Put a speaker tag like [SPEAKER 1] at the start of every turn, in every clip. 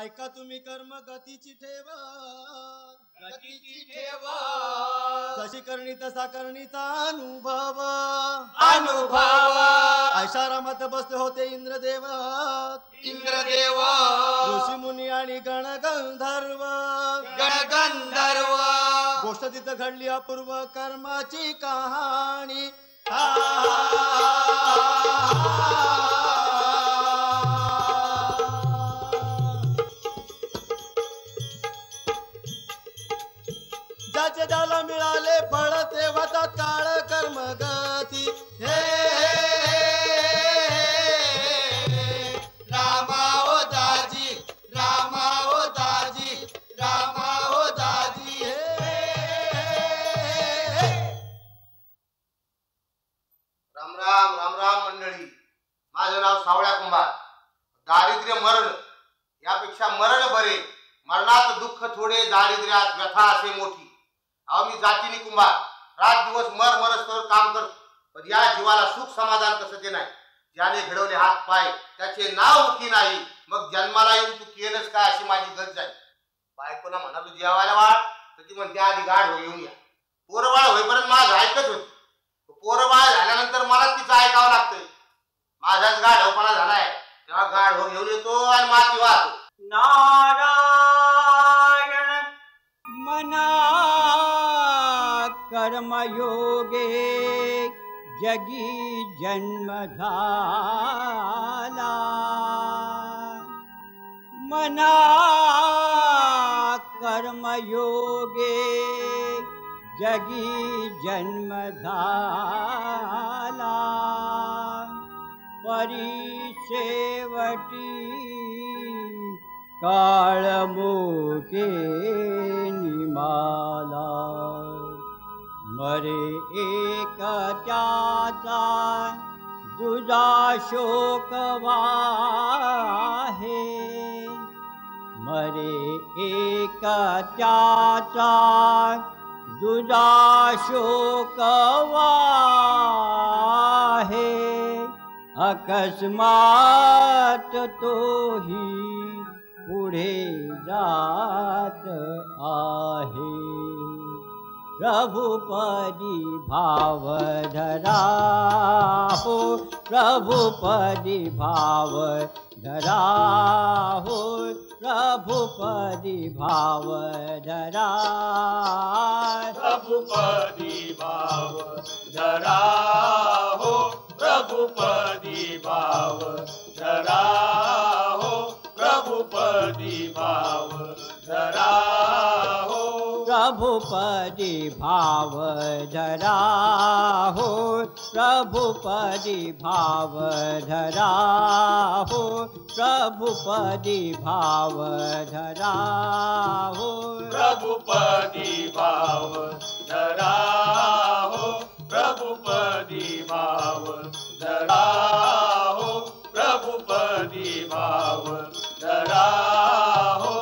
[SPEAKER 1] ऐका तुम्ही कर्म गतीची ठेवा,
[SPEAKER 2] गतीची ठेवा,
[SPEAKER 1] जशी करणी तसा करणीचा अनुभव,
[SPEAKER 2] अनुभव.
[SPEAKER 1] ऐशारामात बसले होते इंद्रदेव,
[SPEAKER 2] इंद्रदेव,
[SPEAKER 1] ऋषी मुनी आणि गणगंधर्व,
[SPEAKER 2] गणगंधर्व.
[SPEAKER 1] गोष्ट तिथं घडली अपूर्व कर्माची कहाणी. ज्याचे ज्याला मिळाले फळ तेव्हा तत्काळ कर्मगती. हे
[SPEAKER 2] रामा ओ दाजी, रामा ओ दाजी, रामा ओ दाजी.
[SPEAKER 3] राम राम राम राम मंडळी. माझं नाव सावळ्या कुंभार. दारिद्र्य मरण यापेक्षा मरण बरे. मरणात दुःख थोडे, दारिद्र्यात व्यथा असे मोठी. अहो मी जातीने कुंभार. रात दिवस मर मरस्तवर काम करतो, पण या जीवाला सुख समाधान कसं ते नाही. ज्याने घडवले हात पाय त्याचे नाव मुखी नाही. मग जन्माला येऊन तू केलंस काय अशी माझी गरज आहे. बायकोला म्हणालो जेवायला वाळ, तर ती म्हणते आधी गाढ हो येऊन या. पोरबाळ होईपर्यंत माझं ऐकत होती. पोरबाळ झाल्यानंतर मला तिचं ऐकावं लागतंय. माझाच गाढवपणा झालाय, तेव्हा गाढ हो घेऊन येतो आणि माती वाहतो.
[SPEAKER 2] नारायण मना कर्मयोगे जगी जन्म झाला. मना कर्मयोगे जगी जन्म झाला. परिसेवटी काळमुके निमाला. मरे एक त्याचा दुजा शोक वाहे. मरे एक त्याचा दुजा शोक वाहे. अकस्मात तोही पुढे जात आहे. प्रभुपदी भाव धरा हो, प्रभुपदी भाव धरा हो, प्रभुपदी भाव धरा.
[SPEAKER 4] प्रभुपदी भाव धरा हो, प्रभुपदी भाव धरा हो, प्रभुपदी भाव धरा हो.
[SPEAKER 2] प्रभुपदी भाव धरा हो, प्रभुपदी भाव धरा हो, प्रभुपदी भाव धरा हो.
[SPEAKER 4] प्रभुपदी भाव धरा हो, प्रभुपदी भाव धरा हो, प्रभुपदी भाव धरा हो.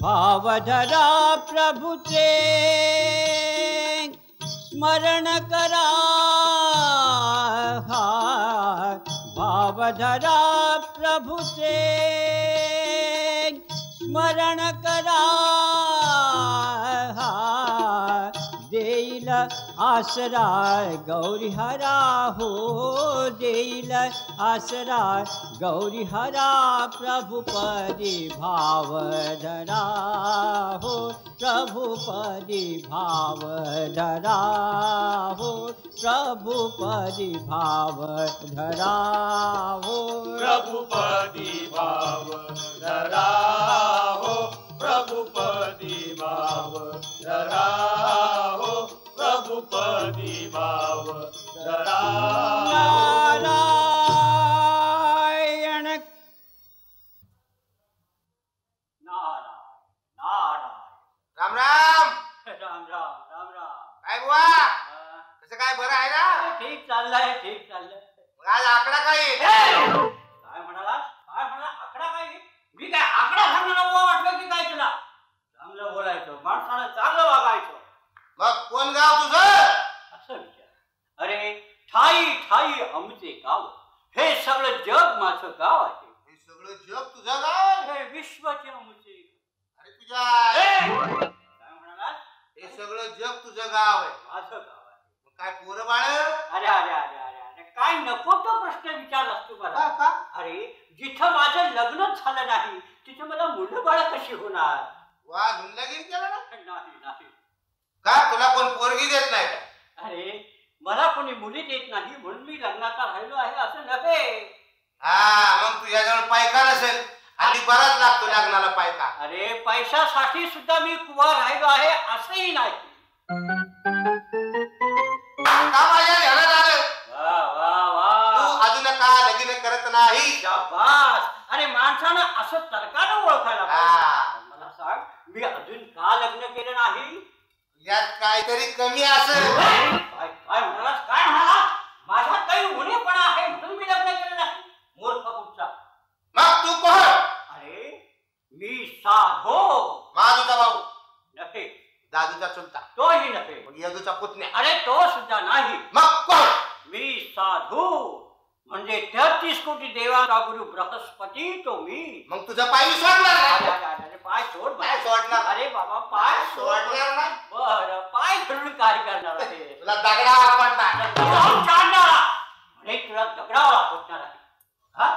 [SPEAKER 2] भाव धरा प्रभुचे स्मरण करा. भाव धरा प्रभुचे स्मरण करा. देईल आसरा गौरी हरा हो, देईल आसरा गौरी हरा. प्रभुपदी भाव धरा हो, प्रभुपदी भाव धरा हो, प्रभुपदी भाव धरा हो.
[SPEAKER 4] प्रभुपदी भाव धरा हो, प्रभुपदी भाव धरा हो, प्रभुपदी भाव धरा.
[SPEAKER 2] नारायण नारायण
[SPEAKER 3] राम राम
[SPEAKER 2] राम राम राम राम.
[SPEAKER 3] काय बुवा, कसं काय बरं आहे ना?
[SPEAKER 2] ठीक चाललंय, ठीक चाललंय.
[SPEAKER 3] मग आज आकडा काय येईल?
[SPEAKER 2] काय म्हणाला, काय म्हणाला? आकडा काय? मी काय आकडा सांगणार वाटलं की काय तुला? चांगलं बोलायचं, माणसानं चांगलं वागायचं.
[SPEAKER 3] मग कोण गाव तुझं?
[SPEAKER 2] असं विचार. अरे ठाई ठाई आमचे गाव, हे सगळं जग माझं गाव आहे.
[SPEAKER 3] हे सगळं जग तुझं गाव
[SPEAKER 2] हे विश्वाचे मुचे.
[SPEAKER 3] अरे तुझ्या
[SPEAKER 2] काय म्हणाला?
[SPEAKER 3] हे सगळं जग तुझं गाव आहे.
[SPEAKER 2] माझं गाव आहे.
[SPEAKER 3] मग काय पोरं बाळ
[SPEAKER 2] अरे अरे अरे अरे अरे काय नको तो प्रश्न विचारलास तू मला.
[SPEAKER 3] का
[SPEAKER 2] अरे जिथं माझं लग्नच झालं नाही तिथं मला मुलं बाळ कशी होणार?
[SPEAKER 3] वा लगीन केलं ना
[SPEAKER 2] नाही नाही.
[SPEAKER 3] का तुला कोण पोरगी देत नाही का?
[SPEAKER 2] अरे मला कोणी मुली देत नाही म्हणून मी लग्नाचा राहिलो आहे असं नव्हे.
[SPEAKER 3] हा मग तुझ्याजवळ पायका नसेल आणि बराच लागतो लग्नाला पायका.
[SPEAKER 2] अरे पैशासाठी सुद्धा मी कुवार राहिलो आहे असंही नाही.
[SPEAKER 3] का माझ्या ध्यानात आलं
[SPEAKER 2] वा वा
[SPEAKER 3] तू
[SPEAKER 2] वा
[SPEAKER 3] अजून का लगीन करत नाही?
[SPEAKER 2] शाबास. अरे माणसानं असं तर्कानं ओळखायला पाहिजे.
[SPEAKER 3] हा.
[SPEAKER 2] मला सांग मी अजून का लग्न केलं नाही?
[SPEAKER 3] यात काहीतरी कमी असेल.
[SPEAKER 2] काय काय म्हणालास? काय म्हणाला? माझ्यात काही उणेपणा आहे म्हणून मी लग्न केलं नाही? मूर्ख कुठचा.
[SPEAKER 3] मग तू कोण?
[SPEAKER 2] अरे मी साधो.
[SPEAKER 3] माझूचा भाऊ,
[SPEAKER 2] नव्हे.
[SPEAKER 3] दादूचा चुलता,
[SPEAKER 2] तोही नव्हे.
[SPEAKER 3] मग यदूचा पुतण्या.
[SPEAKER 2] अरे तो सुद्धा नाही.
[SPEAKER 3] मग कोण?
[SPEAKER 2] मी साधू म्हणजे 33 कोटी देवाचा गुरु बृहस्पती तो मी.
[SPEAKER 3] मग तुझा पाय मी सोडणार
[SPEAKER 2] अरे,
[SPEAKER 3] नाही.
[SPEAKER 2] अरे, अरे, पाय सोड.
[SPEAKER 3] पाय सोडणार.
[SPEAKER 2] अरे बाबा पाय
[SPEAKER 3] सोडणार नाही.
[SPEAKER 2] बरं पाय धरून काय करणार आहे?
[SPEAKER 3] तुला दगडा पडणार.
[SPEAKER 2] म्हणे तुला दगडावर आपटणार आहे. हा?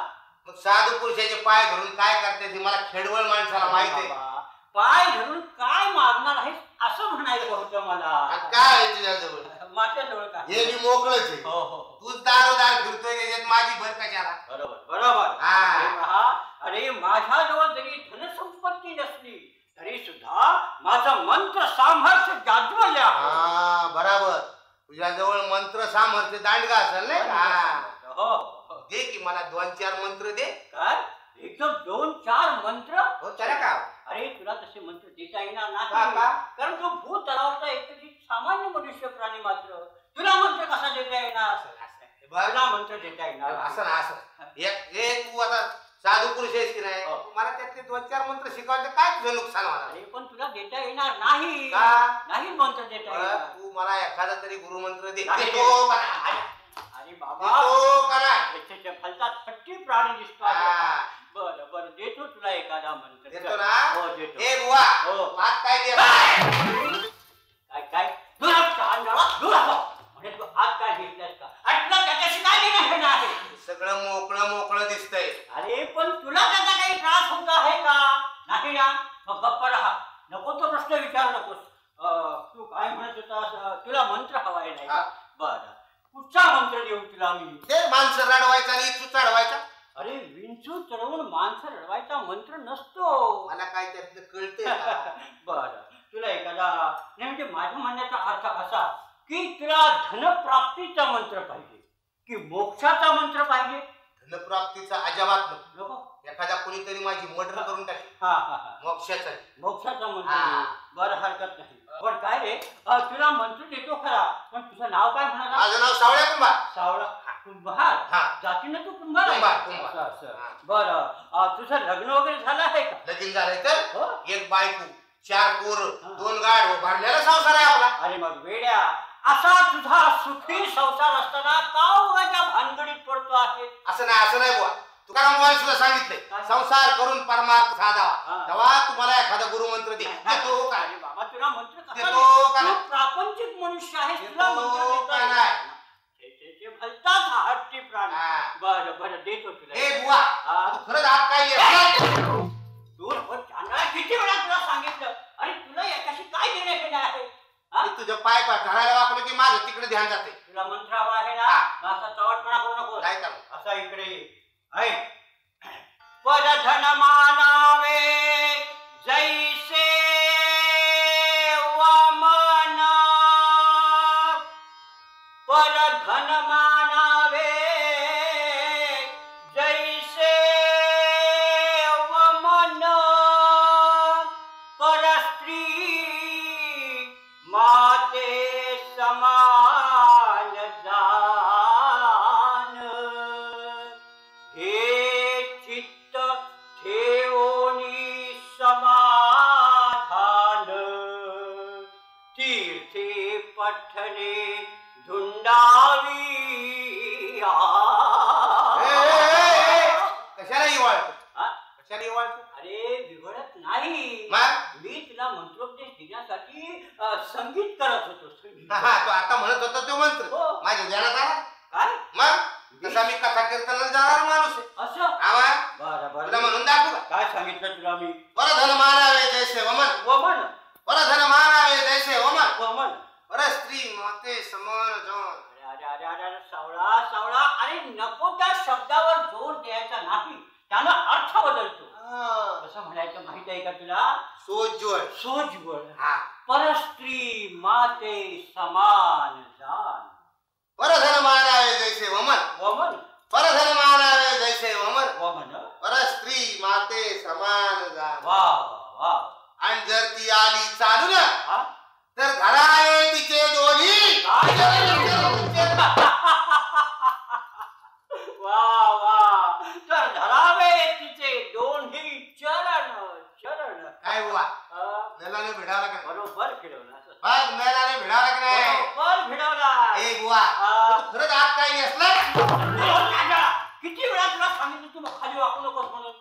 [SPEAKER 3] मग साधू पुरुषाचे पाय धरून काय करते ते मला खेडवळ माणसाला माहित आहे.
[SPEAKER 2] बाबा, पाय धरून काय मागणार आहे असं म्हणायचं होतं मला.
[SPEAKER 3] आणि काय आहे तुझ्याजवळ?
[SPEAKER 2] माझ्याजवळ काय?
[SPEAKER 3] हे मी मोकळच आहे.
[SPEAKER 2] हो हो
[SPEAKER 3] तूच दारोदार फिरतोय त्याच्यात माझी भर कशाला?
[SPEAKER 2] बरोबर बरोबर.
[SPEAKER 3] हा.
[SPEAKER 2] अरे पहा, अरे माझ्याजवळ जरी धनसंपत्ती नसली तरी सुद्धा माझं मंत्र सामर्थ्य जाज्वल्य आहे.
[SPEAKER 3] हा बराबर. तुझ्याजवळ मंत्र सामर्थ्य दांडगा असेल नाही का?
[SPEAKER 2] हो
[SPEAKER 3] दे की मला 2-4 मंत्र दे.
[SPEAKER 2] काय एकदम 2-4 मंत्र?
[SPEAKER 3] हो त्याला का?
[SPEAKER 2] अरे तुला तसे मंत्र देता येणार
[SPEAKER 3] का?
[SPEAKER 2] नाही
[SPEAKER 3] का?
[SPEAKER 2] कारण तू भूत तलावचा एक सामान्य मनुष्य प्राणी मात्र. तुला मंत्र कसा देता येणार? तुला मंत्र देता येणार
[SPEAKER 3] असं ना असं एक तू आता साधू पुरुष आहेस की नाही?
[SPEAKER 2] हो.
[SPEAKER 3] तू मला त्यातले 2-4 मंत्र शिकवायचे काय तुझं नुकसान होणार?
[SPEAKER 2] अरे पण तुला देता येणार नाही.
[SPEAKER 3] का?
[SPEAKER 2] नाही मंत्र देता
[SPEAKER 3] बरं,
[SPEAKER 2] येणार.
[SPEAKER 3] तू मला एखादा तरी गुरुमंत्र दे.
[SPEAKER 2] नाही.
[SPEAKER 3] देतो का नाही?
[SPEAKER 2] अरे बाबा
[SPEAKER 3] देतो का नाही?
[SPEAKER 2] त्याच्या फलतात 30 प्राणी दिसतो.
[SPEAKER 3] हा.
[SPEAKER 2] बरं बरं देतो तुला एखादा मंत्र.
[SPEAKER 3] देतो ना?
[SPEAKER 2] हो देतो.
[SPEAKER 3] ए बुवा,
[SPEAKER 2] हो.
[SPEAKER 3] तू हात काय दे?
[SPEAKER 2] काय काय दूर म्हणजे तू हात काय घेतलास का? आणि तुला त्याच्याशी काय घेणं आहे?
[SPEAKER 3] सगळं मोकळं मोकळं दिसतंय.
[SPEAKER 2] अरे पण तुला त्याचा काही त्रास होत आहे का? नाही ना? मग गप्प राहा. नको तो प्रश्न विचारू नकोस. तू काय म्हणत होतास? तुला मंत्र हवाय नाही
[SPEAKER 3] हा.
[SPEAKER 2] का? बरं कुठचा मंत्र देऊ तुला मी?
[SPEAKER 3] ते माणसं रडवायचा आणि तू चढवायचा.
[SPEAKER 2] अरे विंचू चढवून माणसं रडवायचा मंत्र नसतो.
[SPEAKER 3] मला काय त्यातलं कळतंय का?
[SPEAKER 2] बरं तुला एखादा नाही म्हणजे माझ्या म्हणण्याचा अर्थ असा की तुला धनप्राप्तीचा मंत्र पाहिजे की मोक्षाचा मंत्र पाहिजे?
[SPEAKER 3] धनप्राप्तीचा अजाबात नको.
[SPEAKER 2] नको.
[SPEAKER 3] एखादा कोणीतरी माझी मर्डर करून टाकेल.
[SPEAKER 2] हा हा हा
[SPEAKER 3] मोक्षाचा
[SPEAKER 2] मोक्षाचा मंत्र
[SPEAKER 3] हा.
[SPEAKER 2] देऊ. बरं हरकत नाही. पण काय रे तुला मंत्र देतो खरा पण तुझं नाव काय म्हणाला?
[SPEAKER 3] माझं नाव सावळ्या कुंभार.
[SPEAKER 2] सावळा कुंभार.
[SPEAKER 3] हा.
[SPEAKER 2] जातीनं तू कुंभार आहे?
[SPEAKER 3] कुंभार, कुंभार.
[SPEAKER 2] असं, असं.
[SPEAKER 3] हा.
[SPEAKER 2] बरं तुझं लग्न वगैरे झालं आहे का?
[SPEAKER 3] लगीन झालंय तर
[SPEAKER 2] हो.
[SPEAKER 3] एक बायको, 4 पोरं,
[SPEAKER 2] हा.
[SPEAKER 3] 2 गाढ भरलेला संसार आहे आपला.
[SPEAKER 2] अरे मग वेड्या असा तुझा सुखी संसार असताना का उगाच्या भानगडीत पडतो आहे?
[SPEAKER 3] असं नाही बुवा. तुकाराम बुवा सुद्धा सांगितलंय
[SPEAKER 2] काय?
[SPEAKER 3] संसार करून परमार्थ साधावा.
[SPEAKER 2] हा.
[SPEAKER 3] तेव्हा तुम्हाला एखादा गुरुमंत्र दे. देतो का?
[SPEAKER 2] अरे बाबा तुला मंत्र कसा
[SPEAKER 3] देतो
[SPEAKER 2] देतो?
[SPEAKER 3] का
[SPEAKER 2] तू
[SPEAKER 3] नाही?
[SPEAKER 2] प्रापंचिक मनुष्य आहेस तुला मंत्र
[SPEAKER 3] देतो
[SPEAKER 2] देता
[SPEAKER 3] का
[SPEAKER 2] येणार
[SPEAKER 3] नाही?
[SPEAKER 2] नाही. ते भलताच हट्टी प्राणी.
[SPEAKER 3] हा.
[SPEAKER 2] बरं बरं देतो तुला.
[SPEAKER 3] ए बुवा,
[SPEAKER 2] हा.
[SPEAKER 3] तू खरंच हात काय घेतला?
[SPEAKER 2] दूर पण चांगला किती वेळा तुला सांगितलं आणि तुला याच्याशी काय देणं घेणं आहे? हा?
[SPEAKER 3] मी तुझ्या पाय धरायला वापरलं की माझं तिकडे ध्यान जाते.
[SPEAKER 2] तुला मंत्र हवा आहे ना?
[SPEAKER 3] हा.
[SPEAKER 2] मग असा चवटपणा करू नको.
[SPEAKER 3] काय करू?
[SPEAKER 2] असा इकडे ऐक. परधन मानावे जैसे वामन परधन मानावे जैसे वमन परस्त्री माते समान जान हे चित्त ठेवोनी समाधान तीर्थे पठणे धुंडावी
[SPEAKER 3] ए, ए, ए, ए, कशाला ही वाळतो?
[SPEAKER 2] हा? संगीत करत होतो संगीत.
[SPEAKER 3] तो आता म्हणत होता तो मंत्र
[SPEAKER 2] हो.
[SPEAKER 3] माझ्या ध्यानात आला.
[SPEAKER 2] काय
[SPEAKER 3] मग तसा मी कथा कीर्तनाला जाणार माणूस आहे.
[SPEAKER 2] असं
[SPEAKER 3] आवा
[SPEAKER 2] बरं
[SPEAKER 3] तुला
[SPEAKER 2] बरं
[SPEAKER 3] म्हणून दाखवू का?
[SPEAKER 2] काय सांगितलं तुला मी
[SPEAKER 3] परधन मानावे जैसे वमन,
[SPEAKER 2] वमन
[SPEAKER 3] परधन मानावे जैसे वमन,
[SPEAKER 2] वमन.
[SPEAKER 3] पर स्त्री माते समान जन.
[SPEAKER 2] अरे अरे अरे अरे सावळा सावळा अरे नको त्या शब्दावर जोर द्यायचा नाही, त्यानं अर्थ बदलतो. कसं म्हणायचं माहित आहे का तुला?
[SPEAKER 3] सोज्वळ
[SPEAKER 2] सोज्वळ
[SPEAKER 3] हा
[SPEAKER 2] परस्त्री माते समान जान.
[SPEAKER 3] परधन मानावे जैसे वमन,
[SPEAKER 2] वमन
[SPEAKER 3] परधन मानावे जैसे वमन,
[SPEAKER 2] वमन
[SPEAKER 3] पर स्त्री माते समान जान.
[SPEAKER 2] वा वा वा.
[SPEAKER 3] आणि जर ती आली चालून
[SPEAKER 2] हा?
[SPEAKER 3] तर धरावे तिचे दोन्ही.
[SPEAKER 2] वा वा. तर धरावे तिचे दोन्ही चरण चरण.
[SPEAKER 3] काय बुवा
[SPEAKER 2] अ,
[SPEAKER 3] मेलाने भिडावला का नाही?
[SPEAKER 2] बरोबर फिरवला
[SPEAKER 3] बघ मेलाने भिडावला का नाही?
[SPEAKER 2] बरोबर फिरवला.
[SPEAKER 3] ए बुवा तू खरंच आत काही नसलं.
[SPEAKER 2] किती वेळा तुला सांगितलं तू खाली वाकू नकोस म्हणून.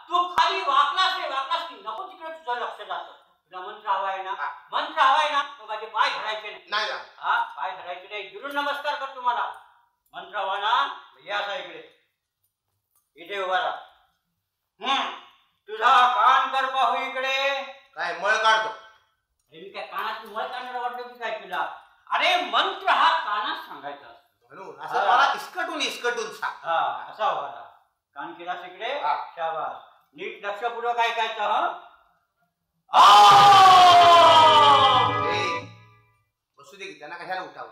[SPEAKER 2] तू खाली वाकलास की नको तिकडे तुझं लक्ष जातं. तुला मंत्र हवाय ना? मंत्र हवाय ना? मग माझे पाय धरायचे नाही.
[SPEAKER 3] नाही ना.
[SPEAKER 2] पाय धरायचे नाही. गिरून नमस्कार कर तुम्हाला. मंत्र हवा ना? या असा इकडे इथे उभा राहा. तुझा कान कर पाहू इकडे.
[SPEAKER 3] काय मळ काढतो.
[SPEAKER 2] अरे मी काय कानात मळ काढणार वाटलं की काय तुला? अरे मंत्र हा कानात सांगायचा असतो.
[SPEAKER 3] म्हणून असं मला इस्कटून सांग.
[SPEAKER 2] असा उभा राहा. कान केलास इकडे.
[SPEAKER 3] हा.
[SPEAKER 2] शाबास. नीट लक्षपूर्वक ऐकायचं.
[SPEAKER 3] बसू दे की त्यांना कशाला उठावं.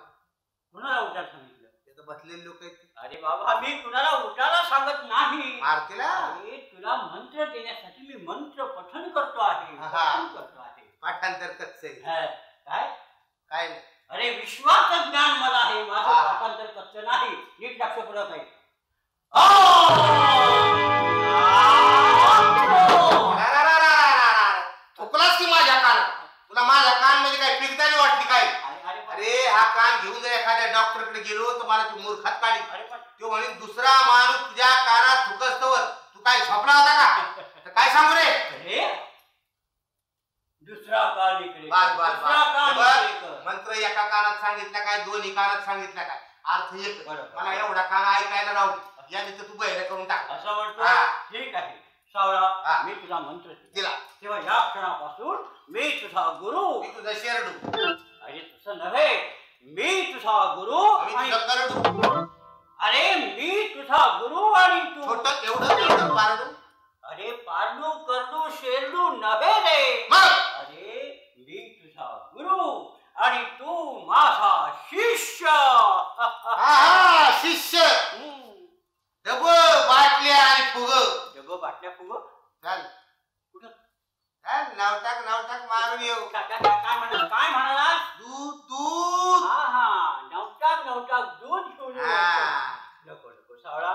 [SPEAKER 2] कुणाला उठायला सांगितलं?
[SPEAKER 3] ते तर बसलेले लोक आहेत.
[SPEAKER 2] अरे बाबा मी कुणाला उठायला सांगत नाही.
[SPEAKER 3] मारतीला
[SPEAKER 2] अरे तुला मंत्र देण्यासाठी मी मंत्र पठण करतो आहे. पठण करतो आहे.
[SPEAKER 3] पाठांतर कच्च
[SPEAKER 2] काय
[SPEAKER 3] काय नाही.
[SPEAKER 2] अरे विश्वाचं ज्ञान मला आहे. माझं
[SPEAKER 3] हा.
[SPEAKER 2] पाठांतर कच्चं नाही. नीट लक्षपूर्वक ऐक.
[SPEAKER 3] थुकलास की माझ्या कान. तुला माझ्या कान म्हणजे काय पिकदारी वाटली काय? अरे हा कान घेऊन जर एखाद्या डॉक्टरकडे गेलो तर मला ती मूर्खात काढी. तो म्हणे दुसरा माणूस तुझ्या कानात थुकस्तवर तू काय झोपला होता का? तर काय सांगू रे?
[SPEAKER 2] अरे दुसरा कान इकडे.
[SPEAKER 3] बस बस
[SPEAKER 2] दुसरा कान इकडे कर.
[SPEAKER 3] मंत्र एका कानात सांगितला काय दोन्ही कानात सांगितला काय अर्थ एक.
[SPEAKER 2] बरोबर.
[SPEAKER 3] मला एवढा कान ऐकायला राहू दे. याने तर तू बहिरे करून टाक.
[SPEAKER 2] असं म्हणतो.
[SPEAKER 3] हा.
[SPEAKER 2] ठीक आहे सावळा.
[SPEAKER 3] हा.
[SPEAKER 2] मी तुला मंत्र
[SPEAKER 3] दिला.
[SPEAKER 2] तेव्हा या क्षणापासून मी तुझा गुरु.
[SPEAKER 3] मी तुझा शेरडू.
[SPEAKER 2] अरे तसं नव्हे. मी तुझा गुरु
[SPEAKER 3] मी
[SPEAKER 2] आणि
[SPEAKER 3] तुझा करडू.
[SPEAKER 2] अरे मी तुझा गुरु आणि तू
[SPEAKER 3] छोटं एवढं पारडू.
[SPEAKER 2] अरे पारडू करडू शेरडू नव्हे रे.
[SPEAKER 3] मग
[SPEAKER 2] अरे मी तुझा गुरु आणि तू माझा शिष्य.
[SPEAKER 3] हा शिष्य. डब बाटल्या आणि फुग.
[SPEAKER 2] जग बाटल्या फुग.
[SPEAKER 3] चल
[SPEAKER 2] कुठं?
[SPEAKER 3] चल नावटाक मारून येऊ.
[SPEAKER 2] काय म्हणाला?
[SPEAKER 3] दूध
[SPEAKER 2] हा हा नवटाक दूध घेऊन येऊ.
[SPEAKER 3] हा.
[SPEAKER 2] नको सावळा.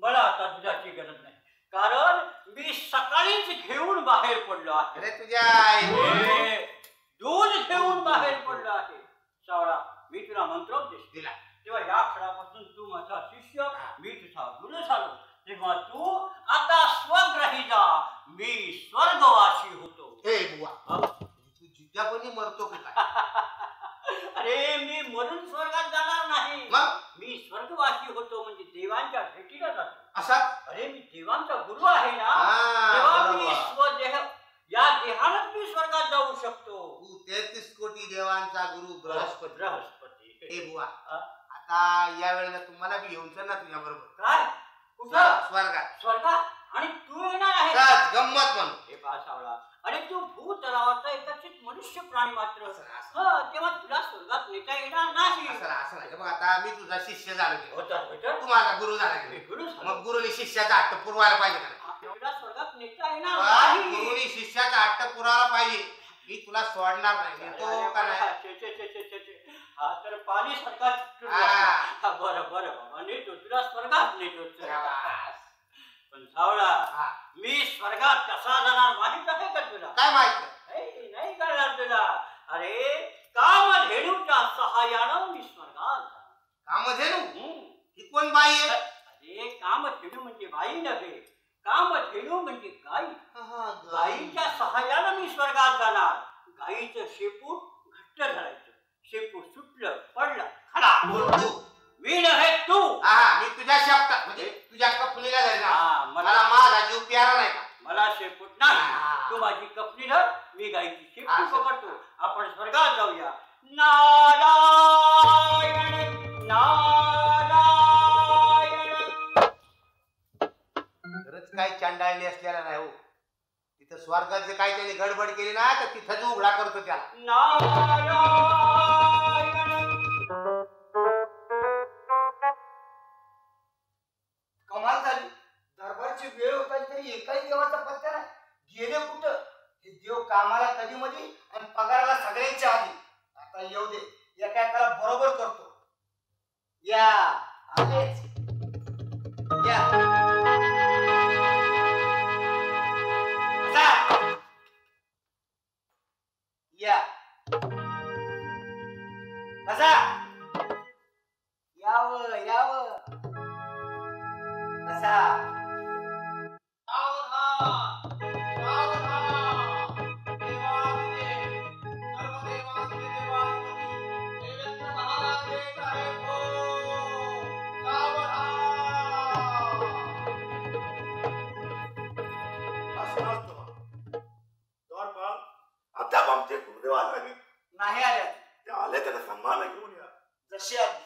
[SPEAKER 2] मला आता दुधाची गरज नाही. कारण मी सकाळीच घेऊन बाहेर पडलो आहे.
[SPEAKER 3] अरे तुझ्या आई.
[SPEAKER 2] दूध घेऊन बाहेर पडलो आहे. सावळा मी तुला मंत्रोपदेश
[SPEAKER 3] दिला.
[SPEAKER 2] तेव्हा या क्षणापासून तू माझा शिष्य मी तुझा गुरु झालो. तेव्हा तू आता स्वग्रही जा. मी स्वर्गवासी होतो.
[SPEAKER 3] हे बुवा तू जिद्दापणी मरतो की काय?
[SPEAKER 2] अरे मी मरून स्वर्गात जाणार नाही.
[SPEAKER 3] मग
[SPEAKER 2] मी स्वर्गवासी होतो म्हणजे देवांच्या भेटीला जातो.
[SPEAKER 3] असा
[SPEAKER 2] अरे मी देवांचा गुरु आहे ना.
[SPEAKER 3] हा,
[SPEAKER 2] तेव्हा मी
[SPEAKER 3] बरोबर.
[SPEAKER 2] स्वदेह या देहानच मी स्वर्गात जाऊ शकतो.
[SPEAKER 3] तू 33 कोटी देवांचा गुरु बृहस्पती.
[SPEAKER 2] बृहस्पती.
[SPEAKER 3] हे बुवा
[SPEAKER 2] हा?
[SPEAKER 3] आता या वेळेला तुम्हाला बी घेऊन चल ना तुझ्या बरोबर
[SPEAKER 2] काय कुठं?
[SPEAKER 3] स्वर्गात.
[SPEAKER 2] स्वर्गात? आणि तू येणार आहे?
[SPEAKER 3] सहज गंमत म्हणून.
[SPEAKER 2] हे पहा सावळा. अरे तू भूतलावरचा एकाचित मनुष्य प्राणी मात्र.
[SPEAKER 3] असं
[SPEAKER 2] तेव्हा तुला स्वर्गात नेता येणार नाही.
[SPEAKER 3] असं नाही. बघ आता मी तुझा शिष्य झालो की.
[SPEAKER 2] होतं.
[SPEAKER 3] तू माझा गुरु झाला की.
[SPEAKER 2] गुरु झालो.
[SPEAKER 3] मग गुरुनी शिष्याचा हट्ट पुरवायला पाहिजे का?
[SPEAKER 2] तुला स्वर्गात नेता येणार
[SPEAKER 3] बघ,
[SPEAKER 2] नाही.
[SPEAKER 3] गुरुनी शिष्याचा हट्ट पुरावला पाहिजे. मी तुला सोडणार नाही. येतो का नाही?
[SPEAKER 2] हा तर पाणी सारखा
[SPEAKER 3] हा.
[SPEAKER 2] बरं बाबा नेतो तुला स्वर्गात नेतो.
[SPEAKER 3] शाबास.
[SPEAKER 2] पण सावळा
[SPEAKER 3] हा.
[SPEAKER 2] मी स्वर्गात कसा जाणार माहित आहे का तुला?
[SPEAKER 3] काय माहित?
[SPEAKER 2] नाही कळणार तुला. अरे कामधेनूच्या सहाय्यानं मी स्वर्गात जाणार.
[SPEAKER 3] कामधेनू ही कोण बाई आहे?
[SPEAKER 2] अरे कामधेनू म्हणजे बाई नव्हे. कामधेनू म्हणजे गाई. गाईच्या सहाय्यानं मी स्वर्गात जाणार. गाईचं शेपूट घट्ट धरायचं. शेपूट सुटलं पडलं खडा. मी नव्हे तू.
[SPEAKER 3] हा मी तुझ्या शब्दात म्हणजे तुझ्या कपनीला जाईल
[SPEAKER 2] हा,
[SPEAKER 3] ना. मला माझा जीव प्यारा नाही का?
[SPEAKER 2] मला शेपूट नाही.
[SPEAKER 3] हा.
[SPEAKER 2] तू माझी कपनी धर, मी गाईची
[SPEAKER 3] हा,
[SPEAKER 2] शेपूट पकडतो. आपण स्वर्गात जाऊया. नारायण नारायण.
[SPEAKER 3] खरंच काही चांडाळणी असलेला नाही हो. तिथं स्वर्गाचे काही त्याने गडबड केली ना तर तिथंच उघडा करतो त्याला.
[SPEAKER 2] नारायण.
[SPEAKER 5] कमाल झाली. दरबारची वेळ होता तरी एकाही देवाचा पत्ता नाही. गेले कुठं? हे देव कामाला कधी मध्ये आणि पगाराला सगळ्यांच्या आधी. आता येऊ दे, एका एकाला बरोबर करतो. या आलेच या. बसा. या बसा. यावं यावं बसा.
[SPEAKER 4] अद्याप आमचे गुरुदेव आले नाही.
[SPEAKER 5] नाही आल्या
[SPEAKER 4] ते आले त्याला सन्मान घेऊन या.
[SPEAKER 5] जशी आली.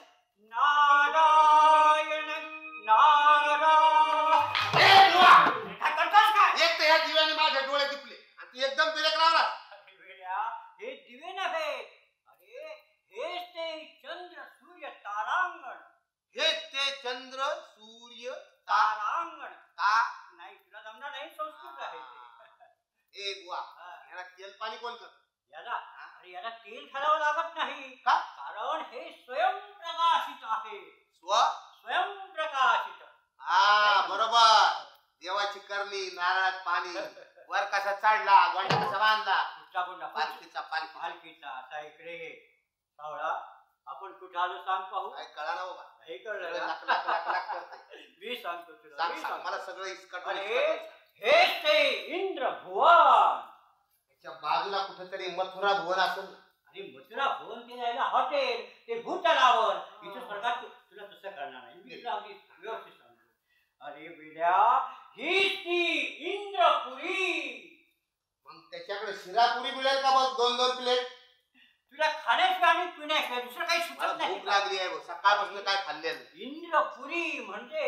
[SPEAKER 2] नारायण नारायण. काय करतोस काय?
[SPEAKER 3] एक तर ह्या दिव्याने माझे डोळे दिपले आणि तू एकदम बिरेक लावला.
[SPEAKER 2] अरे वेड्या, हे दिवे नव्हे. अरे हेच ते चंद्र सूर्य तारांगण.
[SPEAKER 3] हे ते चंद्र सूर्य
[SPEAKER 2] तारांगण.
[SPEAKER 3] ता.
[SPEAKER 2] नाही तुला जमणार नाही, संस्कृत आहे ते.
[SPEAKER 3] ए बुवा याला तेल पाणी कोण कर?
[SPEAKER 2] याला अरे याला तेल घालावं लागत नाही.
[SPEAKER 3] का?
[SPEAKER 2] कारण हे स्वयंप्रकाशित आहे. स्वयंप्रकाशित.
[SPEAKER 3] हा बरोबर. देवाची करणी, नारळात पाणी, वर कसा चढला, गोंडा कसा बांधला,
[SPEAKER 2] कुठचा कोणता
[SPEAKER 3] पालखीचा पालखी.
[SPEAKER 2] पालखीचा. आता इकडे ये. सावळा, आपण कुठं आलो सांग पाहू.
[SPEAKER 3] काय कळा ना बाबा.
[SPEAKER 2] हे कळलं
[SPEAKER 3] सगळं
[SPEAKER 2] ना?
[SPEAKER 3] लाख लाख लाख लाख करते.
[SPEAKER 2] मी सांगतो तुला.
[SPEAKER 3] सांग
[SPEAKER 2] मी
[SPEAKER 3] सांग
[SPEAKER 2] सांगतो.
[SPEAKER 3] मला सगळं इसकट.
[SPEAKER 2] अरे हेच ते इंद्र भुवन.
[SPEAKER 3] त्याच्या बाजूला कुठेतरी मथुरा भुवन असेल.
[SPEAKER 2] अरे मथुरा भुवन ते राहिलं हॉटेल, ते भूतलावर. इथं स्वर्गात तुला तसं करणार नाही. मी तुला अगदी व्यवस्थित सांगतो. अरे बेड्या, हीच ती इंद्रपुरी.
[SPEAKER 3] मग त्याच्याकडे शिरापुरी मिळेल का बघ? 2-2 प्लेट.
[SPEAKER 2] तुला खाण्याशिवाय आणि पिण्याशिवाय दुसरं काही
[SPEAKER 3] मला
[SPEAKER 2] सुचत नाही
[SPEAKER 3] भूक
[SPEAKER 2] का?
[SPEAKER 3] लागली आहे बघ. सकाळपासून काय खाल्लेलं.
[SPEAKER 2] इंद्रपुरी म्हणजे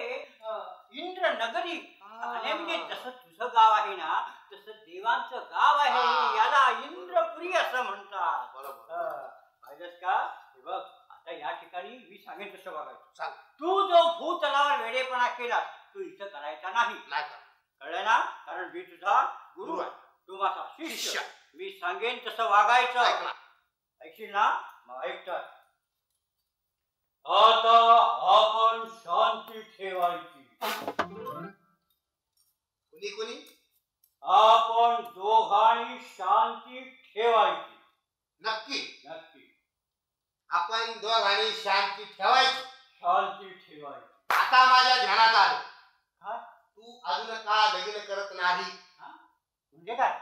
[SPEAKER 2] इंद्र नगरी. आणि म्हणजे जसं तुझं गाव आहे ना तसं देवांचं गाव आहे.
[SPEAKER 3] हा.
[SPEAKER 2] याला इंद्रपुरी असं म्हणतात.
[SPEAKER 3] बरोबर.
[SPEAKER 2] पाहिलंस का? हे बघ, आता या ठिकाणी मी सांगेन तसं बघायचं.
[SPEAKER 3] सांग.
[SPEAKER 2] तू जो भूतलावर वेडेपणा केला तू इथं करायचा नाही.
[SPEAKER 3] नाही का?
[SPEAKER 2] कळलं ना? कारण मी तुझा गुरु आहे, तू माझा शिष्य. मी सांगेन तसं वागायचं.
[SPEAKER 3] ऐक ना.
[SPEAKER 2] ऐकशील ना? मग ऐकतात. आता आपण शांती ठेवायची.
[SPEAKER 3] कुणी कुणी?
[SPEAKER 2] आपण दोघांनी शांती ठेवायची.
[SPEAKER 3] नक्की
[SPEAKER 2] नक्की
[SPEAKER 3] आपण दोघांनी शांती ठेवायची.
[SPEAKER 2] शांती ठेवायची.
[SPEAKER 3] आता माझ्या ध्यानात आलं.
[SPEAKER 2] हा?
[SPEAKER 3] तू अजून का लगीन करत नाही?
[SPEAKER 2] हा? म्हणजे काय?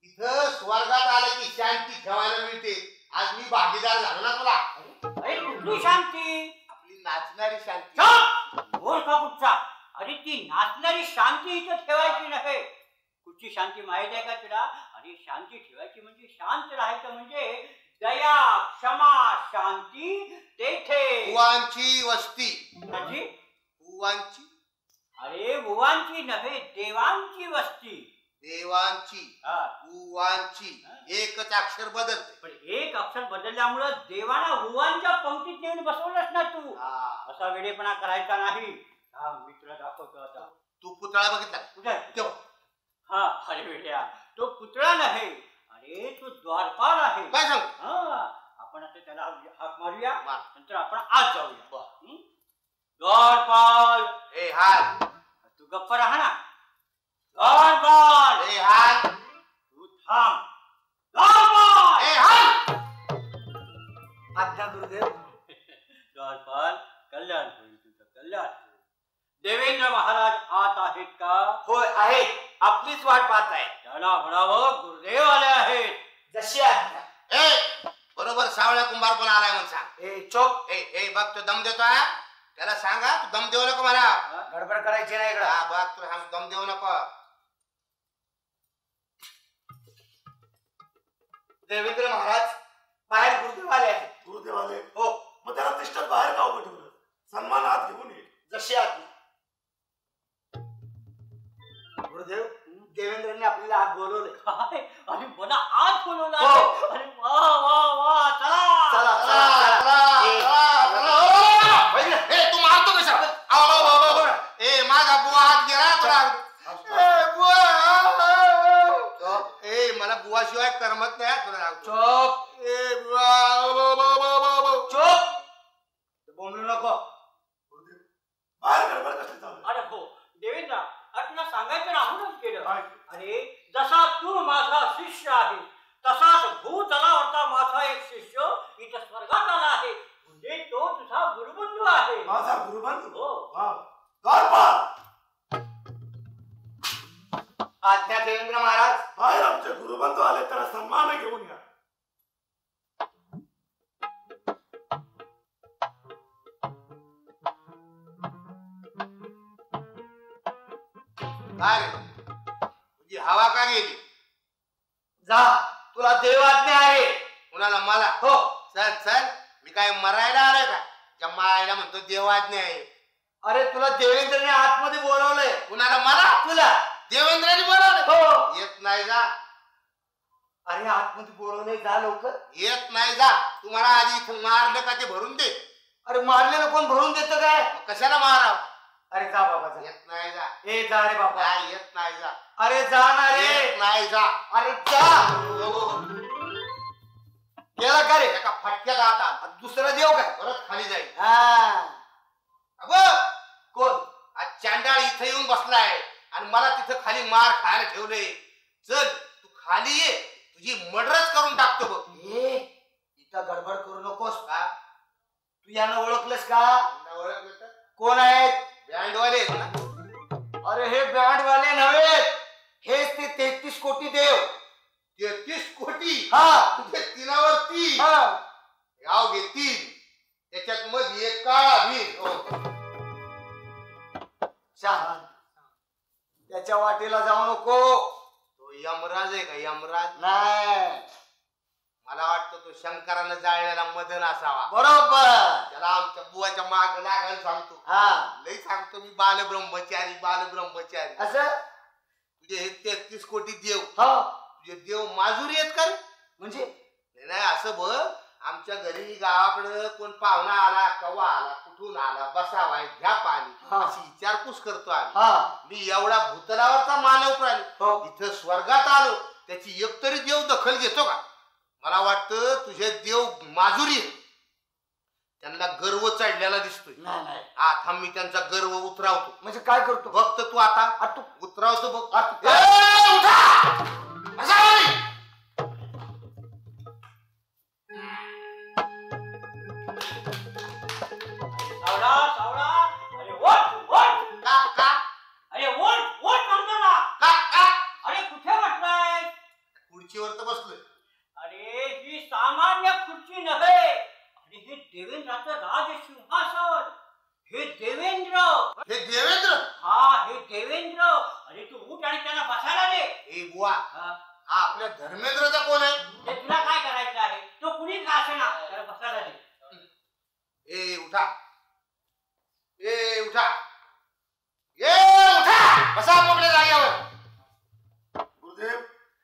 [SPEAKER 3] इथं स्वर्गात आलं की शांती ठेवायला मिळते. आज मी भागीदार झालो ना तुला.
[SPEAKER 2] अरे कुठली शांती?
[SPEAKER 3] आपली नाचणारी शांती.
[SPEAKER 2] मूर्ख कुठचा? अरे ती नाचणारी शांती इथं ठेवायची नव्हे. कुठची शांती माहिती आहे का तुला? अरे शांती ठेवायची म्हणजे शांत राहायचं म्हणजे दया क्षमा शांती तेथे.
[SPEAKER 3] बुवांची वस्ती.
[SPEAKER 2] म्हणजे
[SPEAKER 3] बुवांची.
[SPEAKER 2] अरे बुवांची नव्हे, देवांची वस्ती.
[SPEAKER 3] देवांची.
[SPEAKER 2] हा.
[SPEAKER 3] बुवांची. एकच अक्षर बदलते.
[SPEAKER 2] पण एक अक्षर बदलल्यामुळं देवाना बुवांच्या पंक्तीत नेऊन बसवलंच ना तू.
[SPEAKER 3] हा.
[SPEAKER 2] असा वेडेपणा करायचा नाही. हा, मी तुला दाखवतो आता.
[SPEAKER 3] तू पुतळा बघितला?
[SPEAKER 2] कुठे?
[SPEAKER 3] तो.
[SPEAKER 2] हा. अरे बेट्या, तो पुतळा नाही. अरे तो द्वारपाल आहे.
[SPEAKER 3] काय सांग?
[SPEAKER 2] हा. आपण आता त्याला हाक मारूया,
[SPEAKER 3] मार.
[SPEAKER 2] नंतर आपण आत जाऊया. हं? द्वारपाल.
[SPEAKER 3] ए हात.
[SPEAKER 2] तू गप्प राहा ना. द्वारपाल.
[SPEAKER 3] ए हात.
[SPEAKER 2] तू थांब. द्वारपाल.
[SPEAKER 3] ए हात.
[SPEAKER 5] आज्ञा गुरुदेव.
[SPEAKER 2] द्वारपाल, कल्याण होईल तुझं, कल्याण होईल. देवेंद्र महाराज आत आहेत का?
[SPEAKER 5] होय आहे. आपलीच वाट पाहत आहे.
[SPEAKER 2] त्यांना म्हणावं गुरुदेव आले आहेत.
[SPEAKER 5] जशी आज्ञा.
[SPEAKER 3] ए बरोबर सावळ्या कुंभार पण आलाय म्हणून सांग.
[SPEAKER 5] ए चोप.
[SPEAKER 3] ए बघ तो दम देतो हा. त्याला सांगा तू दम देऊ नको मला.
[SPEAKER 5] गडबड करायची नाही इकडं.
[SPEAKER 3] हा बघ तू सांग दम देऊ नको.
[SPEAKER 5] देवेंद्र महाराज बाहेर गुरुदेव आले आहेत.
[SPEAKER 4] गुरुदेव आले.
[SPEAKER 5] हो.
[SPEAKER 4] मग त्याला तिष्ठत बाहेर का उभं ठेवलं? सन्मानात घेऊन ये.
[SPEAKER 5] जशी आज्ञा. गुरुदेव देवेंद्रने आपल्याला आज बोलवले.
[SPEAKER 2] काय आणि मला आज बोलवलं
[SPEAKER 5] हो.
[SPEAKER 2] आहे? अरे वा वा वा चला
[SPEAKER 5] चला
[SPEAKER 3] चला, चला, चला. ए तू मारतो कशा? ए माझा बुवा हात गेला तुला. ए बुवा. ए मला बुवा शिवाय करमत नाही तुला.
[SPEAKER 5] चोप.
[SPEAKER 3] ए बुवा.
[SPEAKER 5] चोप. बोंबलू नको.
[SPEAKER 4] गुरुदेव बाहेर गडबड कसली चालू आहे?
[SPEAKER 2] अरे हो देवेंद्र अरे तुला सांगायचं राहूनच गेलं.
[SPEAKER 4] काय?
[SPEAKER 2] अरे जसा तू माझा शिष्य आहे तसाच भूतलावरचा माझा एक शिष्य इथं स्वर्गात आला आहे म्हणजे तो तुझा गुरुबंधू आहे.
[SPEAKER 4] माझा गुरुबंधू.
[SPEAKER 2] हो.
[SPEAKER 4] वाह. द्वारपाल
[SPEAKER 5] आज्ञा देवेंद्र महाराज.
[SPEAKER 4] बाहेर आमचे गुरुबंधू आले त्याला सन्मान घेऊन या.
[SPEAKER 3] काय रे तुझी हवा का गेली?
[SPEAKER 5] जा तुला देव आज्ञा आहे.
[SPEAKER 3] कुणाला? मला?
[SPEAKER 5] हो.
[SPEAKER 3] चल चल मी काय मरायला आलोय का? जमायला म्हणतो देवाज्ञा आहे.
[SPEAKER 5] अरे तुला देवेंद्रने आतमध्ये बोलवलंय.
[SPEAKER 3] कुणाला? मला?
[SPEAKER 5] तुला.
[SPEAKER 3] देवेंद्रने बोलावलं?
[SPEAKER 5] हो.
[SPEAKER 3] येत नाही जा.
[SPEAKER 5] अरे आतमध्ये बोलवलंय जा लवकर.
[SPEAKER 3] येत नाही जा. तुम्हाला आधी इथं मारलं का ते भरून दे.
[SPEAKER 5] अरे मारलेलं कोण भरून देतं काय?
[SPEAKER 3] मग कशाला माराव?
[SPEAKER 5] अरे जा बाबा जा.
[SPEAKER 3] येत नाही जा.
[SPEAKER 5] ए जा रे बाबा.
[SPEAKER 3] नाही येत नाही जा.
[SPEAKER 5] अरे जा ना रे.
[SPEAKER 3] येत नाही जा.
[SPEAKER 5] अरे जा. गेला का रे?
[SPEAKER 3] एका फटक्यात आता
[SPEAKER 5] दुसरा देव काय?
[SPEAKER 3] परत खाली जाईल.
[SPEAKER 5] हा.
[SPEAKER 3] अगं
[SPEAKER 5] कोण?
[SPEAKER 3] आज चांडाळ इथं येऊन बसलाय आणि मला तिथं खाली मार खायला ठेवले. चल तू खाली ये तुझी मर्डरच करून टाकतो बघ.
[SPEAKER 5] ए इथं गडबड करू नकोस.
[SPEAKER 3] का?
[SPEAKER 5] तू यांना ओळखलंस का?
[SPEAKER 3] ओळखलं तर?
[SPEAKER 5] कोण आहेत?
[SPEAKER 3] बँडवाले आहेत ना?
[SPEAKER 5] अरे हे बँडवाले नव्हेत. हेच ते 33 कोटी देव.
[SPEAKER 3] 33 कोटी?
[SPEAKER 5] हा.
[SPEAKER 3] तुझे तिनावर 3
[SPEAKER 5] हा.
[SPEAKER 3] गाव घे 3 त्याच्यात मध्ये एक काळा भीम.
[SPEAKER 5] छान. त्याच्या वाटेला जाऊ नको.
[SPEAKER 3] तो यमराज आहे का? यमराज?
[SPEAKER 5] नाही.
[SPEAKER 3] मला वाटतं तो शंकरानं जाळलेला मदन असावा.
[SPEAKER 5] बरोबर.
[SPEAKER 3] त्याला आमच्या बुवाच्या माग लागायला सांगतो.
[SPEAKER 5] हा.
[SPEAKER 3] लई सांगतो मी बालब्रह्मचारी बालब्रह्मचारी.
[SPEAKER 5] असं
[SPEAKER 3] तुझे हे 33 कोटी देव
[SPEAKER 5] हा.
[SPEAKER 3] तुझे देव माजुरी आहेत का रे?
[SPEAKER 5] म्हणजे
[SPEAKER 3] नाही असं बघ आमच्या घरी गावाकडं कोण पाहुणा आला कवा आला कुठून आला बसावाय घ्या पाणी
[SPEAKER 5] हा.
[SPEAKER 3] अशी विचारपूस करतो आम्ही.
[SPEAKER 5] हा.
[SPEAKER 3] मी एवढा भूतलावरचा मानव प्राणी
[SPEAKER 5] हो.
[SPEAKER 3] इथं स्वर्गात आलो त्याची एकतरी देव दखल घेतो का? मला वाटतं तुझे देव माजुरी आहेत. त्यांना गर्व चढलेला दिसतोय.
[SPEAKER 5] नाही नाही.
[SPEAKER 3] आता मी त्यांचा गर्व उतरावतो.
[SPEAKER 5] म्हणजे काय करतो?
[SPEAKER 3] बघतो तू आता
[SPEAKER 5] तू
[SPEAKER 3] उतरावतो बघ.
[SPEAKER 5] तू
[SPEAKER 3] ए, उठा! बसा खाली.
[SPEAKER 2] सावळा सावळा अरे ओट ओट
[SPEAKER 3] का का
[SPEAKER 2] अरे ओट ओट म्हणतो ना.
[SPEAKER 3] का का
[SPEAKER 2] अरे कुठे बसलाय?
[SPEAKER 3] खुर्चीवर तर बसलोय.
[SPEAKER 2] अरे ही सामान्य खुर्ची नव्हे. अरे हे देवेंद्राचं राजसिंहासन. हे देवेंद्र.
[SPEAKER 3] हे देवेंद्र.
[SPEAKER 2] हा हे देवेंद्र. अरे तू उठ आणि त्यांना बसायला दे.
[SPEAKER 3] ए बुवा
[SPEAKER 2] हा,
[SPEAKER 3] हा आपल्या धर्मेंद्रचा कोण आहे?
[SPEAKER 2] हे तुला काय करायचं आहे? तो कुणीच असेना त्याला बसायला दे.
[SPEAKER 3] ए उठा. ए उठा. ए उठा. बसा मोकळ्या जागेवर.
[SPEAKER 4] गुरुदेव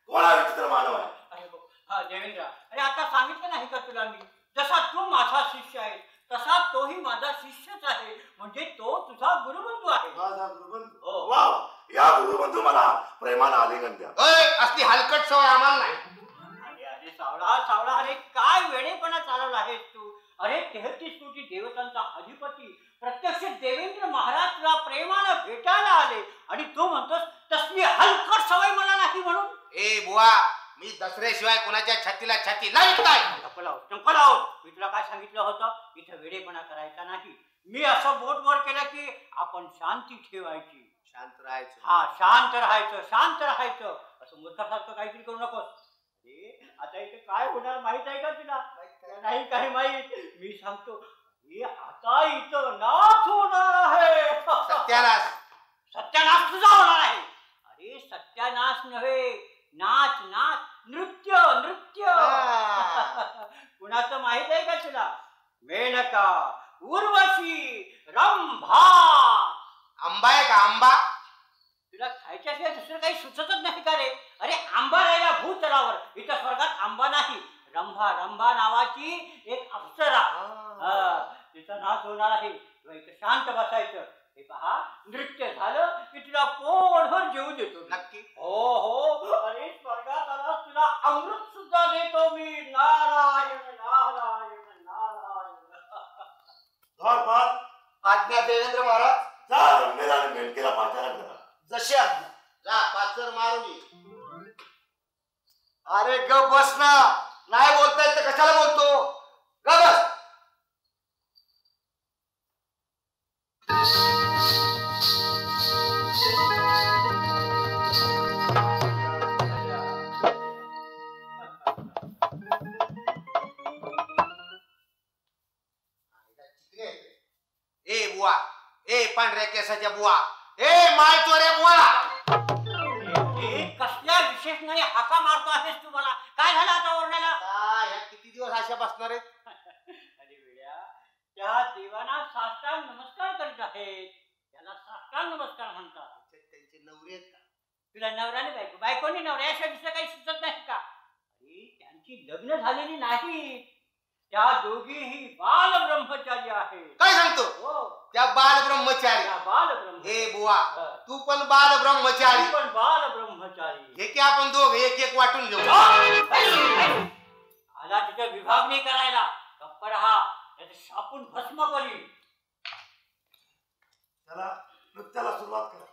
[SPEAKER 4] कोण हा विचित्र मानव आहे?
[SPEAKER 2] अरे बघ, हा देवेंद्र अरे आता सांगितलं नाही का तुला मी जसा तू माझा शिष्य आहे तसा तोही माझा शिष्यच आहे म्हणजे तो तुझा गुरुबंधू आहे.
[SPEAKER 4] माझा गुरुबंधू.
[SPEAKER 2] हो.
[SPEAKER 4] वा वा. या गुरुबंधू मला प्रेमानं आलिंगन द्या.
[SPEAKER 3] ओय असली हलकट सवय आम्हाला नाही.
[SPEAKER 2] अरे अरे सावळा सावळा अरे काय वेडेपणा चालवला आहेस तू. अरे 33 कोटी देवतांचा अधिपती प्रत्यक्ष देवेंद्र महाराज तुला प्रेमानं भेटायला आले आणि तू म्हणतोस तसली हलकट सवय मला नाही म्हणून.
[SPEAKER 3] ए बुवा मी दसऱ्याशिवाय कोणाच्या छातीला छाती लावत नाही.
[SPEAKER 2] टंकलाव मी तुला काय सांगितलं होतं इथं वेडेपणा करायचा नाही. मी असं बोट वर केलं की आपण शांती ठेवायची.
[SPEAKER 3] शांत राहायचं.
[SPEAKER 2] हा शांत राहायचं शांत राहायचं असं मूर्खासारखं काहीतरी करू नकोस. आता इथे काय होणार माहित आहे का तुला? नाही काय माहित, मी सांगतो. हे आता इथं नाच होणार आहे.
[SPEAKER 3] सत्यानाश.
[SPEAKER 2] सत्यानाश तुझा होणार आहे. अरे सत्यानाश नव्हे, नाच नाच, नृत्य नृत्य. कुणाचं माहित आहे का तुला? मेनका, उर्वशी, रंभा.
[SPEAKER 3] आंबा आहे का आंबा?
[SPEAKER 2] तुला खायच्याशिवाय दुसरं काही सुचतच नाही का रे? अरे आंबा राहिला भूतलावर, इथं स्वर्गात आंबा नाही. रंभा, रंभा नावाची एक अप्सरा. तिचा नाच होणार आहे. तुला इथं शांत बसायचं. हे पहा, नृत्य झालं की तुला पोटभर जेवू देतो.
[SPEAKER 3] नक्की.
[SPEAKER 2] हो हो. अरे स्वर्गात आलास तुला अमृत सुद्धा देतो मी. नारायण नारायण नारायण.
[SPEAKER 4] द्वारपाल,
[SPEAKER 5] आज्ञा देवेंद्र महाराज.
[SPEAKER 4] जा रंगेला आणि मेंढकेला पाचारण करा.
[SPEAKER 5] जशी आज्ञा.
[SPEAKER 3] जा पाचर मारून ये.
[SPEAKER 5] अरे ग बस ना. नाही बोलतायत तर कशाला बोलतो? ग बस.
[SPEAKER 3] ए बुवा, ए पांढऱ्या केसाच्या बुवा, ए माय चोऱ्या बुवा.
[SPEAKER 2] कसल्या विशेषणाने हाका मारतो आहेस तू मला? काय झालं आता ओरडायला?
[SPEAKER 3] ह्या किती दिवस अशा बसणार आहेत?
[SPEAKER 2] अरे वेड्या, त्या देवांना साष्टांग नमस्कार करीत आहेत. त्याला साष्टांग नमस्कार म्हणतात.
[SPEAKER 3] त्यांचे नवरे आहेत का?
[SPEAKER 2] तुला नवऱ्याने बायको, बायकोनी नवऱ्याशिवाय दुसरं काही सुचत नाही का? अरे त्यांची लग्न झालेली नाही. त्या दोघीही बाल ब्रह्मचारी आहेत.
[SPEAKER 3] काय सांगतो?
[SPEAKER 2] हो,
[SPEAKER 3] त्या बाल ब्रह्मचारी.
[SPEAKER 2] त्या बाल ब्रह्म.
[SPEAKER 3] ए बुवा, तू पण बाल ब्रह्मचारी.
[SPEAKER 2] पण बाल ब्रह्मचारी.
[SPEAKER 3] हे की आपण दोघ एक एक वाटून घेऊ.
[SPEAKER 2] आला तिथे विभागणी करायला. गप्प रहा, त्याचे शापून भस्म करी.
[SPEAKER 4] चला नृत्याला सुरुवात करा.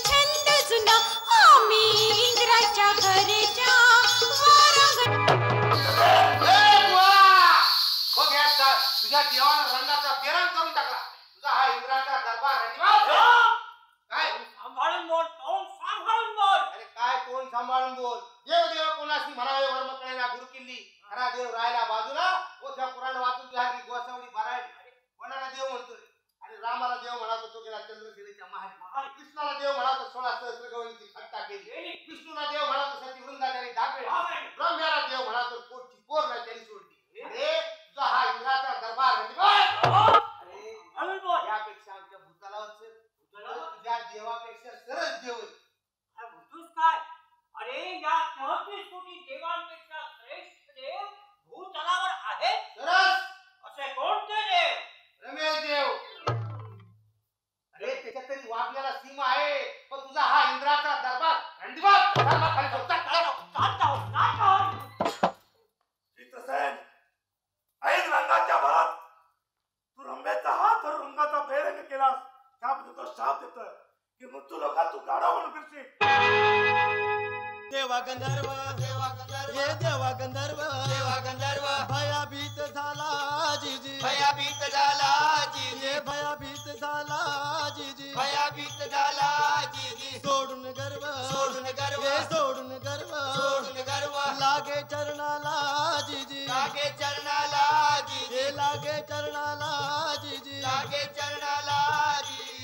[SPEAKER 6] छंद जुना आम्ही इंद्राच्या घरच्या
[SPEAKER 3] देवानं रंगाचा बेरंग करून टाकला. तुझा हा इंद्राचा दरबार रणिवास काय
[SPEAKER 2] सांभाळून बोल, तोंड सांभाळून बोल.
[SPEAKER 3] अरे काय कोण सांभाळून बोल. देव देव कोणाशी म्हणावे वर्म कळेना गुरु किल्ली. खरा देव राहिला बाजूला. ओथ्या पुराण वाचून लागली गोसावडी बारायली. कोणाला देव म्हणतोय. आणि रामाला देव म्हणातो तो गेला चंद्रशिलेच्या महाली. कृष्णाला देव म्हणातो 16 सहस्र गवळीची थट्टा केली. विष्णूला देव म्हणातो सती वृंदा त्यांनी दाखवली. ब्रह्म्याला देव म्हणातो पोटची पोर नाही त्यांनी सोडली. अरे तुझा हा इंद्राचा दरबार रणिवास. अरे यापेक्षा आमच्या भूताला तुझ्या देवापेक्षा सरस देव आहे.
[SPEAKER 2] काय बोलतोस काय? अरे या 33 कोटी देवांपेक्षा श्रेष्ठ देव भूतलावर आहेत.
[SPEAKER 3] सरस
[SPEAKER 2] असे कोणते देव?
[SPEAKER 3] रमेश देव. अरे त्याच्यात तरी वागण्याला सीमा आहे. पण तुझा हा इंद्राचा दरबार रणिवास धर्माखाली झोपतात.
[SPEAKER 4] चित्रसेन, ऐन रंगाच्या भरात तू रंबेचा हात धरून रंगाचा बेरंग केलास. त्याबद्दल तो शाप देतोय की मृत्यू लोकात तू गाडा म्हणून फिरशील.
[SPEAKER 1] देवा गंधर्व हे देवा गंधर्व भयाभीत झाला जीजी
[SPEAKER 5] भयाभीत झाला जीजी
[SPEAKER 1] हे भयाभीत झाला जीजी
[SPEAKER 5] भयाभीत झाला जीजी
[SPEAKER 1] सोडून गर्व
[SPEAKER 5] सोडून गर्व
[SPEAKER 1] हे सोडून गर्व
[SPEAKER 5] सोडून गर्व
[SPEAKER 1] लागे चरणाला जीजी
[SPEAKER 5] लागे चरणाला जीजी
[SPEAKER 1] हे लागे चरणाला जीजी
[SPEAKER 5] लागे चरणाला जीजी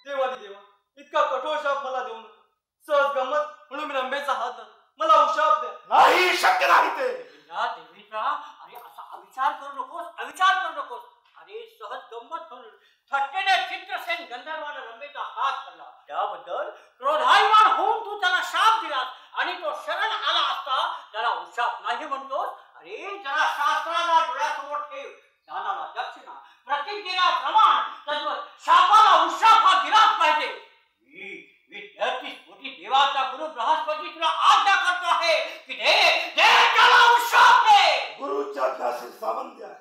[SPEAKER 6] देवादी देवा, इतका कठोर शाप मला देऊ नका. सहज गंमत म्हणून मी रंबेचा हात धरला. मला औषध द्या.
[SPEAKER 4] नाही, शक्य नाही ते.
[SPEAKER 2] या देवीचा अरे असा अविचार करू नकोस, अविचार करू नकोस. अरे सहज गंमत म्हणून थट्टेने चित्रसेन गंधर्वानं रंबेचा हात धरला. त्याबद्दल क्रोधायमान होऊन तू त्याला शाप दिलास आणि तो शरण आला असता त्याला उशाप नाही म्हणतोस. अरे जरा शास्त्राला डोळ्यासमोर ठेव. दानाला दक्षिणा, प्रतिज्ञेला प्रमाण, तद्वत शापाला उशाप हा दिलाच पाहिजे. मी 33 कोटी देवाचा गुरु बृहस्पती तुला आज्ञा करतो आहे की दे त्याला उशाप दे.
[SPEAKER 4] गुरुच्या आज्ञाशील सामंत्य आहे.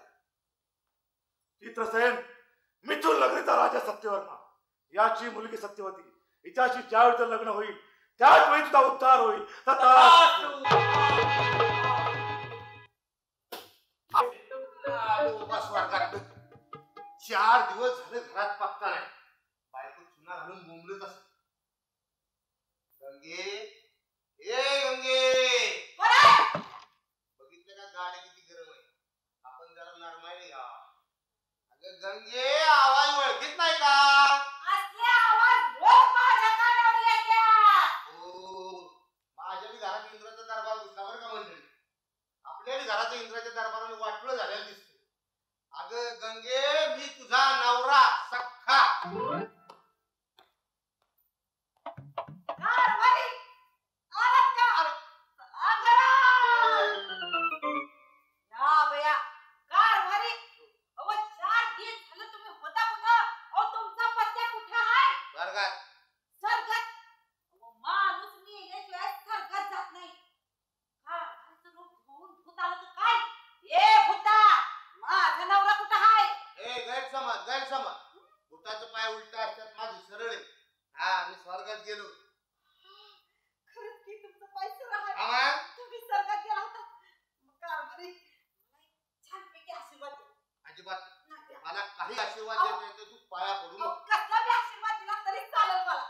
[SPEAKER 4] चित्रसेन, मिथुन नगरीचा राजा सत्यवर्मा याची मुलगी सत्यवती हिच्याशी ज्यावेळी तर लग्न होईल त्याच वेळी तुझा उद्धार होईल.
[SPEAKER 3] स्वर्गात 4 दिवस झाले घरात पत्ता नाही. बायको चुना घालून बोंबलत असत. गंगे ए गंगे बघितलं का गाडी किती गरम आहे. आपण जरा नरमायने घ्या. अगं गंगे आवाज ओळखीत नाही का?
[SPEAKER 7] असले आवाज रोज माझ्या कानावर येतात.
[SPEAKER 3] हो माझ्या बी घरात इंद्राचा दरबार घुसला बरं का मंडळी. आपल्या बी घराच्या इंद्राच्या दरबाराने वाटलं झालेलं दिसतं. अगं गंगे मी तुझा नवरा सख्खा.
[SPEAKER 7] कारभारी आलात का? आगरा या बया कारभारी. अहो 4 दिवस झालं तुम्ही होता कुठं? अहो तुमचा पत्ता कुठं आहे?
[SPEAKER 3] स्वर्गात.
[SPEAKER 7] स्वर्गात? अहो माणूस मेल्याशिवाय स्वर्गात जात नाही. कारभारीचं रूप घेऊन भूत आलं तर काय? ए भूता, माझा नवरा कुठं आहे?
[SPEAKER 3] ए गैरसमज. भूताचं पाय उलटा असतात, माझं सरळ आहे. हा मी स्वर्गात गेलो.
[SPEAKER 7] खरंच की तुमचं पैसे राहत.
[SPEAKER 3] आम्हा
[SPEAKER 7] तुम्ही स्वर्गात गेला होता. मग कारभारी मला छानपैकी आशीर्वाद द्या.
[SPEAKER 3] अजिबात
[SPEAKER 7] नाही द्या.
[SPEAKER 3] मला काही आशीर्वाद देता येतो. तू पाया पडू
[SPEAKER 7] अहो,
[SPEAKER 3] नको.
[SPEAKER 7] कसला बी आशीर्वाद दिला तरी चालेल मला.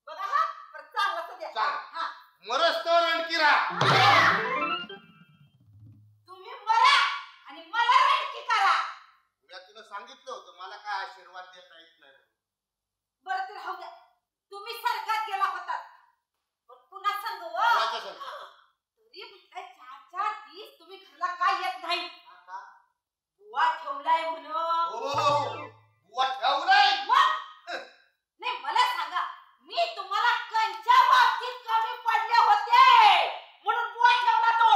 [SPEAKER 7] बघा हा, पण चांगलं द्या.
[SPEAKER 3] चांगलं.
[SPEAKER 7] हा.
[SPEAKER 3] मरस तर रणकी राहा.
[SPEAKER 7] तुम्ही मरा आणि मला रणकी करा.
[SPEAKER 3] मी तुला सांगितलं होतं मला काय आशीर्वाद देता येत नाही.
[SPEAKER 7] बरं तर राहू द्या. तुम्ही स्वर्गात गेला होता. पण पुन्हा सांगू
[SPEAKER 3] कोणाचं सांग?
[SPEAKER 7] तरी म्हटलं 4 दिवस तुम्ही घरला काय येत नाही.
[SPEAKER 3] आता?
[SPEAKER 7] बुवा ठेवलाय म्हणून.
[SPEAKER 3] हो बुवा ठेवलाय.
[SPEAKER 7] मग? नाही मला सांगा, मी तुम्हाला कंच्या बाबतीत कमी पडले होते म्हणून बुवा ठेवला तो.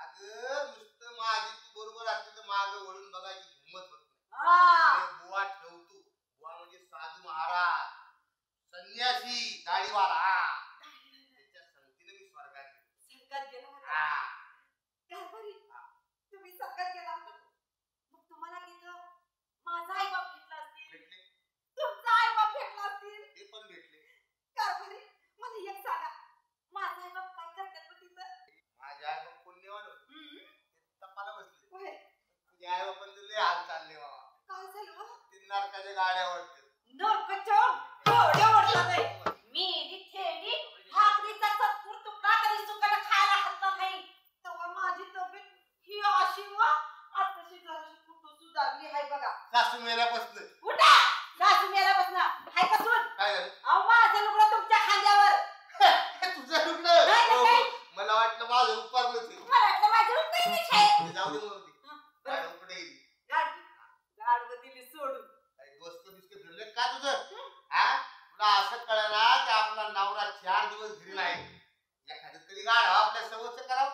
[SPEAKER 3] अगं नुसतं माझी तू बरोबर असते तर मागं वळून बघायची हिंमत होत नाही.
[SPEAKER 7] हा.
[SPEAKER 3] अरे बुवा ठेवतो. बुवा म्हणजे साधू महाराज, संन्यासी, दाढीवाला. त्याच्या संगतीने मी स्वर्गात गेलो.
[SPEAKER 7] स्वर्गात गेला होता.
[SPEAKER 3] हा.
[SPEAKER 7] कारभारी, तुम्ही स्वर्गात गेला होता. मग तुम्हाला तिथं माझा
[SPEAKER 3] लोकांच्या गाड्या वाटते
[SPEAKER 7] नरकच्या घोड्या ओढतात. मेली थेडी भाकरीचा चतकुर तुकडा तरी सुकाला खायला हातला नाही. तेव्हा माझी तब्येत ही अशी व आताशी जराशी कुठं सुधारली आहे बघा.
[SPEAKER 3] सासू मेल्यापासून
[SPEAKER 7] उठा सासू मेल्यापासून हाय कसून
[SPEAKER 3] काय झालं
[SPEAKER 7] अहो माझं लुगडं तुमच्या खांद्यावर.
[SPEAKER 3] तुझं रुग्ण
[SPEAKER 7] नाही तर काय?
[SPEAKER 3] मला वाटलं माझं उपरलंच आहे.
[SPEAKER 7] मला वाटलं माझं लुगडं नाही आहे.
[SPEAKER 3] जाऊ दे म्हणून मॅडम कुठे गेली
[SPEAKER 7] गाडवं दिली सोडून.
[SPEAKER 3] काही दोस्त बिस्क फिरले का तुझं हा तुला असं कळलं की आपला नवरा 4 दिवस घरी नाही एखादं तरी गाड आपल्या सवयचं करावं.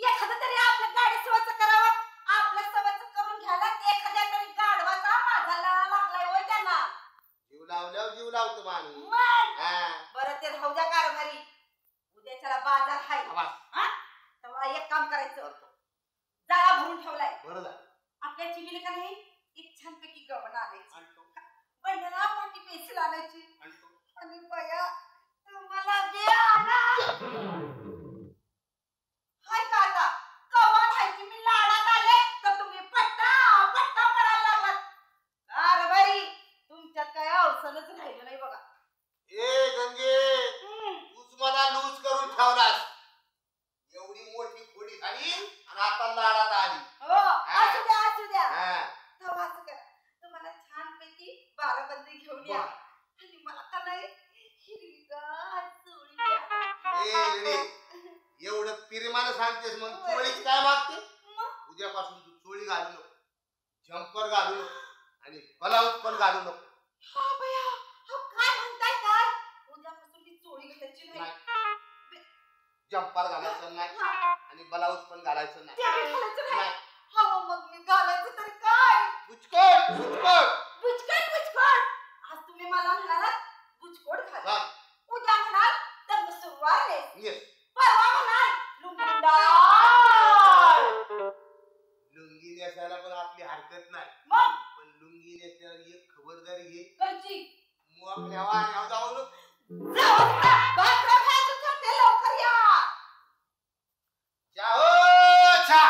[SPEAKER 7] एखादं तरी आपल्या गाडी स्वच्छ करावं. आपल्या स्वच्छ करून घ्यायला एखाद्या तरी गाढवाचा माझा लळा लागलाय होय त्यांना.
[SPEAKER 3] जीव लावल्यावर जीव लावतो माणूस
[SPEAKER 7] मग
[SPEAKER 3] हा
[SPEAKER 7] बरं ते राहू द्या कारभारी. उद्याच्याला बाजार हाय
[SPEAKER 3] आवाज
[SPEAKER 7] हा तेव्हा एक काम करायचं. जाळा भरून ठेवलाय.
[SPEAKER 3] बरं झालं
[SPEAKER 7] आपल्या चिलीला का नाही एक छानपैकी गवण आणायची. बंडला मोठी पेन्सिल आणायची. आणि बया तुम्हाला बे आणा हाय का आता कवा खायची मी लाडात आले तर तुम्ही पट्टा पट्टा पडायला लागलात. कारभारी तुमच्यात काय अवसरच राहिलं नाही बघा.
[SPEAKER 3] ए गंगे तूच मला लूज करून ठेवलास. एवढी मोठी खोडी झाली आणि आता लाडात आली.
[SPEAKER 7] हो असू द्या असू द्या.
[SPEAKER 3] हा.
[SPEAKER 7] तेव्हा असं करा तुम्हाला छानपैकी बाराबंदी घेऊन या आणि मला का नाही हिरवीगार चोळी द्या.
[SPEAKER 3] ए रेडी एवढं पिरिमानं सांगतेस मग चोळीच काय मागते. उद्यापासून तू चोळी घालू नको जम्पर घालू नको आणि ब्लाऊज पण घालू नको.
[SPEAKER 7] हा बया हा काय म्हणताय काय उद्यापासून मी चोळी घालायची नाही.
[SPEAKER 3] जम्पर घालायचं नाही आणि ब्लाऊज पण घालायचं नाही.
[SPEAKER 7] ते मी घालायचं नाही.
[SPEAKER 3] नाही.
[SPEAKER 7] हा मग मी घालायचं तरी काय.
[SPEAKER 3] बुचकट बुचकट
[SPEAKER 7] बुचकट बुचकट. आज तुम्ही मला म्हणालात बुचकोट घाल.
[SPEAKER 3] घाल.
[SPEAKER 7] उद्या म्हणाल तर सुरुवात
[SPEAKER 3] येस.
[SPEAKER 7] परवा म्हणाल लुंगडाळ.
[SPEAKER 3] लुंगी नेसायला पण आपली हरकत नाही
[SPEAKER 7] मग
[SPEAKER 3] पण लुंगी नेसल्यावर एक खबरदारी घे
[SPEAKER 7] कळची
[SPEAKER 3] मोकळ्या वाऱ्यावर जाऊ नको.
[SPEAKER 7] भाकऱ्या खायचं ठरते लवकर या.
[SPEAKER 3] जा हो जा.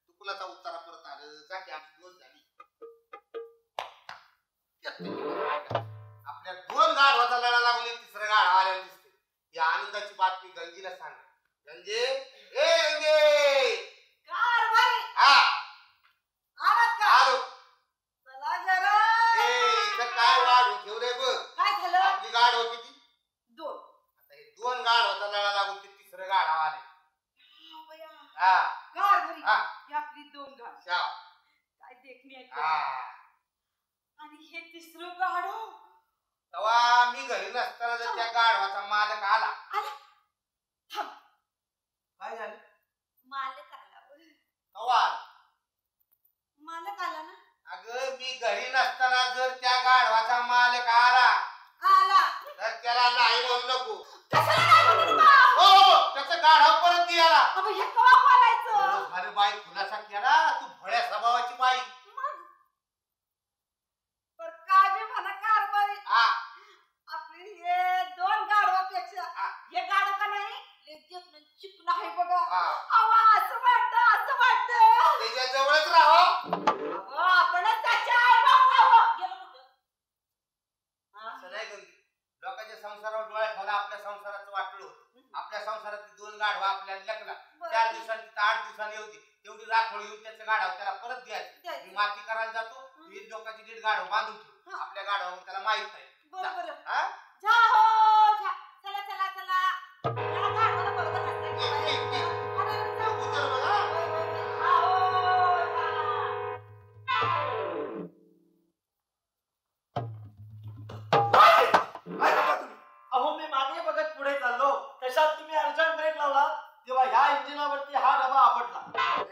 [SPEAKER 3] तू कुणाचा उत्तरा परत आलं जा की आमची दोन झाली. आपल्या 2 गाढवाचा लढा लागून एक तिसरं गाढव आल्याला दिसते. या आनंदाची बातमी गंगीला सांग. गंगे ए गंगे
[SPEAKER 7] कारभारी
[SPEAKER 3] हा
[SPEAKER 7] आलात का.
[SPEAKER 3] आलो.
[SPEAKER 7] चला जरा.
[SPEAKER 3] ए इथं काय गाढव ठेव रे बघ.
[SPEAKER 7] काय झालं.
[SPEAKER 3] आपली गाढव किती
[SPEAKER 7] 2.
[SPEAKER 3] आता हे 2 गाढवाचा लढा लागून ते तिसरं गाढव आले.
[SPEAKER 7] हा बया
[SPEAKER 3] हा
[SPEAKER 7] कारभारी
[SPEAKER 3] हा
[SPEAKER 7] ही आपली 2 गाड
[SPEAKER 3] शाव.
[SPEAKER 7] काय देखणी आहे
[SPEAKER 3] हा
[SPEAKER 7] त्याची. आणि हे तिसरं गाडो
[SPEAKER 3] तेव्हा मी घरी नसताना जर त्या गाढवाचा मालक आला
[SPEAKER 7] आला. थांब
[SPEAKER 3] काय झालं
[SPEAKER 7] मालक आला.
[SPEAKER 3] तेव्हा
[SPEAKER 7] मालक आला ना.
[SPEAKER 3] अगं मी घरी नसताना जर त्या गाढवाचा मालक आला
[SPEAKER 7] आला
[SPEAKER 3] तर त्याला नाही म्हणू नको.
[SPEAKER 7] कशाला नाही म्हणून बा.
[SPEAKER 3] हो त्याचं गाढव परत दे याला.
[SPEAKER 7] अबे हे कवा बोलायचं.
[SPEAKER 3] अरे बाई खुलासा केला तू भोळ्या स्वभावाची बाई.
[SPEAKER 7] पर काय बी म्हणा कारभारी
[SPEAKER 3] हा
[SPEAKER 7] आपली हे 2 गाडवापेक्षा
[SPEAKER 3] हा.
[SPEAKER 7] हे गाडव का नाही लेजन चिकन आहे बघा.
[SPEAKER 3] हा.
[SPEAKER 7] अवा असं वाटतं
[SPEAKER 3] त्याच्या जवळच राहा.
[SPEAKER 7] अहो, आपणच त्याचे आई बाप आहोत. गेलो कुठं. हा?
[SPEAKER 3] असं नाही गंगी. लोकांच्या संसारावर डोळा ठेवला आपल्या संसाराचं वाटलं. आपल्या संसारातली 2 गाढवा आपल्याला लेकला. 4 दिवसांनी 8 दिवसांनी येऊ दे तेवढी राखोळ येऊन त्याचं गाढव त्याला परत द्यायचं. मी माती करायला जातो ही लोकांची नीट गाढव बांधून ठेव. आपल्या गाढवावर त्याला माहित नाही.
[SPEAKER 7] बरोबर
[SPEAKER 3] हा
[SPEAKER 7] जा हो जा. चला चला चला या गाडवाला बरोबर हाणता की बाई. अरे, जा.
[SPEAKER 3] उचल बघा.
[SPEAKER 7] हा, हो, जा.
[SPEAKER 4] काय करता तुम्ही.
[SPEAKER 6] अहो मी मागे बघत पुढे चाललो तशात तुम्ही अर्जंट ब्रेक लावला तेव्हा ह्या इंजिनावरती हा डबा आपटला.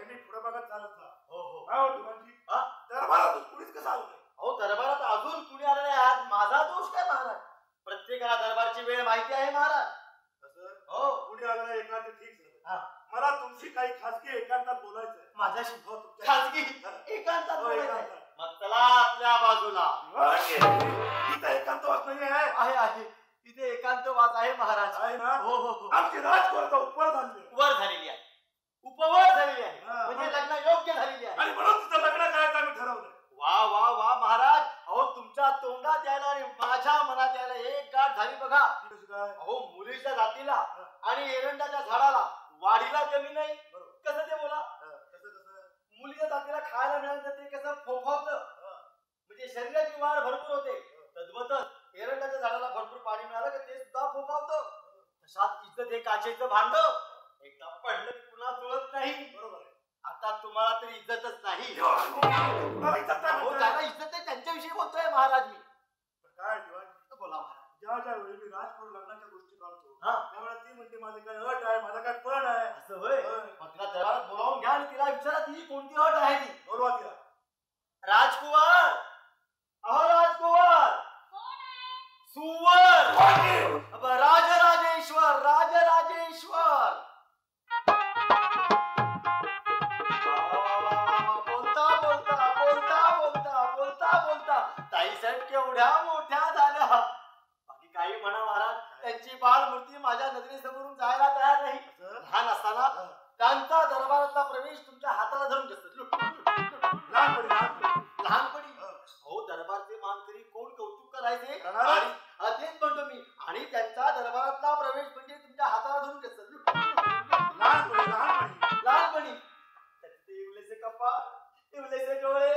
[SPEAKER 4] मी पुढे बघत चालत जा.
[SPEAKER 6] हो हो.
[SPEAKER 4] काय हो दिवाणजी
[SPEAKER 6] हा?
[SPEAKER 4] दरबारातून कुणीच कसं आलं नाही.
[SPEAKER 6] अहो दरबारात अजून कुणी आले नाही आहात. माझा दोष काय महाराज. प्रत्येकाला दरबारची वेळ माहिती आहे महाराज.
[SPEAKER 4] तसं
[SPEAKER 6] हो
[SPEAKER 4] कुणी आलं नाही एका ते ठीक
[SPEAKER 6] हा.
[SPEAKER 4] झालं. मला तुमची काही खासगी एकांतात बोलायचं आहे.
[SPEAKER 6] माझ्याशी
[SPEAKER 4] हो, तुमच्या-
[SPEAKER 6] खाजगी
[SPEAKER 4] हा.
[SPEAKER 6] एकांतात
[SPEAKER 4] हो,
[SPEAKER 6] बोलायचं आहे.
[SPEAKER 4] एकांतात.
[SPEAKER 6] मग चला आपल्या बाजूला.
[SPEAKER 4] दिवाणजी, इथं एकांतवास नाही आहे.
[SPEAKER 6] आहे आहे इथे एकांत वेदांत वाच आहे महाराज.
[SPEAKER 4] आहे ना?
[SPEAKER 6] हो हो हो.
[SPEAKER 4] आमची राजकुमारता उपवर झाली
[SPEAKER 6] वर झालेली आहे, उपवर झालेली आहे,
[SPEAKER 4] हा.
[SPEAKER 6] म्हणजे लग्न योग्य झालेली आहे.
[SPEAKER 4] आणि म्हणून तिचं लग्न करायचं आम्ही ठरवलं.
[SPEAKER 6] वा वा वा महाराज, अहो तुमच्या तोंडात यायला आणि माझ्या मनात यायला एक गाठ झाली बघा.
[SPEAKER 4] ती कशी काय?
[SPEAKER 6] अहो मुलीच्या जातीला आणि एरंडाच्या झाडाला वाढीला कमी नाही. कसं ते बोला,
[SPEAKER 4] कसं कसं?
[SPEAKER 6] मुलीच्या जातीला खायला मिळालं तर ते कसं फोफावतं, म्हणजे शरीराची वाढ भरपूर होते. तद्वतच एरंडाच्या झाडाला भरपूर पाणी मिळालं की ते सुद्धा फोफावतं. तशात इज्जत हे काचेचं भांड एकदा पडलं की पुन्हा जुळत नाही.
[SPEAKER 4] बरोबर आहे.
[SPEAKER 6] आता तुम्हाला तरी इज्जतच नाही.
[SPEAKER 4] तुम्हाला इज्जत नाही
[SPEAKER 6] अहो,
[SPEAKER 4] म्हणतोय.
[SPEAKER 6] ज्याला इज्जत आहे त्यांच्याविषयी बोलतोय महाराज मी.
[SPEAKER 4] काय दिवाण?
[SPEAKER 6] बोला महाराज.
[SPEAKER 4] ज्या ज्या वेळी मी राजकुमार लग्नाच्या गोष्टी काढतो
[SPEAKER 6] हा.
[SPEAKER 4] त्यावेळेला ती म्हणते माझी काय अट आहे, माझा काय पण आहे.
[SPEAKER 6] असं होय.
[SPEAKER 4] होय.
[SPEAKER 6] मग तिला दरबारात बोलावून घ्या आणि तिला विचारा ती कोणती अट आहे ती.
[SPEAKER 4] बोलवा तिला.
[SPEAKER 6] राजकुमार, अहो राजकुमार,
[SPEAKER 7] कोण आहे?
[SPEAKER 6] सुवर,
[SPEAKER 4] कोणी?
[SPEAKER 6] राजराजेश्वर, राजराजेश्वर. बोलता बोलता बोलता बोलता बोलता बोलता ताई साहेब केवढ्या मोठ्या झाल्या. बाकी काही म्हणा महाराज, त्यांची बालमूर्ती माझ्या नजरेसमोरून जायला तयार नाही. लहान असताना त्यांचा दरबारातला प्रवेश तुमच्या हाताला धरून
[SPEAKER 4] लहानपणी
[SPEAKER 6] लहानपणी हो दरबारचे मानकरी कोण कौतुक करायचे.
[SPEAKER 4] करणार?
[SPEAKER 6] आणि तेच म्हणतो मी, आणि त्यांचा दरबारातला प्रवेश म्हणजे तुमच्या हाताला धरून
[SPEAKER 4] लहानपणी
[SPEAKER 6] लहानपणी त्याचे इवलेसे कपाळ, इवलेसे डोळे,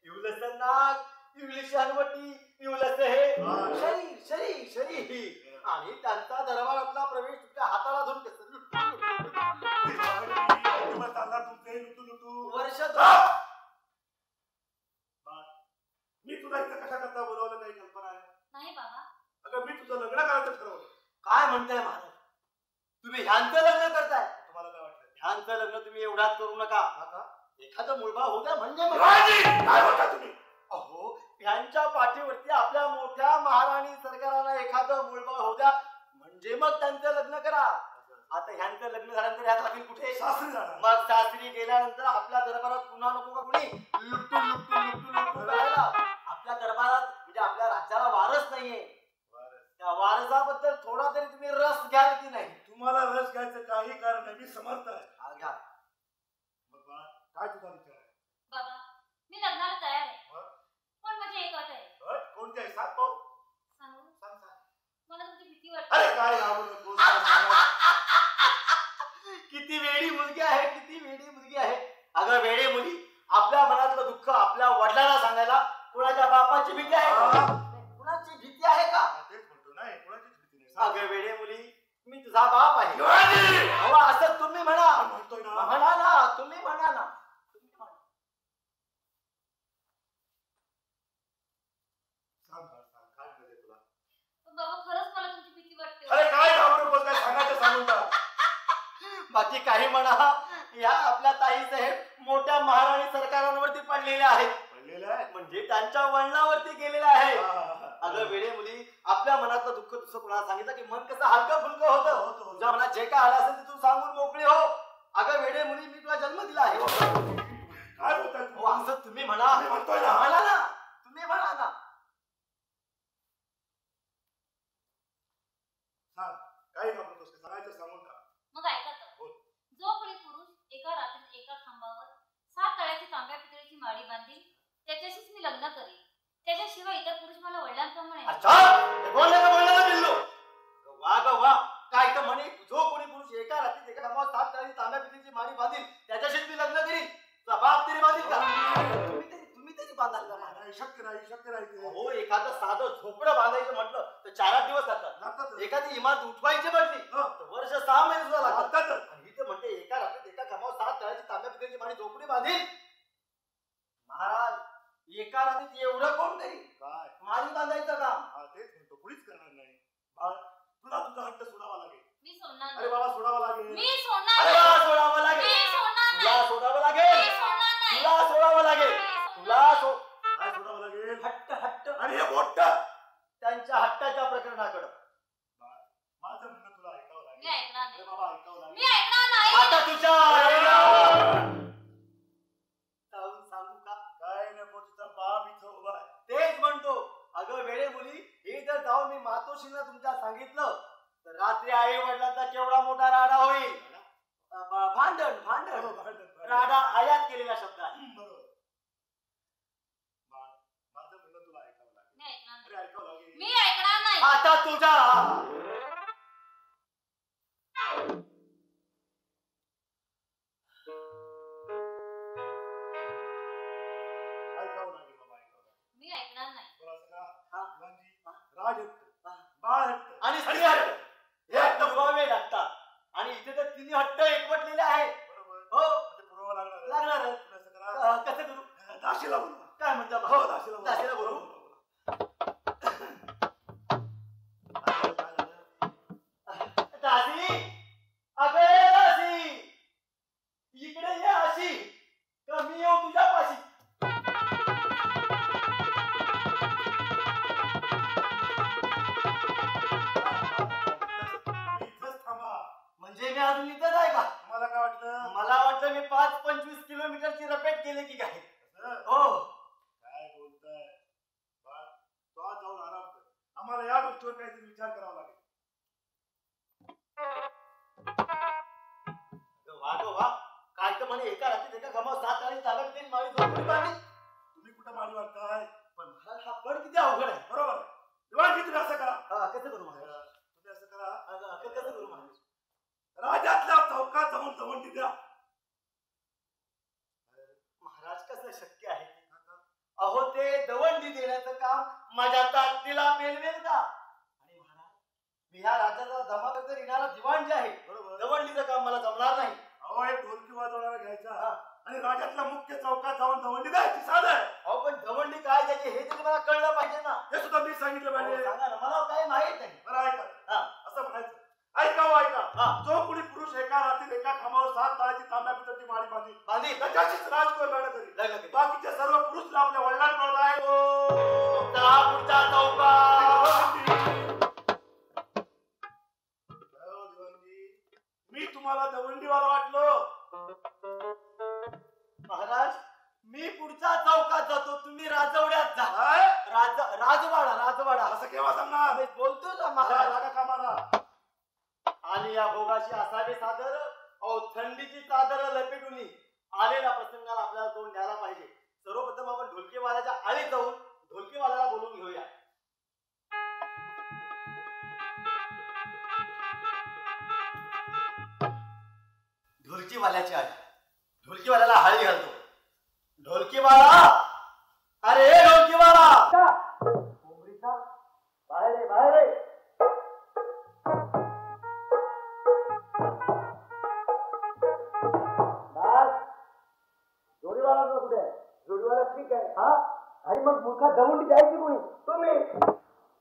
[SPEAKER 6] इवलेसे नाक, इवलेशी हनवटी, इवलेसे हे शरीर शरीर शरीर, आणि त्यांचा दरबारातला प्रवेश तुमच्या हाताला धरून वर्ष
[SPEAKER 4] मी तुला इथं कशा करता बोलावलं काही कल्पना आहे?
[SPEAKER 7] नाही बाबा.
[SPEAKER 4] अगं मी तुझं लग्न करायचं ठरवलं.
[SPEAKER 6] काय म्हणताय महाराज, तुम्ही ह्यांचं लग्न करताय.
[SPEAKER 4] तुम्हाला काय वाटलं?
[SPEAKER 6] ह्यांचं लग्न तुम्ही एवढ्यात करू नका. एखादं मुलबाळ होऊ द्या म्हणजे
[SPEAKER 4] राजी, काय म्हणता तुम्ही?
[SPEAKER 6] अहो ह्यांच्या पाठीवरती आपल्या मोठ्या महाराणी सरकाराला एखादं मुलबाळ होऊ द्या म्हणजे मग त्यांचं लग्न करा. आता ह्यांचं लग्न झाल्यानंतर ह्या जातील कुठे?
[SPEAKER 4] सासरी जाणार.
[SPEAKER 6] मग सासरी गेल्यानंतर आपल्या दरबारात पुन्हा नको का कुणी लुटून लुटून लुटून लुटून करायला? आपल्या दरबारात म्हणजे आपल्या राज्याला वारस नाहीये. त्या वारसाबद्दल थोडा तरी तुम्ही रस घ्याल की नाही?
[SPEAKER 4] तुम्हाला रस घ्यायचं काही कारण नाही. मी समर्थ आहे.
[SPEAKER 6] हा घ्या.
[SPEAKER 4] मग बाळा, काय तुझा विचार आहे?
[SPEAKER 7] बाबा मी लग्नाला तयार आहे,
[SPEAKER 4] मग?
[SPEAKER 7] पण माझी एक अट आहे.
[SPEAKER 4] अट कोणती आहे? सांग पाहू.
[SPEAKER 7] सांगू?
[SPEAKER 4] सांग सांग.
[SPEAKER 7] मला तुमची भीती
[SPEAKER 4] अरे
[SPEAKER 7] वाटते.
[SPEAKER 4] काय राहू नकोस, काय सांगायचं?
[SPEAKER 6] किती वेडी मुलगी आहे, किती वेडी मुलगी आहे. अगं वेडे मुली, आपल्या मनातलं दुःख आपल्या वडिलांना सांगायला कुणाच्या बापाची भीती आहे का? कुणाची भीती आहे का?
[SPEAKER 4] तेच म्हणतो नाही, कोणाचीच भीती नाही. सांग.
[SPEAKER 6] अगं वेडे मुली, मी तुझा बाप आहे.
[SPEAKER 4] शिवाजी!
[SPEAKER 6] अहो असं तुम्ही म्हणा.
[SPEAKER 4] आपण म्हणतोय ना.
[SPEAKER 6] म्हणा ना, तुम्ही म्हणा ना. तुम्ही म्हणा.
[SPEAKER 4] सांग बाळ, सांग. काय म्हणते तुला?
[SPEAKER 7] पण बाबा खरंच मला तुमची भीती वाटते.
[SPEAKER 4] अरे काय घाबरू नकोस, काय सांगायचं सांगून टाक.
[SPEAKER 6] बाकी काही म्हणा, या आपल्या ताई साहेब मोठ्या महाराणी सरकारांवरती पडलेल्या आहेत,
[SPEAKER 4] पडलेलं आहे.
[SPEAKER 6] म्हणजे त्यांच्या वळणावरती गेलेल्या आहेत.
[SPEAKER 4] हा, हा, हा.
[SPEAKER 6] अगं वेडे मुली, आपल्या मनातलं दुःख दुसरं कोणाला सांगितलं की मन कसं हलकं फुलकं होतं.
[SPEAKER 4] होतं.
[SPEAKER 6] तुझ्या मनात जे काय आलं असेल ते तू सांगून मोकळी हो. अगं वेडे मुली, मी तुला जन्म दिला आहे.
[SPEAKER 4] काय बोलताय
[SPEAKER 6] हो,
[SPEAKER 4] तू?
[SPEAKER 6] असं तुम्ही म्हणा.
[SPEAKER 4] मी म्हणतोय ना.
[SPEAKER 6] म्हणा ना, तुम्ही म्हणा ना.
[SPEAKER 4] सांग. काय घाबरू नकोस, काय सांगायचं सांगून टाक.
[SPEAKER 7] मग ऐका तर,
[SPEAKER 4] बोल.
[SPEAKER 7] जो कोणी पुरुष एका रात्रीत एका खांबावर 7 तळ्याची तांब्या पितळीची माळी बांधील त्याच्याशीच मी लग्न करेन. त्याच्याशिवाय इतर पुरुष मला वडिलांप्रमाणे
[SPEAKER 6] अच्छा, हे बोलण्याचं बिल्लो. वा ग वा, काय तर म्हणे, जो कोणी पुरुष एका रात्रीत एका खांबावर 7 तळ्याची तांब्या पितळीची माळी बांधील त्याच्याशीच मी लग्न करीन. तुझा बाप तरी बांधील का? तुम्ही तरी बांधाल का?
[SPEAKER 4] नाही, शक्य नाही, शक्य नाही ते.
[SPEAKER 6] हो, एखादं साधं झोपडं बांधायचं म्हटलं तर 4-8 दिवस लागतात.
[SPEAKER 4] लागतातच.
[SPEAKER 6] एखादी इमारत उठवायची म्हटली
[SPEAKER 4] हो.
[SPEAKER 6] तर वर्ष 6 महिने सुद्धा लागतात.
[SPEAKER 4] लागतातच.
[SPEAKER 6] आणि इथे म्हणते एका रात्रीत एका खांबावर 7 तळ्याची तांब्या पितळीची माळी झोपडी बांधील. महाराज, एका रात्रीत एवढं कोण करील?
[SPEAKER 4] काय?
[SPEAKER 6] माळी बांधायचं काम.
[SPEAKER 4] हा, तेच म्हणतो, कुणीच करणार नाही. बाळ, तुला तुझा हट्ट सोडावा लागेल.
[SPEAKER 7] मी सोडणार
[SPEAKER 4] अरे
[SPEAKER 7] नाही.
[SPEAKER 4] बाबा, सोडावा लागेल.
[SPEAKER 7] मी सोडणार
[SPEAKER 6] अरे
[SPEAKER 7] नाही.
[SPEAKER 6] वा, सोडावं लागेल.
[SPEAKER 7] मी सोडणार
[SPEAKER 6] तुला
[SPEAKER 7] नाही.
[SPEAKER 6] सोडावं
[SPEAKER 7] मी
[SPEAKER 6] लागेल.
[SPEAKER 7] सोडणार नाही.
[SPEAKER 6] तुला सोडावं लागेल. तुला
[SPEAKER 4] काय सोडावं लागेल?
[SPEAKER 6] हट्ट हट्ट
[SPEAKER 4] आणि हे मोठं
[SPEAKER 6] त्यांच्या हट्टाच्या प्रकरणाकडं.
[SPEAKER 4] माझं म्हणणं तुला ऐकावं
[SPEAKER 7] मी
[SPEAKER 4] लागेल.
[SPEAKER 7] ऐकणार
[SPEAKER 4] अरे
[SPEAKER 7] नाही.
[SPEAKER 4] बाबा, ऐकावं
[SPEAKER 7] मी
[SPEAKER 4] लागेल.
[SPEAKER 7] ऐकणार नाही.
[SPEAKER 6] आता तुझ्या जाऊन सांगू का?
[SPEAKER 4] काय नको, तुझा बाप इथं उभा आहे.
[SPEAKER 6] तेच म्हणतो. अगं वेळे मुली, हे जर जाऊन मी मातोश्री मावशींना तुमच्या सांगितलं तर रात्री आई वडिलांचा केवढा मोठा राडा होईल. भांडण भांडण राडा आयात केलेला शब्द आहे.
[SPEAKER 4] बरोबर. माझं म्हणणं तुला ऐकावं लागेल.
[SPEAKER 7] मी ऐकणार नाही.
[SPEAKER 4] अरे ऐकावं लागेल.
[SPEAKER 7] मी ऐकणार नाही.
[SPEAKER 6] आता तुझा
[SPEAKER 4] ऐकावं लागेल बाबा, ऐकावं लागेल.
[SPEAKER 7] मी ऐकणार नाही.
[SPEAKER 4] बरं असं का?
[SPEAKER 6] हा.
[SPEAKER 4] दिवाणजी, राज हट्ट, बाळ हट्ट
[SPEAKER 6] आणि स्त्री हट्ट हे दुर्वावे लागतात. आणि इथे तर तिन्ही हट्ट एकवटलेले आहेत.
[SPEAKER 4] बरोबर.
[SPEAKER 6] हो
[SPEAKER 4] म्हणजे पुरावा लागणार.
[SPEAKER 6] लागणार.
[SPEAKER 4] असं करा.
[SPEAKER 6] कसं करू?
[SPEAKER 4] दाशीला बोलवा.
[SPEAKER 6] काय म्हणता
[SPEAKER 4] हो,
[SPEAKER 6] बा?
[SPEAKER 4] दाशीला बोलवा.
[SPEAKER 6] दासीला बोलवू? दासी, अगं ये दासी, इकडे ये अशी का मी येऊ तुझ्या पाशी?
[SPEAKER 4] इथंच थांबा.
[SPEAKER 6] म्हणजे मी अजून इथंच आहे का?
[SPEAKER 4] तुम्हाला काय वाटलं?
[SPEAKER 6] मला वाटलं मी 5-25 किलोमीटरची रपेट केली की काय.
[SPEAKER 4] असं?
[SPEAKER 6] हो
[SPEAKER 4] काय बोलताय? बाळ, तू आज जाऊन आराम कर. आम्हाला या गोष्टीवर काहीतरी विचार करावा लागेल.
[SPEAKER 6] वा काय तर म्हणे एका रात्रीत एका गमाव 7 आणि ताब्यात देईन माळी झोपडी बांधली.
[SPEAKER 4] तुम्ही कुठं माडी वाटताय?
[SPEAKER 6] पण महाराज हा पण किती अवघड आहे.
[SPEAKER 4] बरोबर आहे. दिवाणजी, तुम्ही असं करा.
[SPEAKER 6] हा कसं करू महाराज?
[SPEAKER 4] तुम्ही असं करा.
[SPEAKER 6] कसं करू महाराज?
[SPEAKER 4] राज्यातल्या चौकात जाऊन दवंडी द्या.
[SPEAKER 6] महाराज कसं शक्य आहे? अहो ते दवंडी देण्याचं काम माझ्या ताकदीला पेलवेल का? आणि महाराज मी ह्या राज्याचा धमाका येणारा दिवाण जे आहे
[SPEAKER 4] बरोबर.
[SPEAKER 6] दवंडीचं काम मला जमणार नाही.
[SPEAKER 4] अहो एक ढोलकी वाजवणारा घ्यायचा
[SPEAKER 6] हा.
[SPEAKER 4] आणि राज्यातल्या मुख्य चौकात जाऊन दवंडी द्यायची. साधं आहे.
[SPEAKER 6] अहो पण दवंडी काय त्याची हे तरी मला कळलं पाहिजे ना.
[SPEAKER 4] हे सुद्धा मी सांगितलं
[SPEAKER 6] अहो,
[SPEAKER 4] पाहिजे.
[SPEAKER 6] सांगा ना मला काय माहित नाही.
[SPEAKER 4] बरं ऐका.
[SPEAKER 6] हा.
[SPEAKER 4] असं म्हणायचं. ऐका हो ऐका.
[SPEAKER 6] हा.
[SPEAKER 4] जो कुणी पुरुष एका रात्रीत एका खांबावर 7 ताळाची तांब्या पितळची माडी बांधली
[SPEAKER 6] बांधी
[SPEAKER 4] त्याच्याशीच राजकोर लढत करी.
[SPEAKER 6] लग्न करी.
[SPEAKER 4] बाकीचे सर्व पुरुष आपल्या वडिलांकडे आहे.
[SPEAKER 6] चला पुढचा चौका.
[SPEAKER 4] मी तुम्हाला दवंडीवाला वाटलो.
[SPEAKER 6] महाराज मी पुढच्या चौकात जातो तुम्ही राजवाड्यात जा.
[SPEAKER 4] काय?
[SPEAKER 6] राजवाडा
[SPEAKER 4] असं केव्हा सांगणार?
[SPEAKER 6] आम्ही बोलतो ना
[SPEAKER 4] जा,
[SPEAKER 6] महाराज.
[SPEAKER 4] लागा कामाला.
[SPEAKER 6] आणि या भोगाशी असावे सादर. अहो थंडीची चादर लपेटून आलेल्या प्रसंगाला आपल्याला तोंड द्यायला पाहिजे. सर्वप्रथम आपण ढोलकीवाल्याच्या आळीत जाऊन ढोलकीवाल्याला बोलून घेऊया. ढोलकीवाल्याची आळी. ढोलकीवाल्याला हाळी घालतो. ढोलकीवाला, अरे ढोलकीवाला कोंबडीचा बाहेर ये, बाहेर ये. जोडीवाला कुठे आहे? जोडीवाला ठीक आहे. हा आणि मग मूर्खा दवंडी द्यायची कोणी? तुम्ही.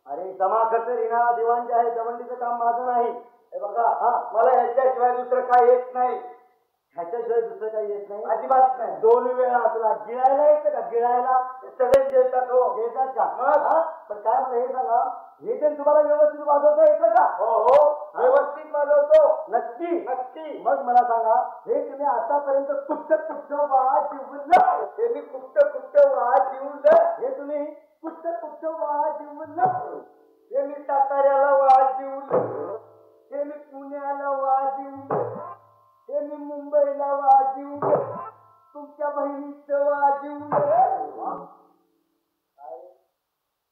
[SPEAKER 6] अरे जमा खर्च येणारा दिवाण जे आहे दवंडीचं काम माझं नाही. हे बघा हा मला ह्याच्याशिवाय दुसरं काय येत नाही. ह्याच्याशिवाय दुसरं काही येत नाही. अजिबात नाही. 2 वेळा तुला गिळायला येतं का? गिळायला सगळेच गिळतात. हो घेतात का? पण काय मला हे सांगा, हे जे तुम्हाला व्यवस्थित वाजवता येतं का? हो हो व्यवस्थित वाजवतो. नक्की नक्की. मग मला सांगा हे तुम्ही आतापर्यंत कुठं वाजवलं? हे मी कुठं वाजवलं? हे तुम्ही कुठं वाजवलं? हे मी साताऱ्याला वाजवलं. हे मी पुण्याला वाजवलं. हे मी मुंबईला वाजवलं. तुमच्या बहिणीचं वाजवलं.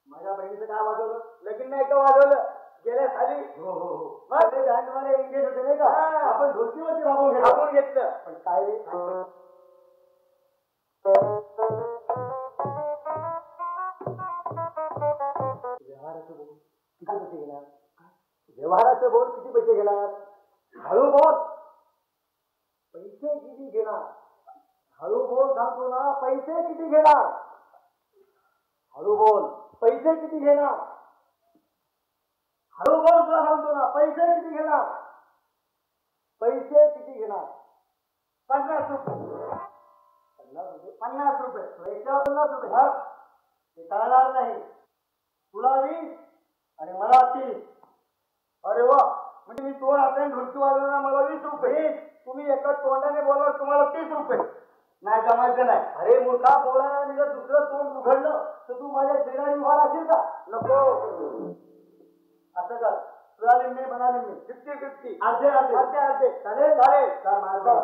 [SPEAKER 6] माझ्या बहिणीचं काय वाजवलं? लगीन नाही का वाजवलं? गेल्या साली. हो हो हो मग ते बँडवाले एंगेज होते नाही का? आपण ढोलकीवरती राबवून घेतलं. पण काय रे व्यवहाराचं बोल किती पैसे घेणार? हळू बोल. पैसे किती घेणार? हळू बोल सांगतो ना. पैसे किती घेणार? हळू बोल. पैसे किती घेणार? हळू बोल तुला सांगतो ना. पैसे किती घेणार? पैसे किती घेणार? 50 रुपये. 50 रुपये. 50 रुपये. ते चालणार नाही. तुला 20 आणि मला 30. अरे वा, म्हणजे मी 2 हाताने ढोलकी वाजवणार, मला 20 रुपये. तुम्ही एका तोंडाने बोलणार, तुम्हाला 30 रुपये. नाही जमायचं नाही. अरे मूर्खा, बोलायला मी जर दुसरं तोंड उघडलं तर तू माझ्या शेजारी उभा राहशील का? नको. असं कर, तुला निम्मे मला निम्मे 50-50 अर्धे अर्धे अर्धे अर्धे चालेल चालेल चाल माझा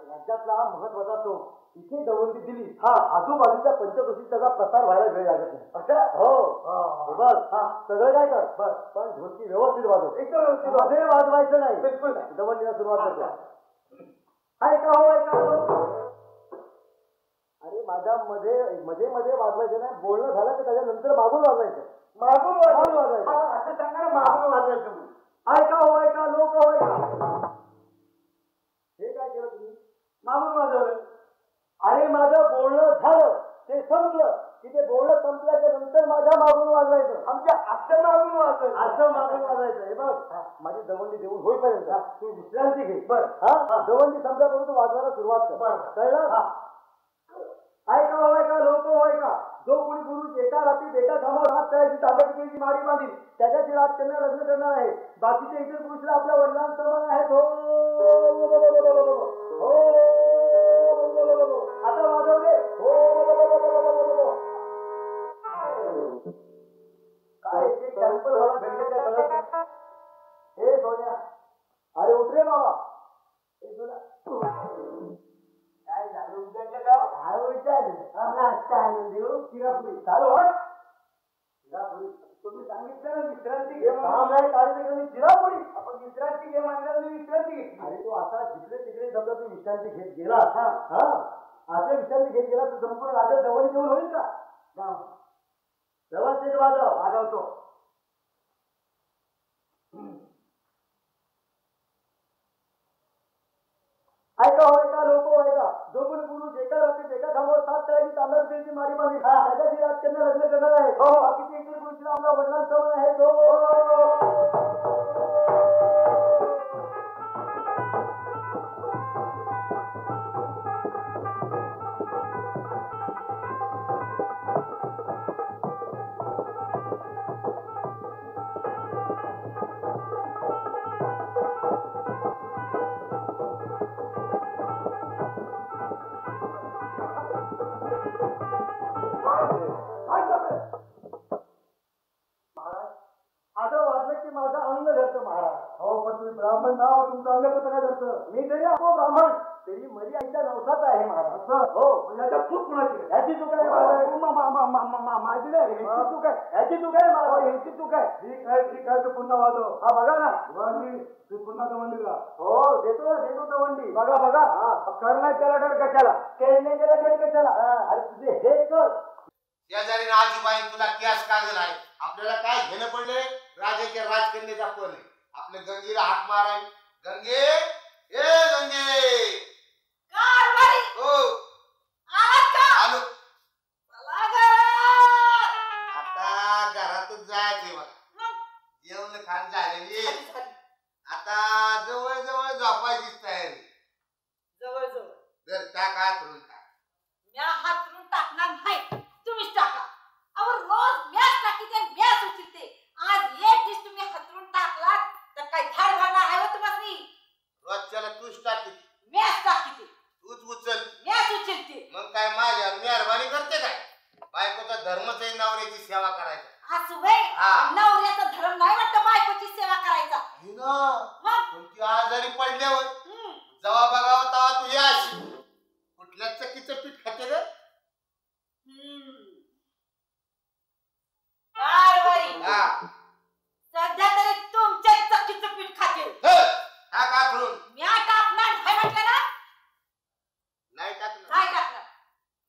[SPEAKER 6] राज्यातला महत्वाचा तो इथे दवंडी दिली हा आजूबाजूच्या पंचकृषीत त्याचा प्रसार व्हायला वेळ लागत नाही असं हो बस हा सगळं काय कर बस पण ढोलकी व्यवस्थित वाजव एकदम व्यवस्थित मध्ये वाजवायचं नाही बिलकुल नाही दवंडीला सुरुवात करतो ऐका हो ऐका हो अरे माझ्या मध्ये मध्ये वाजवायचं नाही बोलणं झालं की त्याच्यानंतर मागून वाजवायचं मागून वाजवायचं असं सांगा ना मागून वाजवायचं ऐका हो ऐका लोक हो ऐका हे काय केलं तुम्ही मागून वाजवलं अरे माझं बोलणं झालं ते संपलं की ते बोलणं संपल्याच्या नंतर माझ्या मागून वाजवायचं आमच्या असं मागून वाजवायचं असं मागून वाजवायचं हे बघ माझी दवंडी देऊन होईपर्यंत तू विश्रांती घे बर हा दवंडी संपल्यापर्यंत वाजवायला सुरुवात कर कळलं ऐका हो ऐका लोक हो ऐका जो कोणी पुरुष एका रात्री एका कामावर हात करायची ताब्याची मारी बांधील त्याच्याशी रात त्यांना लग्न करणार आहे बाकीचे इतर पुरुषला आपल्या वडिलांसमान आहेत हो आता वाजवले हो काय कॅम्पल मला भेटले हे सोन्या अरे उठ रे बाबा हे सोन्या काय झालं उद्याच्या गाव काय विचारलं देऊ शिरापुरी चालू शिरापुरी तुम्ही सांगितलं ना विश्रांती घे काम नाही कार्यक्रम शिरापुरी आपण विश्रांती घे म्हणलं मी विश्रांती घेतली अरे तू असा जिकडे तिकडे समजा तू विश्रांती घेत गेला हा असं विश्रांती घेत गेला तर संपूर्ण राज्यात जवळ जेवण होईल का व्यवस्थित वाजवतो ऐका हो ऐका लोक हो ऐका जो कोणी पुरुष एका रात्री एका खांबावर 7 तळ्याची तांदळाची मारी बांधली त्याच्याशी रात त्यांना लग्न करणार आहे हो बाकीचे इतर पुरुषला आपल्या वडिलांसमान आहे तो ब्राह्मण नाव तुमचं अंग कसं काय धरतं मी तरी आपो ब्राह्मण तरी मरी आईच्या नवसाच आहे महाराज हो म्हणजे चूक कुणाची ह्याची चूक आहे माझी नाही ह्याची चूक आहे ह्याची चूक आहे मला ह्याची चूक आहे ठीक आहे तू पुन्हा वाजव हा बघा ना तू पुन्हा दवंडीला हो देतो दवंडी बघा हा करणार त्याला डर कशाला खेळणे त्याला डर कशाला अरे तुझे हे कर
[SPEAKER 3] शेजारी आजूबाई तुला केस कागद आहे आपल्याला काय घेणं पडले राजाच्या राजकन्याचा पण आहे आपल्या गंगेला हाक माराय गंगे ए गंगे
[SPEAKER 7] कारवाई
[SPEAKER 3] हो
[SPEAKER 7] आवाज का
[SPEAKER 3] आलो
[SPEAKER 7] चला
[SPEAKER 3] आता घरातच जायचंय बघा जेवण खाण झालेली आता जवळ जवळ झोपायची तयारी
[SPEAKER 7] जवळ जवळ
[SPEAKER 3] जर टाक हातरून टाक
[SPEAKER 7] म्या हातरून टाकणार नाही तुम्हीच टाका अहो रोज म्याच टाकीते म्याच उचलते आज एक दिवस तुम्ही हातरून टाकला तर काय झाड घालणार आहे हो तुम्हाला
[SPEAKER 3] रोजच्याला तूच टाकी
[SPEAKER 7] म्याच टाकीते
[SPEAKER 3] तूच उचल
[SPEAKER 7] म्याच उचलते
[SPEAKER 3] मग काय माझ्या मेहरबानी करते काय बायकोचा धर्मच आहे नवऱ्याची सेवा करायचा
[SPEAKER 7] असू बाई नवऱ्याचा धर्म नाही वाटतं बायकोची सेवा करायचा
[SPEAKER 3] ही ना पण ती आजारी पडल्यावर जेव्हा बघावं तेव्हा तू या कुठल्याच चक्कीचं पीठ खाते रे
[SPEAKER 7] सध्या तरी तुमच्या चक्कीचं पीठ खाते
[SPEAKER 3] टाक आखरून
[SPEAKER 7] म्या टाकणार नाही म्हटलं ना
[SPEAKER 3] नाही टाकणार
[SPEAKER 7] नाही टाकणार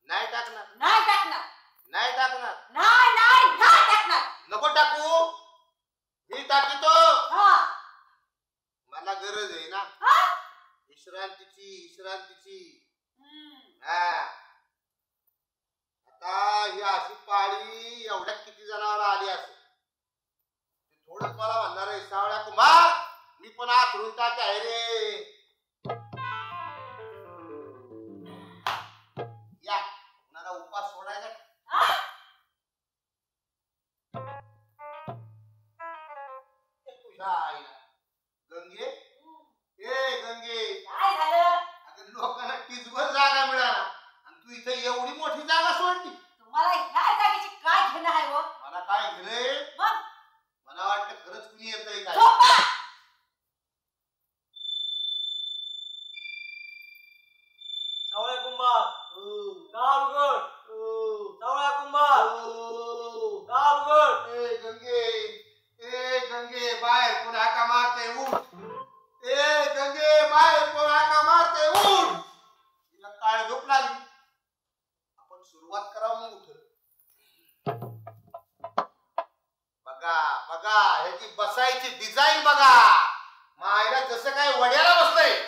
[SPEAKER 3] नाही टाकणार
[SPEAKER 7] नाही टाकणार
[SPEAKER 3] नाही टाकणार
[SPEAKER 7] नाही टाकणार
[SPEAKER 3] नको टाकू मी टाकीतो
[SPEAKER 7] हा
[SPEAKER 3] मला गरज आहे ना विश्रांतीची हा आता ही अशी पाळी एवढ्या किती जनावर आली असेल थोडं मला म्हणणार आहे सावळ्या कुमार मी पण आथरून टाक आहे रे या मला उपास सोडायचा तुझ्या आईला गंगे ए गंगे
[SPEAKER 7] काय झालं
[SPEAKER 3] अगं लोक टिचभर जागा मिळाला आणि तू इथे एवढी मोठी जागा सोडली.
[SPEAKER 7] तुम्हाला ह्या जागेची काय घेणं आहे हो?
[SPEAKER 3] मला काय घेणे
[SPEAKER 7] मग
[SPEAKER 3] मला वाटतं खरंच कुणी येतंय काय.
[SPEAKER 7] झोपा.
[SPEAKER 6] सावळ्या कुंभार गाव उघड. सावळ्या कुंभार गाव उघड.
[SPEAKER 3] ए गंगे बाहेर कोण हाका मारते उठ. ए गंगे बाहेर कोण हाका मारते उठ. तिला काय झोप लागली. आपण सुरुवात करावं मग उठ. बघा बघा ह्याची बसायची डिझाईन बघा. मायला जसं काय वड्याला बसतंय.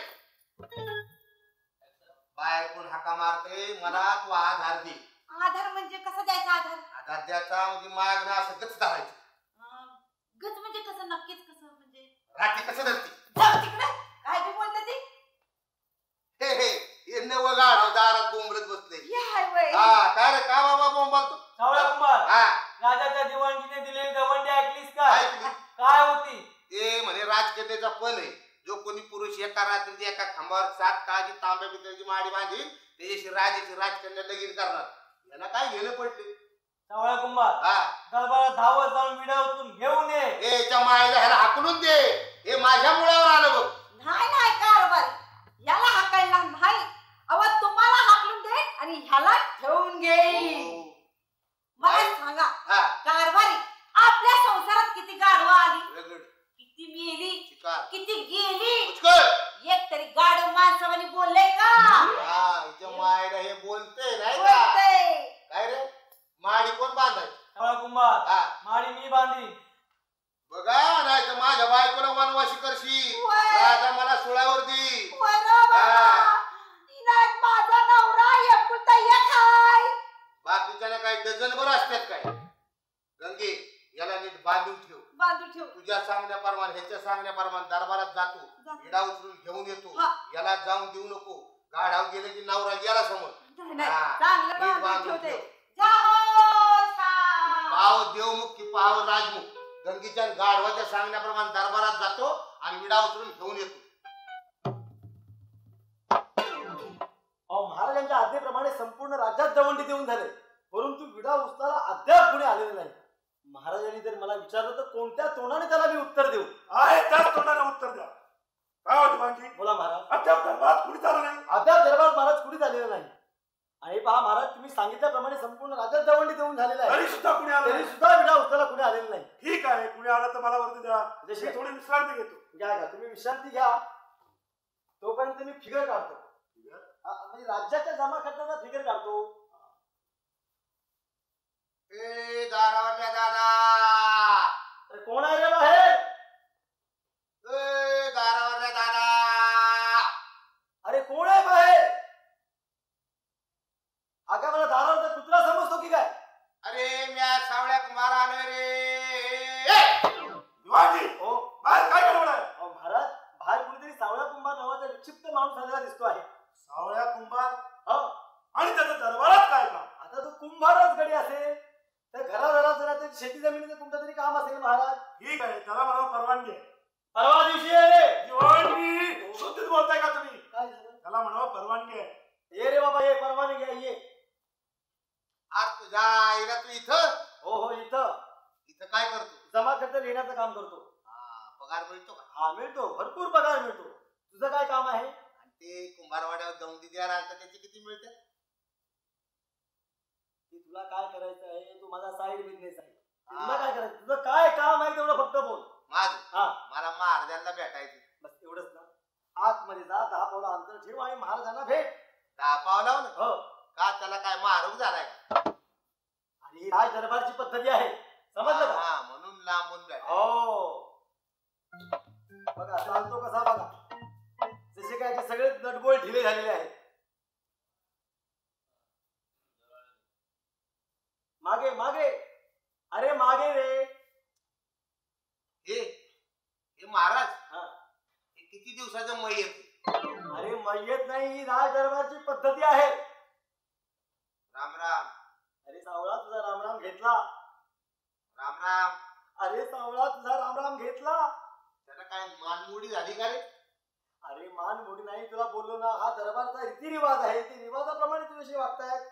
[SPEAKER 3] बाहेर कोण हाका मारते मला तू आधार दे.
[SPEAKER 7] आधार म्हणजे कसा द्यायचा आधार?
[SPEAKER 3] आधार द्यायचा म्हणजे मागणं असं गच धरायचं.
[SPEAKER 7] गज म्हणजे कसं? नक्कीच कसं म्हणजे?
[SPEAKER 3] राठी कसं धरते.
[SPEAKER 7] जाऊ तिकडे. काय बी बोलते ती?
[SPEAKER 3] हे नवं गाढव दारात बोंबलत बसले.
[SPEAKER 7] हे हाय वय.
[SPEAKER 3] हा काय रे का बाबा बोंबलतो.
[SPEAKER 6] सावळ्या कुंभार
[SPEAKER 3] हा
[SPEAKER 6] राजाच्या दिवाणजीने दिलेली दवंडी ऐकलीस का?
[SPEAKER 3] ऐकली.
[SPEAKER 6] काय होती?
[SPEAKER 3] ते म्हणे राजकन्याचा पण आहे. जो कोणी पुरुष एका रात्री एका खांबावर 7 काळजी तांब्या पितळाची माडी बांधील त्याच्याशी राजाची राजकन्या लगीन करणार. याला काय घेणं पडले.
[SPEAKER 6] सावळ्या कुंभार
[SPEAKER 3] हा
[SPEAKER 6] दरबारात धावत जाऊन विडा उचलून घेऊन ये.
[SPEAKER 3] याच्या मायला ह्याला हाकलून दे. हे माझ्या मुळावर आलं बघ.
[SPEAKER 7] नाही नाही कारभारी. याला हाकायला नाही. अव तुम्हाला हाकलून दे आणि ह्याला ठेवून घेईल. मला सांगा
[SPEAKER 3] हा
[SPEAKER 7] कारभारी आपल्या संसारात किती गाढवं आली,
[SPEAKER 3] रगड
[SPEAKER 7] किती मेली,
[SPEAKER 3] शिकार
[SPEAKER 7] किती गेली.
[SPEAKER 3] उचकट.
[SPEAKER 7] एक तरी गाढव माणसावानी बोलले का?
[SPEAKER 3] हा हिच्या मायला हे बोलते नाही का.
[SPEAKER 7] बोलते.
[SPEAKER 3] काय रे माडी कोण बांधाय.
[SPEAKER 6] सावळ्या कुंभार
[SPEAKER 3] हा
[SPEAKER 6] माडी मी बांधी.
[SPEAKER 3] बघा नाही तर माझ्या बायकोला वनवासी करशी.
[SPEAKER 7] वय.
[SPEAKER 3] राजा मला सुळावर दी.
[SPEAKER 7] बरोबर.
[SPEAKER 3] हा.
[SPEAKER 7] इनात माझा नवरा एकुलता एक हाय.
[SPEAKER 3] बाकीच्याला काही डझनभर असतात काय. गंगे याला नीट बांधून ठेव.
[SPEAKER 7] बांधून ठेव.
[SPEAKER 3] तुझ्या सांगण्याप्रमाणे ह्याच्या सांगण्याप्रमाणे दरबारात जातो.
[SPEAKER 7] जातो.
[SPEAKER 3] विडा उचलून घेऊन येतो.
[SPEAKER 7] हा.
[SPEAKER 3] याला जाऊन देऊ नको. गाढाव गेले की नवरा गेला समोर.
[SPEAKER 7] नाही, नाही.
[SPEAKER 3] हा.
[SPEAKER 7] चांगलं
[SPEAKER 3] नीट
[SPEAKER 7] बांधून
[SPEAKER 3] बांधून
[SPEAKER 7] ठेवते.
[SPEAKER 3] ठेव.
[SPEAKER 7] जाहो छान.
[SPEAKER 3] पाव देवमुख की पाव राजमुख. गंगेच्या गाढवाच्या सांगण्याप्रमाणे दरबारात जातो आणि विडा उचलून घेऊन येतो.
[SPEAKER 6] महाराजांच्या आज्ञेप्रमाणे संपूर्ण राज्यात दवंडी देऊन झाले, परंतु विडा उचलायला अद्याप कुणी आलेलं नाही. महाराजांनी जर मला विचारलं तर कोणत्या तोंडाने त्याला मी उत्तर देऊ?
[SPEAKER 4] आहे त्याच तोंडाने उत्तर द्या. काय होती बांकी?
[SPEAKER 6] बोला महाराज.
[SPEAKER 4] अद्याप दरबारात कुणी चालू नाही.
[SPEAKER 6] अद्याप दरबारात महाराज कुणीच आलेलं नाही. आणि पहा महाराज तुम्ही सांगितल्याप्रमाणे संपूर्ण राज्यात दवंडी देऊन झालेलं आहे,
[SPEAKER 4] तरी सुद्धा कुणी आलं
[SPEAKER 6] तरी
[SPEAKER 4] नाही.
[SPEAKER 6] सुद्धा विडा उचलायला कुणी आलेलं नाही.
[SPEAKER 4] ठीक आहे कुणी आलं तर मला वरती द्या.
[SPEAKER 6] जशी-
[SPEAKER 4] मी थोडी विश्रांती घेतो.
[SPEAKER 6] घ्या घ्या तुम्ही विश्रांती घ्या. तोपर्यंत मी फिगर काढतो. म्हणजे राज्याच्या जमा खर्चाचा फिगर काढतो.
[SPEAKER 3] ए दारावरल्या दादा.
[SPEAKER 6] अरे कोण आहे रे बाहेर?
[SPEAKER 3] ए दारावरल्या दादा.
[SPEAKER 6] अरे कोण आहे बाहेर? अगं मला दारावर कुत्रा समजतो की काय?
[SPEAKER 3] अरे म्या सावळ्या कुंभार आलोय रे.
[SPEAKER 4] दिवाणजी
[SPEAKER 6] हो
[SPEAKER 4] बाहेर काय गडबड आहे?
[SPEAKER 6] अहो, महाराज बाहेर कुणीतरी सावळा कुंभार नावाचा विक्षिप्त माणूस आलेला दिसतो आहे.
[SPEAKER 4] सावळ्या कुंभार
[SPEAKER 6] हो
[SPEAKER 4] आणि त्याच्या दरबारात काय काम?
[SPEAKER 6] आता तो कुंभारच गडी असेल तर घराघरात जरा ते शेती जमिनीचं कोणतं तरी काम असेल महाराज.
[SPEAKER 4] ठीक आहे त्याला मला परवानगी आहे.
[SPEAKER 6] परवा दिवशी आहे रे.
[SPEAKER 4] दिवाणजी शुद्धीत बोलताय का तुम्ही?
[SPEAKER 6] काय झालं?
[SPEAKER 4] त्याला म्हणावं परवानगी आहे.
[SPEAKER 6] ये रे बाबा ये, परवाने घ्या ये.
[SPEAKER 3] अरे तुझ्या आईला तू इथं
[SPEAKER 6] हो हो इथं
[SPEAKER 3] इथं काय करतो.
[SPEAKER 6] जमा खर्च लिहिण्याचं काम करतो.
[SPEAKER 3] हा पगार मिळतो का.
[SPEAKER 6] हा मिळतो, भरपूर पगार मिळतो. तुझं काय काम आहे?
[SPEAKER 3] आणि ते कुंभारवाड्यावर दौंडी द्यायला आणतात त्याचे किती मिळते.
[SPEAKER 6] की तुला काय करायचं आहे? तू माझा साईड बिझनेस आहे.
[SPEAKER 3] हा.
[SPEAKER 6] तुला काय करायचं? तुझं काय काम आहे तेवढं फक्त बोल.
[SPEAKER 3] माझं
[SPEAKER 6] हा
[SPEAKER 3] मला महाराजांना भेटायचं.
[SPEAKER 6] बस एवढंच ना. आतमध्ये जा, 10 पावलं अंतर ठेव आणि महाराजांना भेट.
[SPEAKER 3] 10 पावलाव ना.
[SPEAKER 6] हो
[SPEAKER 3] का त्याला काय महारोग झालाय का.
[SPEAKER 6] आणि राज दरबारची पद्धती आहे, समजलं का?
[SPEAKER 3] हा म्हणून लांबून भेटायचं.
[SPEAKER 6] हो बघा चालतो कसा बघा. जसे काय ते सगळे नटबोळ ढिले झालेले आहेत. मागे मागे, अरे मागे रे.
[SPEAKER 3] हे महाराज
[SPEAKER 6] हा.
[SPEAKER 3] हे किती दिवसाचं मै येते.
[SPEAKER 6] अरे मय्यत नाही, ही राज दरबारची पद्धती आहे.
[SPEAKER 3] राम राम.
[SPEAKER 6] अरे सावळा तुझा रामराम घेतला.
[SPEAKER 3] राम राम.
[SPEAKER 6] अरे सावळा तुझा रामराम घेतला.
[SPEAKER 3] त्याला काय मानमोडी झाली का रे.
[SPEAKER 6] अरे मान मोठी नाही तुला बोललो ना, हा दरबारचा रीतिरिवाज आहे, ते रिवाजाप्रमाणे तुझ्याशी वागतायत.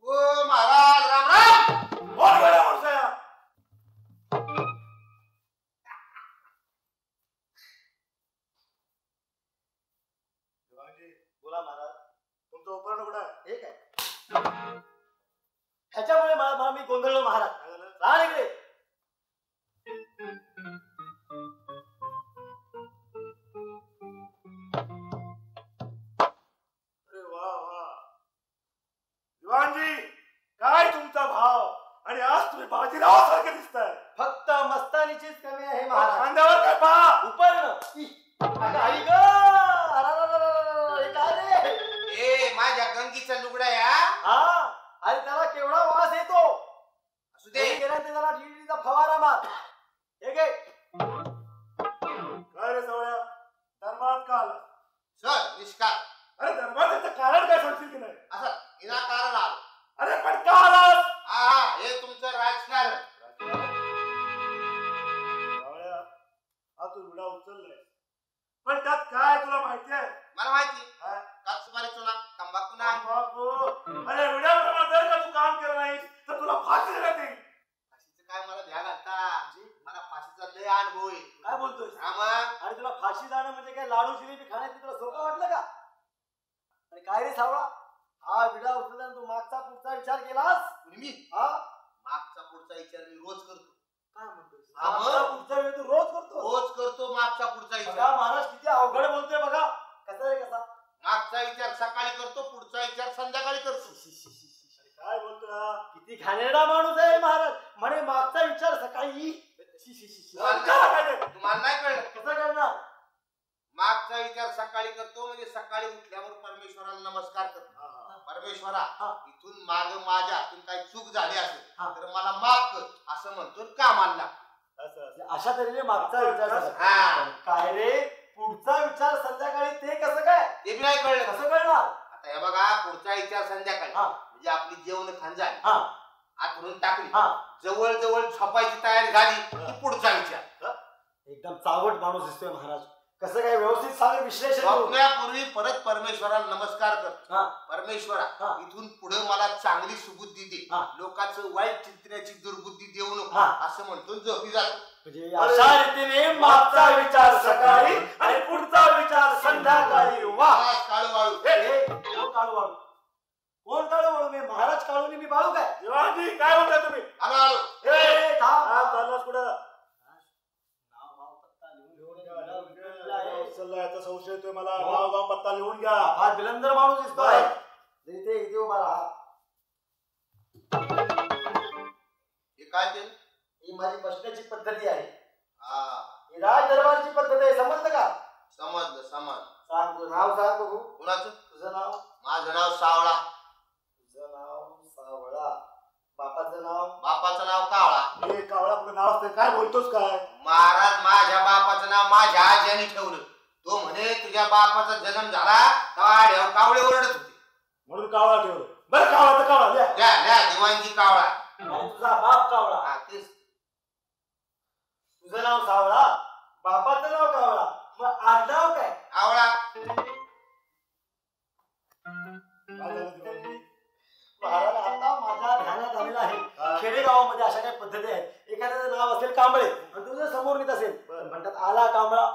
[SPEAKER 3] ओ महाराज राम राम.
[SPEAKER 4] बोल गड्या माणसाया.
[SPEAKER 6] बोला महाराज.
[SPEAKER 4] तुमचं उपकरण कुठं आहे?
[SPEAKER 6] हे काय ह्याच्यामुळे मला मी गोंधळलो महाराज.
[SPEAKER 4] काय झालं?
[SPEAKER 6] राहा इकडे.
[SPEAKER 4] अरे वा वा दिवाणजी, काय तुमचा भाव, आणि आज तुम्ही बाजीराव सारखे दिसताय.
[SPEAKER 6] फक्त मस्तानीचीच कमी आहे महाराज.
[SPEAKER 4] खांद्यावर काय पहा.
[SPEAKER 6] उपर्ण आई ग. हे काय रे?
[SPEAKER 3] ए माझ्या गंगीचा लुगडा या.
[SPEAKER 6] हा अरे त्याला केवढा वास येतो.
[SPEAKER 3] असू दे.
[SPEAKER 6] गेल्यानंतर त्याला टीटीचा फवारा मार. हे घे.
[SPEAKER 4] काय रे सवळ्या, धर्मात का आला?
[SPEAKER 3] सर निष्कार.
[SPEAKER 4] अरे धर्मात कारण काय सांगशील की नाही?
[SPEAKER 3] असं विनाकारण आलो.
[SPEAKER 4] अरे पण का आलास?
[SPEAKER 3] हा हे तुमचं राजकारण.
[SPEAKER 4] सवळ्या, हा तू विडा उचललाय, पण त्यात काय तुला माहिती आहे?
[SPEAKER 3] मला माहिती
[SPEAKER 4] काय?
[SPEAKER 3] काचुमारीचो ना तंबाखू ना.
[SPEAKER 4] बापू, अरे विड्याप्रमाणे जर का तू काम केलं नाहीस तर तुला फाशी देण्यात येईल.
[SPEAKER 3] फाशीचं काय मला भ्या घालता. मला फाशीचा लय अनुभव आहे.
[SPEAKER 6] काय बोलतोय?
[SPEAKER 3] हा मग.
[SPEAKER 6] आणि तुला फाशी जाणं म्हणजे काय लाडू जिलेबी खाण्यात तुला सोपं वाटलं का? आणि काय रे सावळा, हा विडा उचलला तू मागचा पुढचा विचार केलास?
[SPEAKER 3] मी
[SPEAKER 6] हा
[SPEAKER 3] मागचा पुढचा विचार मी रोज करतो.
[SPEAKER 6] काय म्हणतोय?
[SPEAKER 3] हा मग.
[SPEAKER 6] मागचा पुढचा वेळ तू रोज करतो.
[SPEAKER 3] रोज करतो मागचा पुढचा
[SPEAKER 6] बघा
[SPEAKER 3] विचार.
[SPEAKER 6] महाराज किती अवघड बोलतोय बघा. कसा रे कसा?
[SPEAKER 3] मागचा विचार सकाळी करतो, पुढचा विचार संध्याकाळी करतो.
[SPEAKER 4] काय बोलतोय हा?
[SPEAKER 6] किती घाणेरडा माणूस आहे महाराज. म्हणे मागचा विचार सकाळी.
[SPEAKER 3] तुम्हाला नाही कळलं.
[SPEAKER 6] कसं करणार?
[SPEAKER 3] मागचा विचार सकाळी करतो म्हणजे सकाळी उठल्यावर परमेश्वराला नमस्कार करतो. परमेश्वरा, इथून माग माझ्या हातून काही चूक झाली असेल तर मला माफ कर असं म्हणतो कामाला लागतो.
[SPEAKER 6] अशा तऱ्हेने मागचा विचार झाला.
[SPEAKER 3] हा.
[SPEAKER 6] काय रे पुढचा विचार संध्याकाळी ते कसं काय?
[SPEAKER 3] ते बी नाही कळलं.
[SPEAKER 6] कसं कळणार?
[SPEAKER 3] आता हे बघा, पुढचा विचार संध्याकाळी
[SPEAKER 6] हा.
[SPEAKER 3] म्हणजे आपली जेवण खाण झाली,
[SPEAKER 6] हा
[SPEAKER 3] आतरून टाकली,
[SPEAKER 6] हा
[SPEAKER 3] जवळ जवळ छपायची तयारी झाली की पुढचा विचार.
[SPEAKER 6] एकदम चावट माणूस दिसतोय महाराज. कसं काय व्यवस्थित सांग, विश्लेषण करू.
[SPEAKER 3] झोपण्यापूर्वी परत परमेश्वराला नमस्कार करतो.
[SPEAKER 6] हा.
[SPEAKER 3] परमेश्वरा,
[SPEAKER 6] हा.
[SPEAKER 3] इथून पुढे मला चांगली सुबुद्धी दे,
[SPEAKER 6] हा.
[SPEAKER 3] लोकांचं वाईट चिंतण्याची दुर्बुद्धी देऊ नको
[SPEAKER 6] हा.
[SPEAKER 3] असं म्हणतो झोपी जातो.
[SPEAKER 6] म्हणजे अशा रीतीने मागचा विचार सकाळी आणि पुढचा विचार संध्याकाळी. वा
[SPEAKER 3] आज काळूवाळू.
[SPEAKER 6] कोण काळू वाळू? कोण काळू वाळू? मी महाराज काळूनी मी बाळू काय?
[SPEAKER 4] दिवाणजी, काय म्हणताय तुम्ही?
[SPEAKER 3] आलो आलो.
[SPEAKER 6] ए, थांब.
[SPEAKER 4] काय चाललास कुठं?
[SPEAKER 6] नाव गाव पत्ता लिहून घेऊन आहे.
[SPEAKER 4] चल्ला, याचा संशय येतोय मला. नाव गाव पत्ता लिहून घ्या.
[SPEAKER 6] हा बिलंदर माणूस दिसतोय. इथे उभा राहा.
[SPEAKER 3] हे काय केलं?
[SPEAKER 6] ही माझी बसण्याची पद्धती आहे.
[SPEAKER 3] हा
[SPEAKER 6] ही राज दरबारची पद्धत आहे. समजलं का?
[SPEAKER 3] समजलं समजलं.
[SPEAKER 6] सांग तुझं नाव सांग बघू.
[SPEAKER 3] कुणाचं?
[SPEAKER 6] तुझं नाव?
[SPEAKER 3] माझं नाव सावळा.
[SPEAKER 6] तुझं नाव सावळा. बापाचं नाव?
[SPEAKER 3] बापाचं नाव कावळा.
[SPEAKER 4] हे कावळा कुठं नाव असतंय? काय बोलतोस काय?
[SPEAKER 3] महाराज, माझ्या बापाचं नाव माझ्या आजीने ठेवलं. तो म्हणे तुझ्या बापाचा जन्म झाला तेव्हा कावळे ओरडत होते
[SPEAKER 4] म्हणून कावळा ठेवलं. बरं, कावळा तर कावळा लिहा.
[SPEAKER 3] द्या द्या दिवाणजी कावळा.
[SPEAKER 6] आणि तुझा बाप कावळा.
[SPEAKER 3] हा तेच.
[SPEAKER 6] तुझं नाव सावळा, बापाचं नाव कावळा, मग आडनाव काय?
[SPEAKER 3] कावळा.
[SPEAKER 4] काय झालं दिवाणजी?
[SPEAKER 6] महाराज आता माझ्या ध्यानात आलेलं आहे. खेडेगावामध्ये अशा काही पद्धती आहेत. एखाद्याचं नाव असेल कांबळे आणि तुझं समोर येत असेल तर म्हणतात आला कांबळा,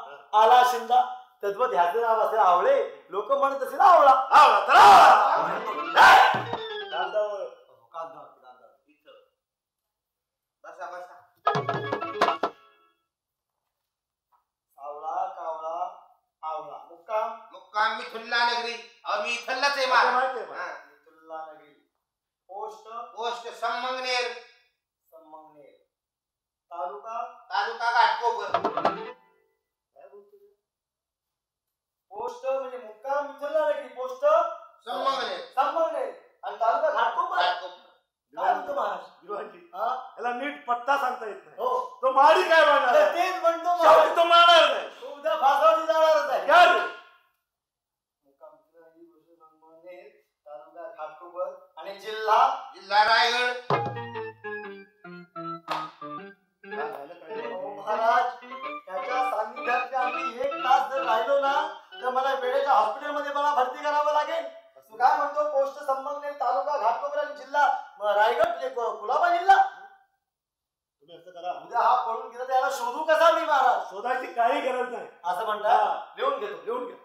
[SPEAKER 6] आला शिंदा. तद्वत ह्याचं नाव असेल आवळे, लोक म्हणत असेल आवळा.
[SPEAKER 4] आवळा तर आवळा. कांदावर.
[SPEAKER 3] इथं. बसा बसा.
[SPEAKER 6] सावळा, कावळा, आवळा. मुक्काम?
[SPEAKER 3] मुक्काम मिथुल्ला नगरी. अहो मी इथलाच आहे
[SPEAKER 4] आता
[SPEAKER 3] महाराज.
[SPEAKER 4] माहिती आहे मला.
[SPEAKER 3] हा.
[SPEAKER 6] मिथुल्ला नगरी. पोस्ट?
[SPEAKER 3] पोस्ट संमंगनेर.
[SPEAKER 6] संमंगनेर. तालुका?
[SPEAKER 3] तालुका घाटकोपर.
[SPEAKER 6] पोस्ट म्हणजे मुक्काम मिथुल्ला नगरी, पोस्ट
[SPEAKER 3] संमंगनेर.
[SPEAKER 6] संमंगनेर आणि तालुका घाटकोपर.
[SPEAKER 3] घाटकोपर.
[SPEAKER 6] काय म्हणतो महाराज?
[SPEAKER 4] दिवाणजी,
[SPEAKER 6] हा?
[SPEAKER 4] याला नीट पत्ता सांगता येत नाही.
[SPEAKER 6] हो
[SPEAKER 4] तो माडी काय म्हणणार?
[SPEAKER 6] तेच म्हणतो
[SPEAKER 4] शेवटी
[SPEAKER 6] महाराज.
[SPEAKER 4] तो मारणार नाही.
[SPEAKER 6] तो उद्या फासावरती जाणारच आहे.
[SPEAKER 4] क्या रे?
[SPEAKER 6] मुक्काम मिथुल्ला नगरी, पोस्ट संमंगनेर, तालुका घाटकोपर आणि जिल्हा
[SPEAKER 3] जिल्हा रायगड.
[SPEAKER 4] काय झालं काय?
[SPEAKER 6] महाराज त्याच्या सान्निध्यात आम्ही 1 तास जर राहिलो वेळेच्या हॉस्पिटलमध्ये मला भरती करावं लागेल. तू काय म्हणतो? पोस्ट संगमनेर तालुका घाटकोपर आणि जिल्हा रायगड कुलाबा जिल्हा.
[SPEAKER 4] तुम्ही असं करा,
[SPEAKER 6] उद्या हा पळून गेला त्याला शोधू कसा मी महाराज?
[SPEAKER 4] शोधायची काही गरज नाही.
[SPEAKER 6] असं म्हणतात. लिहून घेतो, लिहून घेतो.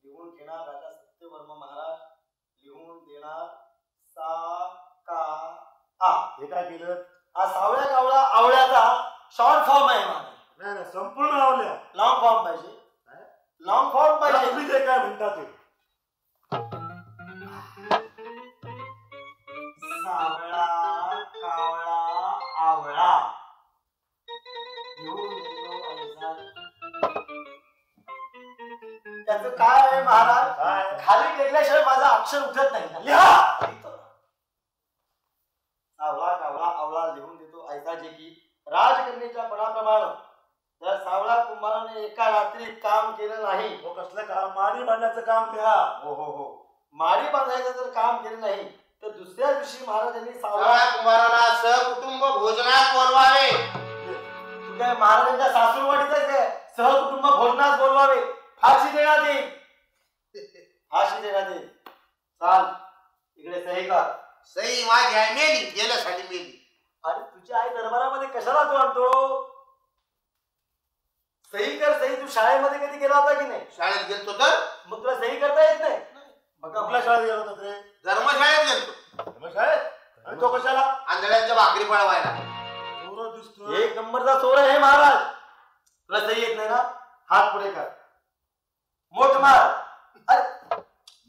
[SPEAKER 6] लिहून घेणार राजा सत्यवर्मा महाराज. लिहून देणार सा का आ.
[SPEAKER 4] हे काय केलं?
[SPEAKER 6] हा सावळ्या कावळा आवळ्याचा शॉर्ट फॉर्म आहे महाराज.
[SPEAKER 4] नाही नाही, संपूर्ण आवल्या.
[SPEAKER 6] लॉंग फॉर्म पाहिजे. लॉंग फॉर्म पाहिजे.
[SPEAKER 4] तुम्ही जे काय म्हणता ते.
[SPEAKER 6] सावळा कावळा आवळा. लिहून देतो ऐसा. त्याचं काय आहे महाराज?
[SPEAKER 4] काय?
[SPEAKER 6] खाली टेकल्याशिवाय माझा अक्षर उठत नाही. लिहा. सावळा कावळा आवळा लिहून देतो ऐसा जे की राजकन्येच्या पणाप्रमाणे त्या सावळा कुंभाराने एका रात्रीत काम केलं नाही.
[SPEAKER 4] हो, कसलं काम? माडी बांधण्याचं काम लिहा.
[SPEAKER 6] हो हो हो. माडी बांधायचं जर काम केलं नाही तर दुसऱ्या दिवशी महाराजांनी सावळा
[SPEAKER 3] सावळ्या कुंभाराला सहकुटुंब भोजनात बोलवावे.
[SPEAKER 6] तू काय महाराजांच्या सासूरवाडीत आहे काय? सहकुटुंब भोजनात बोलवावे. फाशी देण्यात येईल. फाशी देण्यात येईल. चाल इकडे सही कर.
[SPEAKER 3] सई माझी आई मेली, गेल्या साली मेली.
[SPEAKER 6] अरे तुझी आई दरबारामध्ये कशाला तू आणतो? सही कर सही. तू शाळेमध्ये कधी गेला होता की नाही?
[SPEAKER 3] शाळेत गेलतो तर
[SPEAKER 6] मग तुला सही करता येत नाही? बघा
[SPEAKER 4] कुठल्या शाळेत गेला होता रे?
[SPEAKER 3] धर्मशाळेत गेलतो.
[SPEAKER 4] मग शाळेत? आणि तो कशाला?
[SPEAKER 3] आंधळ्यांच्या भाकरी पळवायला.
[SPEAKER 4] चोर दिसतो.
[SPEAKER 6] एक नंबरचा चोर आहे हे महाराज. तुला सही येत नाही ना? हात पुढे कर. मोठ मार. अरे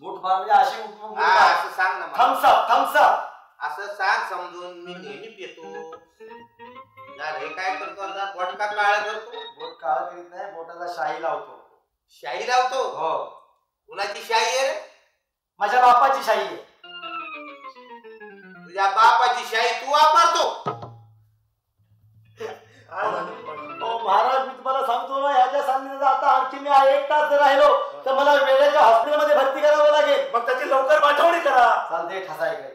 [SPEAKER 6] मोठ मार म्हणजे अशी
[SPEAKER 3] हा, असं सांग ना मला.
[SPEAKER 6] Thums Up Thums Up.
[SPEAKER 3] असं सांग समजून. मी नेहमी पितो. यार हे काय करतो आता? बोट का काळा करतो?
[SPEAKER 6] बोट काळ करीत नाही, बोटाला शाई लावतो.
[SPEAKER 3] शाई लावतो?
[SPEAKER 6] हो.
[SPEAKER 3] कुणाची शाई आहे रे?
[SPEAKER 6] माझ्या बापाची शाई आहे.
[SPEAKER 3] तुझ्या बापाची शाई तू वापरतो?
[SPEAKER 4] काय झालं तुम्हाला?
[SPEAKER 6] हो महाराज, मी तुम्हाला सांगतो ना, ह्याच्या सामने आता आणखी मी 1 तास जर राहिलो तर मला वेळेच्या हॉस्पिटलमध्ये भरती करावं लागेल.
[SPEAKER 4] मग त्याची लवकर पाठवणी करा.
[SPEAKER 6] चालते ठसायकडे.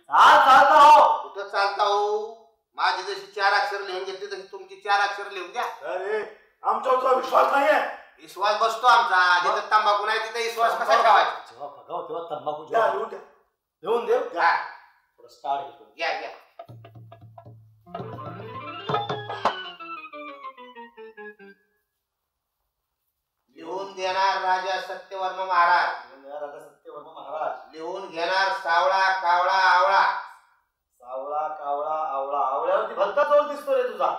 [SPEAKER 6] चाल चालता हो.
[SPEAKER 3] कुठं चालता हो? माझी जशी 4 अक्षर लिहून घेतली तशी तुमची 4 अक्षर लिहून द्या.
[SPEAKER 4] अरे आमच्यावर तुला विश्वास नाहीये.
[SPEAKER 3] विश्वास बसतो आमचा. जिथं तंबाखू नाही तिथे विश्वास कसा ठेवायचा?
[SPEAKER 6] जेव्हा बघाव तेव्हा तंबाखू
[SPEAKER 4] द्या, लिहून द्या.
[SPEAKER 6] देऊन देव.
[SPEAKER 3] हा,
[SPEAKER 6] थोडं स्टार्ट घेतो.
[SPEAKER 3] घ्या घ्या. लिहून देणार राजा सत्यवर्मा महाराज.
[SPEAKER 6] राजा सत्यवर्मा महाराज.
[SPEAKER 3] लिहून घेणार सावळा कावळा आवळा.
[SPEAKER 6] सावळा कावळा आवळा. आवळ्यावरती भलता जोर दिसतो रे तुझा.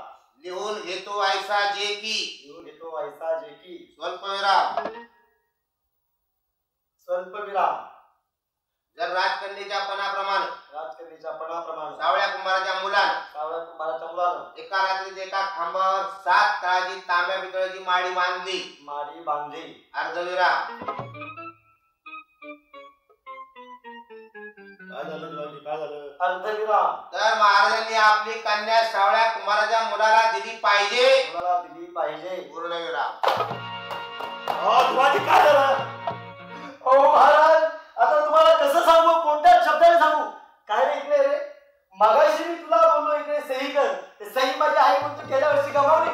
[SPEAKER 3] लिहून घेतो ऐसा जे की
[SPEAKER 6] लिहून घेतो ऐसा जे की
[SPEAKER 3] स्वल्पविराम.
[SPEAKER 6] स्वल्पविराम.
[SPEAKER 3] जर राजकन्येच्या पणाप्रमाणे
[SPEAKER 6] राजकन्येच्या पणाप्रमाणे
[SPEAKER 3] सावळ्या कुंभाराच्या मुलानं
[SPEAKER 6] सावळ्या कुंभाराच्या मुलानं
[SPEAKER 3] एका रात्रीत एका खांबावर 7 तळाची तांब्या पितळाची माडी बांधली.
[SPEAKER 6] माडी बांधली.
[SPEAKER 3] अर्धविराम.
[SPEAKER 4] काय झालं तुला? काय झालं?
[SPEAKER 6] अर्धविराम.
[SPEAKER 3] तर महाराजांनी आपली कन्या सावळ्या कुंभाराच्या मुलाला दिली पाहिजे.
[SPEAKER 6] मुलाला दिली पाहिजे.
[SPEAKER 3] पूर्णविराम.
[SPEAKER 4] तुझी काय झालं?
[SPEAKER 6] ओ महाराज, आता तुम्हाला कसं सांगू? कोणत्या शब्दाने सांगू? काय रे इकडे रे? मगाशी मी तुला बोललो इकडे सही कर. ते सही माझी आई म्हणतो गेल्या वर्षी गमावली.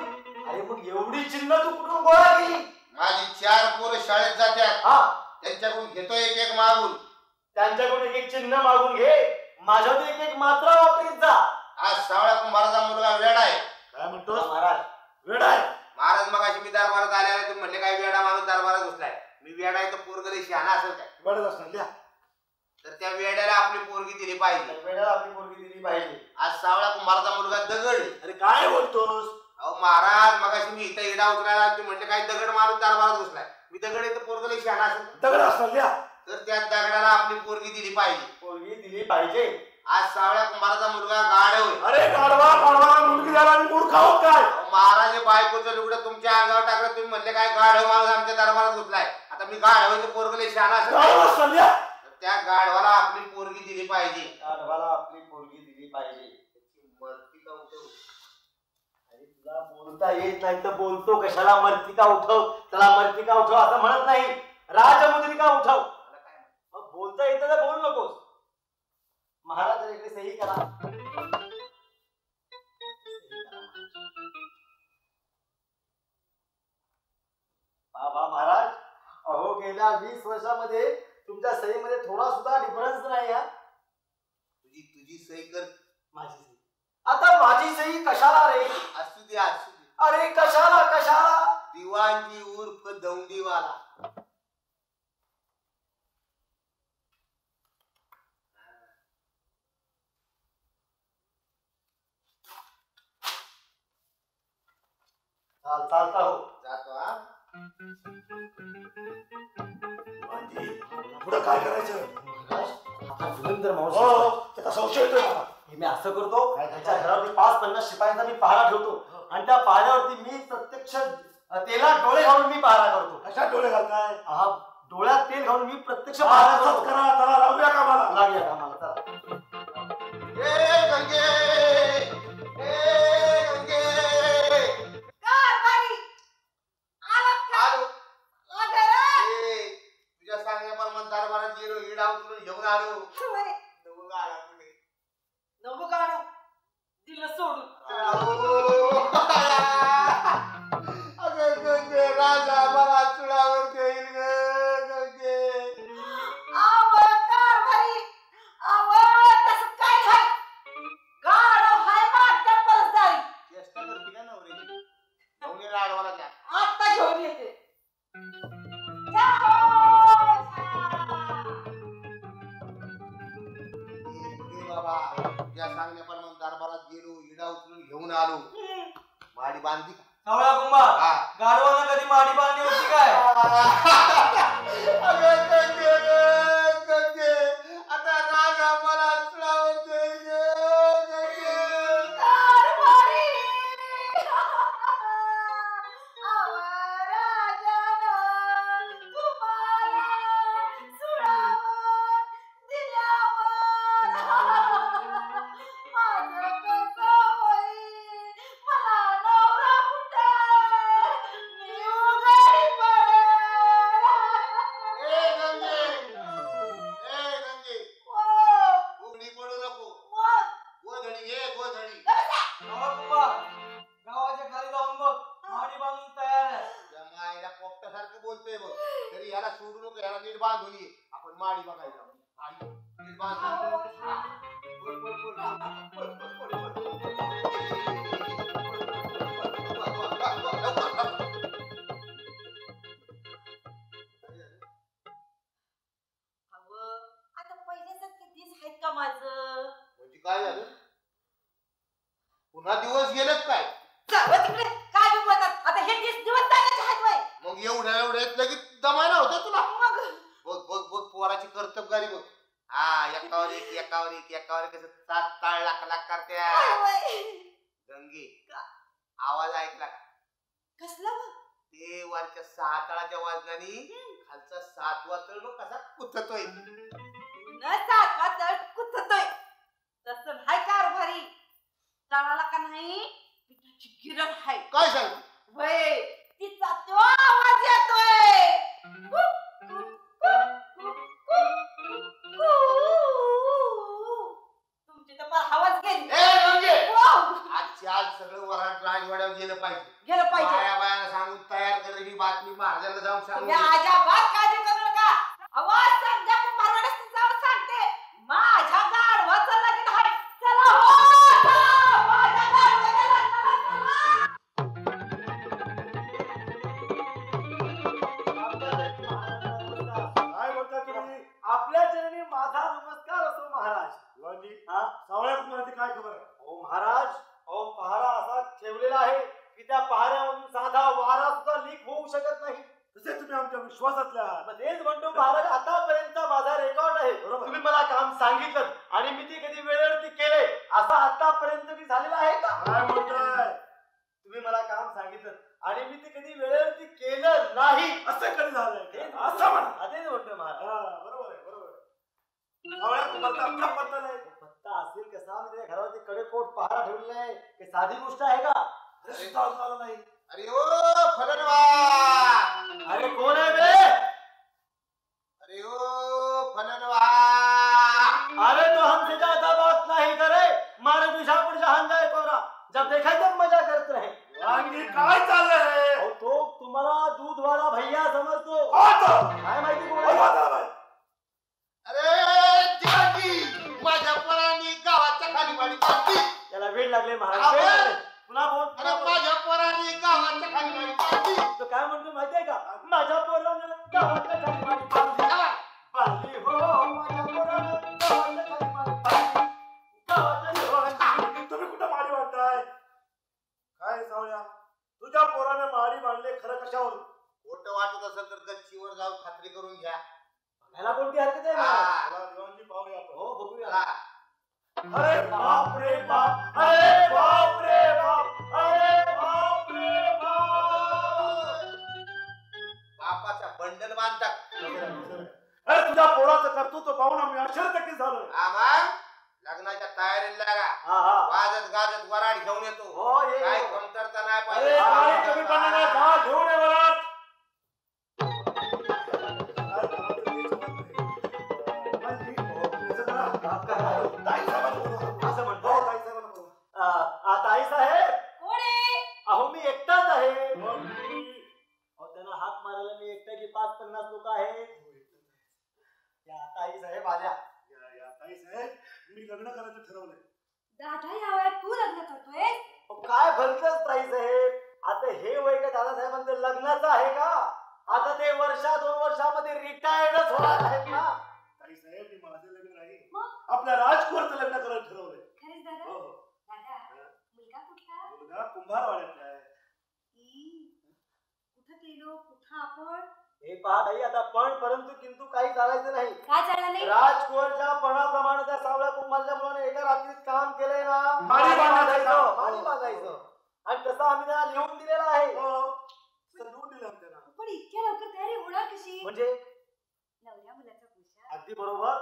[SPEAKER 6] अरे मग एवढी चिन्ह तू कुठून गोळा केली?
[SPEAKER 3] माझी 4 पोरं शाळेत जातात.
[SPEAKER 6] हा,
[SPEAKER 3] त्यांच्याकडून घेतो एक एक मागून.
[SPEAKER 6] त्यांच्याकडून एक एक चिन्ह मागून घे. माझ्यावर एक एक मात्रा वापरीत जा.
[SPEAKER 3] आज सावळ्या कुंभाराचा मुलगा वेड आहे.
[SPEAKER 4] काय म्हणतोस?
[SPEAKER 6] महाराज
[SPEAKER 4] वेड आहे?
[SPEAKER 3] महाराज मगाशी मी दरबारात आल्यावर तुम्ही म्हणले काय वेडा माणूस दरबारात घुसलाय. मी वेडा आहे तर पोरगरी शहाणा असेल काय?
[SPEAKER 4] वेडच असणार. लिहा.
[SPEAKER 3] तर त्या वेड्याला आपली पोरगी दिली पाहिजे.
[SPEAKER 6] वेळेला आपली मुलगी दिली पाहिजे.
[SPEAKER 3] आज सावळा कुंभाराचा मुलगा दगड आहे.
[SPEAKER 4] अरे काय बोलतोस?
[SPEAKER 3] अहो महाराज मगाशी मी इथं इडा उचलायला तुम्ही म्हणले काय दगड माणूस दरबारात घुसलाय. मी दगड आहे तर पोरगरी शहाणा असेल.
[SPEAKER 4] दगड असणार. लिहा.
[SPEAKER 3] तर त्या दगडाला आपली पोरगी दिली पाहिजे.
[SPEAKER 6] मुलगी दिली पाहिजे.
[SPEAKER 3] आज सावळ्या कुंभाराचा मुलगा गाढव आहे.
[SPEAKER 4] अरे गाढवा मुलगी झाला आणि मूर्ख आहोत काय?
[SPEAKER 3] अहो, महाराज हे बायकोचं लुगडं तुमच्या अंगावर टाकलं. तुम्ही म्हणले काय गाढव माणूस आमच्या दरबारात घुसलाय. आता मी गाढव आहे तर पोरगरी शहाणा
[SPEAKER 4] गाढवा
[SPEAKER 3] असेल.
[SPEAKER 4] असणार. लिहा.
[SPEAKER 3] तर त्या गाढवाला आपली पोरगी दिली पाहिजे.
[SPEAKER 6] गाढवाला आपली पोरगी दिली पाहिजे.
[SPEAKER 3] मर्तिका उठव.
[SPEAKER 6] अरे तुला बोलता येत नाही तर बोलतो कशाला? मर्तिका उठव. त्याला मर्तिका उठव असं म्हणत नाही. राजमुद्रिका उठव. मग बोलता येतं तर बोल नकोस. महाराज इकडे सही करा. गेल्या 20 वर्षामध्ये तुमच्या सहीमध्ये थोडा सुद्धा डिफरन्स नाही हा.
[SPEAKER 3] तुझी सही कर.
[SPEAKER 6] माझी सही आता माझी सही कशाला रे?
[SPEAKER 3] असू दे असू दे.
[SPEAKER 6] अरे कशाला कशाला?
[SPEAKER 3] दिवाणजी उर्फ दौंडीवाला.
[SPEAKER 6] चालता हो
[SPEAKER 3] जातो हा.
[SPEAKER 4] पुढे काय करायचं?
[SPEAKER 6] हा धुरंधर माणूस
[SPEAKER 4] हो
[SPEAKER 6] आहे.
[SPEAKER 4] त्याचा संशय येतोय मला.
[SPEAKER 6] मी असं करतो त्याच्या घरावरती 5-50 शिपायांचा मी पहारा ठेवतो आणि त्या पहाऱ्यावरती मी प्रत्यक्ष तेलात डोळे घालून मी पहारा करतो.
[SPEAKER 4] कशा डोळे घालताय?
[SPEAKER 6] हा डोळ्यात तेल घालून मी प्रत्यक्ष पहारा
[SPEAKER 4] असंच
[SPEAKER 6] करतो.
[SPEAKER 4] करा, चला लावूया कामाला.
[SPEAKER 6] लागूया कामाला चला.
[SPEAKER 3] ए गंगे, ए गंगे.
[SPEAKER 7] कारभारी आलात का?
[SPEAKER 3] आलो.
[SPEAKER 7] अगं
[SPEAKER 3] ए, तुझ्या सांगण्याप्रमाणे दरबारात गेलो, इडा उचलून घेऊन आलो.
[SPEAKER 7] रे,
[SPEAKER 3] नवं आला कुठे?
[SPEAKER 7] नको गाणं दिलं सोडून.
[SPEAKER 3] अगं गंगे, राजा मला चुडावर देईल ग गंगे.
[SPEAKER 7] आव कारभारी आव तसं काय झालं? गाणं हाय माझ्या परसदारी.
[SPEAKER 3] चेष्टा करते का नवऱ्याची? नवरी राडवाला द्या.
[SPEAKER 7] आता घेऊन येते. जाओ,
[SPEAKER 3] ए बाबा, तुझ्या सांगण्याप्रमाणे दरबारात गेलो, इडा उचलून घेऊन आलो. माडी बांधली का?
[SPEAKER 6] सावळा कुंभार
[SPEAKER 3] हा.
[SPEAKER 6] गाढवानं कधी माडी बांधली होती काय?
[SPEAKER 3] अगं गंगे, गंगे, आता राजा मला चुडावर देईल ग गंगे.
[SPEAKER 7] कारभारी आव राजानं तुम्हाला सुडावर दिल्यावर माझं कसं होईल? मला नवरा कुठं? मी उघडी पडेल.
[SPEAKER 3] ए गंगे, ए गंगे,
[SPEAKER 7] ओ,
[SPEAKER 3] उघडी पडू नको.
[SPEAKER 7] मग
[SPEAKER 3] गोधडी घे, गोधडी.
[SPEAKER 6] सावळा कुंभार गावाच्या खाली जाऊन बघ माडी बांधून तयार आहे.
[SPEAKER 3] या मायला पोपटासारखं बोलतोय बघ. तरी याला सोडू नको, याला नीट बांधून ये. आपण माडी बघायला जाऊ. आई, नीट बांधून. बोल, बोल, बोल, बोल, बोल, बोल, बोल, बोल, बोल.
[SPEAKER 7] अहो, आता पहिल्यासारखे दिस आहेत का माझं?
[SPEAKER 3] म्हणजे काय झालं? पुन्हा दिवस गेलेत काय?
[SPEAKER 7] जावं तिकडे काय बी बोलतात. आता हे दिवस जाण्याचे आहेत वय.
[SPEAKER 3] मग एवढ्यात लगेच दमायला होतं तुला.
[SPEAKER 7] मग
[SPEAKER 3] बघ बघ बघ पोराची कर्तबगारी बघ. हा, एकावर एक एकावर एक एकावर एक कसं 7 ताळ लाख लाख करत्या.
[SPEAKER 7] वय.
[SPEAKER 3] गंगे, आवाज ऐकला का?
[SPEAKER 7] कसलं बघ?
[SPEAKER 3] ते वरच्या 6 तळाच्या वाजनानी खालचा 7वा तळ बघ कसा कुथतोय.
[SPEAKER 7] न सातवा तळ कुथतोय. तसं नाही कारभारी. तळाला का नाही पिठाची गिरण आहे.
[SPEAKER 3] काय सांगते?
[SPEAKER 7] वय तिचा तो आवाज येतोय. तुमची तर फार हवाच गेली.
[SPEAKER 3] ए गंगे,
[SPEAKER 7] वाव,
[SPEAKER 3] आजच्या आज सगळं वरात राजवाड्यावर गेलं पाहिजे.
[SPEAKER 7] गेलं पाहिजे.
[SPEAKER 3] बाया बायाला सांगून तयार कर ही बातमी महाराजांना जाऊन सांगू.
[SPEAKER 7] तुम्ही अजिबात काळजी करू नका. आवाज समजा कुंभारवाड्यात जाऊन सांगते. माझ्या गाढवाचं लगीन आहे. चला हो, चला. माझ्या गाढवाचं लग्न आहे.
[SPEAKER 4] काय बोलता तुम्ही?
[SPEAKER 6] आपल्या चरणी माझा नमस्कार असो महाराज.
[SPEAKER 4] दिवाणजी,
[SPEAKER 6] हा
[SPEAKER 4] सावळ्या कुमाराची काय खबर आहे?
[SPEAKER 6] हो महाराज, अहो पहारा असा ठेवलेला आहे की त्या पहाऱ्यामधून साधा वारा सुद्धा लीक होऊ शकत नाही.
[SPEAKER 4] तसे तुम्ही आमच्या विश्वासातल्या आहात.
[SPEAKER 6] मग तेच म्हणतो महाराज, आतापर्यंतचा माझा रेकॉर्ड आहे.
[SPEAKER 4] बरोबर.
[SPEAKER 6] तुम्ही मला काम सांगितलं आणि मी ते कधी वेळेवरती केले असं आतापर्यंत मी झालेलं आहे का?
[SPEAKER 4] काय बोलताय?
[SPEAKER 6] तुम्ही मला काम सांगितलं आणि मी ते कधी वेळेवरती केलं नाही.
[SPEAKER 4] असं कधी झालंय का?
[SPEAKER 6] तेच
[SPEAKER 4] असं म्हणा.
[SPEAKER 6] तेच म्हणतो महाराज.
[SPEAKER 4] हा, बरोबर आहे, बरोबर आहे. सावळ्या कुमारचा अख्खा पत्ता नाही.
[SPEAKER 6] पत्ता असेल कसा? मी त्या घरावरती कडेकोट पहारा ठेवलेला आहे. हे साधी गोष्ट आहे का?
[SPEAKER 4] अरे सुद्धा अजून आला नाही.
[SPEAKER 3] अरे ओ फलनवा,
[SPEAKER 6] अरे कोण आहे बे?
[SPEAKER 3] अरे ओ फलनवा.
[SPEAKER 6] अरे तो हमसे ज्यादा बात नहीं करे, मारे पीछा पड़ जहां जाए कोरा, जब देखा तब मजा करते रहे.
[SPEAKER 4] वांगी काय चाललंय?
[SPEAKER 6] अहो, तो तुम्हाला दूध वाला भैया समजतो.
[SPEAKER 4] कोण तो?
[SPEAKER 6] काय माझ्या पोरानं गावाच्या खाली माडी बांधली हो माझ्या पोरानं गावाच्या खाली माडी बांधली गावाच्या
[SPEAKER 4] तुम्ही कुठं माडी बांधताय काय सावळ्या तुझ्या पोराने माडी बांधले खरं कशावर
[SPEAKER 3] खोटं वाटत असेल तर गच्चीवर जाऊन खात्री करून घ्या.
[SPEAKER 6] ह्याला कोणती हरकत आहे
[SPEAKER 3] हा.
[SPEAKER 4] चला दिवाणजी पाहूया आपण.
[SPEAKER 6] हो बघूया
[SPEAKER 3] चला.
[SPEAKER 4] अरे बाप रे बाप अरे बाप रे बाप अरे बाप रे बाप
[SPEAKER 3] बापाचा बंडल बांधतात.
[SPEAKER 4] अरे तुझ्या पोराचं कर्तृत्व पाहून आम्ही आश्चर्यचकित झालो.
[SPEAKER 3] आम्हा लग्नाच्या तयारीला लागा.
[SPEAKER 6] हा हा
[SPEAKER 3] वाजत गाजत वराड घेऊन येतो.
[SPEAKER 6] हो ये
[SPEAKER 3] काय कमतरता नाही
[SPEAKER 4] अरे काय कमी पडणार नाही. जा घेऊन ये वरात.
[SPEAKER 6] असं म्हणतो ताई साहेब
[SPEAKER 7] कोण आहे?
[SPEAKER 6] अहो मी एकटाच आहे. अहो त्यांना हात मारायला मी एकटा की 5-50 लोक आहेत. या ताई साहेब आल्या.
[SPEAKER 4] ताई साहेब मी लग्न करायचं ठरवलंय.
[SPEAKER 7] दादा या वयात तू लग्न करतोय?
[SPEAKER 6] अहो, काय भलतंच ताई साहेब. आता हे वय का दादासाहेबांचं लग्नाचं आहे का? आता ते 1-2 वर्षामध्ये रिटायर्डच होणार आहेत ना.
[SPEAKER 4] ताई साहेब मी माझं लग्न नाही
[SPEAKER 7] मग?
[SPEAKER 4] आपल्या राजकुमारचं लग्न करायला ठरवलंय.
[SPEAKER 7] खरंच दादा?
[SPEAKER 4] हो
[SPEAKER 7] दादा मुलगा कुठला?
[SPEAKER 4] मुलगा कुंभारवाड्यातला आहे.
[SPEAKER 7] कुठं गेलो कुठं आपण?
[SPEAKER 6] हे पहा ताई आता पण परंतु किंतु काही चालायचं नाही.
[SPEAKER 7] काय चाललं नाही?
[SPEAKER 6] राजकुवरच्या पणाप्रमाणे त्या सावळ्या कुंभारच्या मुलाने एका रात्रीत काम केलंय ना.
[SPEAKER 4] माडी बांधायचं.
[SPEAKER 6] माडी बांधायचं. आणि तसं आम्ही त्याला लिहून दिलेलं आहे.
[SPEAKER 4] हो. लिहून दिलं आम्ही त्यांना.
[SPEAKER 7] पण इतक्या लवकर तयारी होणार कशी?
[SPEAKER 6] म्हणजे
[SPEAKER 7] नवऱ्या मुलाचा पोशाख,
[SPEAKER 6] अगदी बरोबर.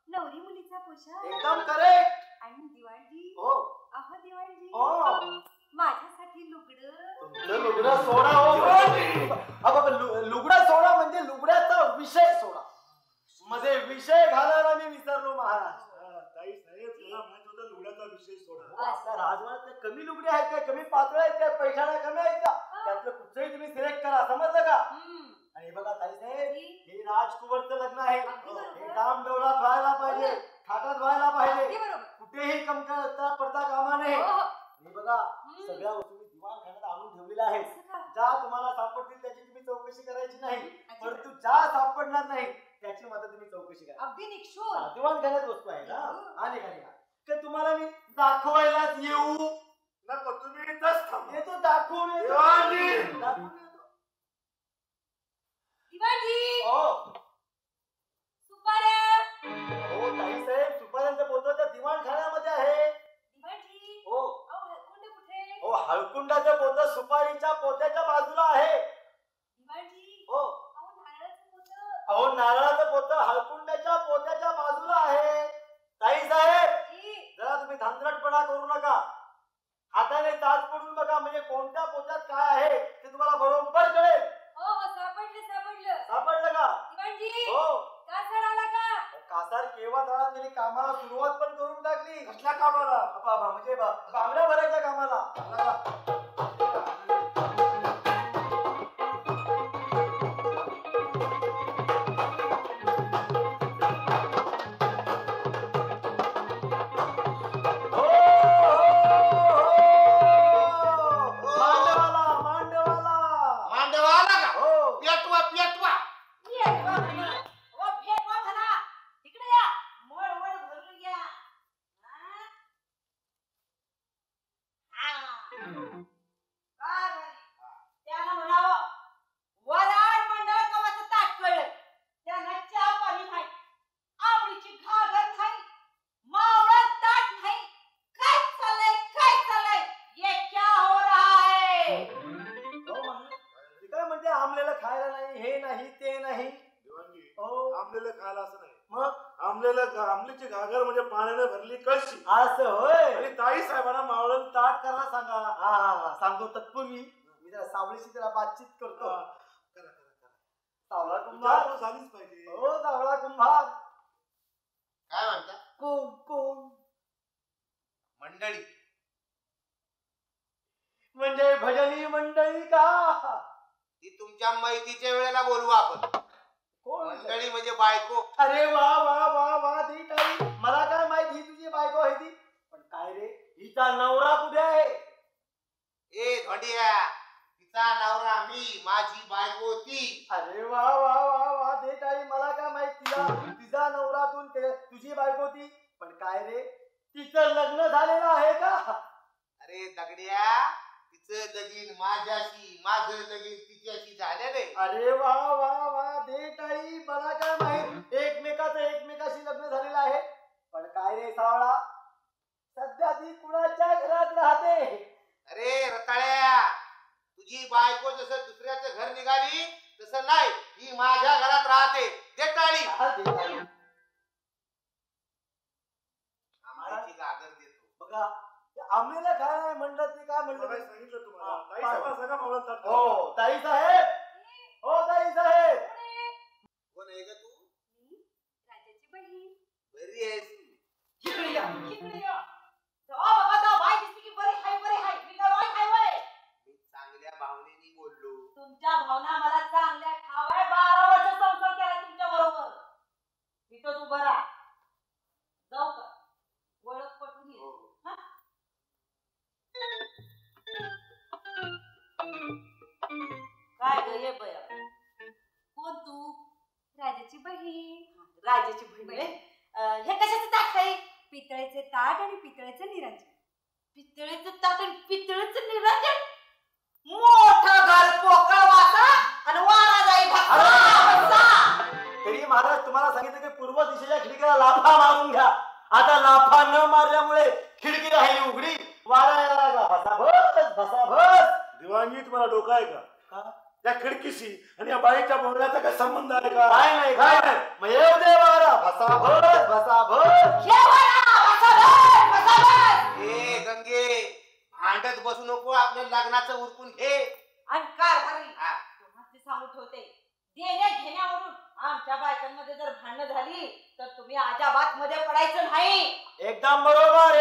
[SPEAKER 7] नवरी मुलीचा पोशाख
[SPEAKER 6] एकदम करेक्ट.
[SPEAKER 7] आणि दिवाळजी.
[SPEAKER 6] हो
[SPEAKER 7] अहो दिवाळजी,
[SPEAKER 6] हो.
[SPEAKER 7] माझ्यासाठी लुगडं.
[SPEAKER 6] तुमचं लुगडं सोडा हो. लुगडं सोडा म्हणजे लुगड्याचा विषय सोडा. मध्ये विषय घालायला मी विसरलो महाराज.
[SPEAKER 4] ताई साहेब त्याला माहित होतं लुगड्याचा विषय सोडा.
[SPEAKER 6] आपल्या राजवाड्यात काय कमी लुगडे आहेत काय? कमी पातळ आहेत काय? पैशाला कमी आहेत का? त्यातलं कुठचंही तुम्ही सिलेक्ट करा. समजलं का? आणि हे बघा ताई साहेब हे राजकुवरचं लग्न आहे. हे काम डोळ्यात व्हायला पाहिजे, थाटात व्हायला पाहिजे.
[SPEAKER 7] अगदी बरोबर.
[SPEAKER 6] कुठेही कमतरता पडता कामा नये.
[SPEAKER 7] हो, हो.
[SPEAKER 6] हे बघा सगळ्या वस्तू मी दिवाणखान्यात आणून ठेवलेल्या आहेत.
[SPEAKER 7] असं का?
[SPEAKER 6] ज्या तुम्हाला सापडतील त्याची तुम्ही चौकशी करायची नाही.
[SPEAKER 7] अच्छा.
[SPEAKER 6] परंतु ज्या सापडणार नाही त्याची मात्र तुम्ही चौकशी करा.
[SPEAKER 7] अगदी निक्षून.
[SPEAKER 6] दिवाणखान्यात वस्तू आहे ना. आणि का की तुम्हाला मी दाखवायलाच येऊ.
[SPEAKER 4] नको तुम्ही इथंच थांबा.
[SPEAKER 6] येतो दाखवून येतो.
[SPEAKER 4] दिवाणी!
[SPEAKER 6] दाखवून येतो.
[SPEAKER 7] दिवाळजी,
[SPEAKER 6] हो
[SPEAKER 7] सुपाऱ्या.
[SPEAKER 6] हो ताई साहेब सुपाऱ्यांचं पोतं त्या दिवाणखान्यामध्ये आहे.
[SPEAKER 7] दिवाळजी,
[SPEAKER 6] हो
[SPEAKER 7] अहो हळकुंड कुठे?
[SPEAKER 6] हो हळकुंडाचं पोतं सुपारीच्या पोत्याच्या बाजूला आहे.
[SPEAKER 7] दिवाळजी,
[SPEAKER 6] हो
[SPEAKER 7] अहो नारळाचं पोतं.
[SPEAKER 6] अहो नारळाचं पोतं हळकुंडाच्या पोत्याच्या बाजूला आहे. ताई साहेब
[SPEAKER 7] जी,
[SPEAKER 6] जरा तुम्ही धांदरटपणा करू नका. हाताने ताज पडून बघा म्हणजे कोणत्या पोत्यात काय आहे ते तुम्हाला बरोबर कळेल.
[SPEAKER 7] हो हो सापडलं सापडलं.
[SPEAKER 6] सापडलं का?
[SPEAKER 7] दिवाळजी,
[SPEAKER 6] हो
[SPEAKER 7] कासार आला का?
[SPEAKER 6] कासार केव्हा झाला त्यांनी कामाला सुरुवात पण करून टाकली.
[SPEAKER 4] कसल्या कामाला
[SPEAKER 6] म्हणजे बांगड्या भरायच्या कामाला.
[SPEAKER 3] मांडवाला का? पेटवा पेटवा.
[SPEAKER 7] ये बाबा. ओ भेट वा धना. इकडे या. मोड मोड भरून या. हा. त्याला म्हणावं वराड मंडळ कवाचं ताट कळलं. त्यांना चहा पाणी नाही, आवडीची घागर नाही, मावळं ताट नाही. काय चाललंय ये क्या हो रहा है?
[SPEAKER 6] काय म्हणते आमलेलं खायला नाही, हे नाही ते नाही.
[SPEAKER 4] दिवाणजी
[SPEAKER 6] हो
[SPEAKER 4] आमलेलं खायला असं नाही.
[SPEAKER 6] मग
[SPEAKER 4] आमलेची घागर म्हणजे पाण्याने भरली कळशी.
[SPEAKER 6] असं होय.
[SPEAKER 4] आणि ताई साहेबांना मावळण ताट करायला सांगा.
[SPEAKER 6] हा सांगतो तत्पूर्वी मी जरा सावळीशी जरा बातचीत करतो.
[SPEAKER 4] करा करा करा.
[SPEAKER 6] सावळा कुंभार.
[SPEAKER 4] विचारपूस झालीच पाहिजे.
[SPEAKER 6] हो सावळा कुंभार.
[SPEAKER 3] काय म्हणता
[SPEAKER 6] कोण कोण
[SPEAKER 3] मंडळी?
[SPEAKER 6] म्हणजे भजनी मंडळी का?
[SPEAKER 3] ती तुमच्या माहितीच्या वेळेला बोलू आपण.
[SPEAKER 6] कोण
[SPEAKER 3] मंडळी म्हणजे बायको.
[SPEAKER 6] अरे वा वा वा वा ती काही मला काय माहिती ही तुझी बायको आहे ती. पण काय रे हिचा नवरा कुठे आहे?
[SPEAKER 3] ए धोंडिया तिचा नवरा मी, माझी बायको ती.
[SPEAKER 6] अरे वा वा वा वा दे टाळी. मला काय माहित तिचा नवरातून तुझी बायको ती. पण काय रे तिचं लग्न झालेलं आहे का?
[SPEAKER 3] अरे दगड्या, तिचं लगीन माझ्याशी, माझं लगीन तिच्याशी झालेले.
[SPEAKER 6] अरे वा वा वा दे टाळी. मला काय माहित एकमेकाशी लग्न झालेलं आहे. पण काय रे सावळा, सध्या ती कुणाच्या घरात राहते?
[SPEAKER 3] अरे रताळ्या, तुझी बायको जसं दुसऱ्याचं घर निघाली तसं नाही, ही माझ्या घरात राहते. दे टाळी. आम्हाची गागर देतो.
[SPEAKER 6] बघा आम्हाला काय नाही म्हणलं ते काय म्हणलं
[SPEAKER 4] सांगितलं तुम्हाला ताई साहेब सगळं मावळत
[SPEAKER 6] हो ताई साहेब. हो ताई साहेब.
[SPEAKER 3] कोण आहे का तू?
[SPEAKER 7] राजाची बहीण.
[SPEAKER 3] बरी आहेस?
[SPEAKER 7] इकडे या. तेव्हा बघा तेव्हा बाई दिसली की बरी हाय. मी काय वाईट हाय वय?
[SPEAKER 3] मी चांगल्या भावनेनी बोललो.
[SPEAKER 7] तुमच्या भावना मला चांगल्या ठावाय. 12 वर्ष संसार केला तुमच्या बरोबर. इथं उभं राहा. जाऊ का? ओळख पटून ये. हा? काय ग ये बया? कोण तू?
[SPEAKER 8] राजाची बहीण.
[SPEAKER 7] राजाची बहीण. हे कशाचं ताट आहे?
[SPEAKER 8] पितळेचे ताट आणि पितळेचे निरांजन.
[SPEAKER 7] पितळेचं ताट आणि पितळेचं निरांजन. मोठं घर पोकळ वासा आणि वारा जाई भसा.
[SPEAKER 6] तरी महाराज तुम्हाला सांगितलं की पूर्व दिशेच्या खिडकीला लाफा मारून घ्या. आता लाफा न मारल्यामुळे खिडकी राहिली उघडी. वारा यायला लागला. भसाभस.
[SPEAKER 4] दिवाणजी तुम्हाला डोका आहे का? या खिडकीशी आणि या बाईच्या बोलण्याचा काय संबंध आहे का?
[SPEAKER 6] काय नाही काय नाही. मग येऊ दे वारा. भसाभस.
[SPEAKER 7] हे वारा भसाभस.
[SPEAKER 3] ए गंगे, भांडत बसू नको. आपल्या लग्नाचं उरकून घे.
[SPEAKER 7] आणि कारभारी
[SPEAKER 3] हा.
[SPEAKER 7] तुम्हाला ते सांगू ठेवते, देण्या घेण्यावरून आमच्या बायकांमध्ये जर भांडणं झाली तर तुम्ही अजाबात मध्ये पडायचं नाही.
[SPEAKER 6] एकदम बरोबर.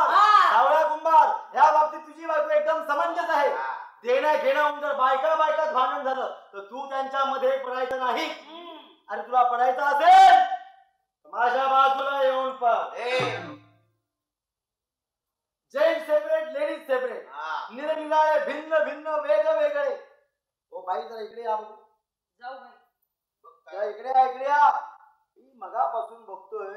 [SPEAKER 7] हा.
[SPEAKER 6] सावळा कुंभार या बाबतीत तुझी बायको एकदम समंजस आहे.
[SPEAKER 3] हा.
[SPEAKER 6] देण्या घेण्यावरून जर बायकात भांडण झालं तर तू त्यांच्यामध्ये पडायचं नाही. अरे तुला पडायचं असेल तर माझ्या बाजूला येऊन पड. Gents separate, ladies separate.
[SPEAKER 3] हा.
[SPEAKER 6] निरनिराळे भिन्न वेगवेगळे. ओ बाई जरा इकडे या बघू.
[SPEAKER 7] जाऊ बाई.
[SPEAKER 6] जरा इकडे या. मी मगापासून बघतोय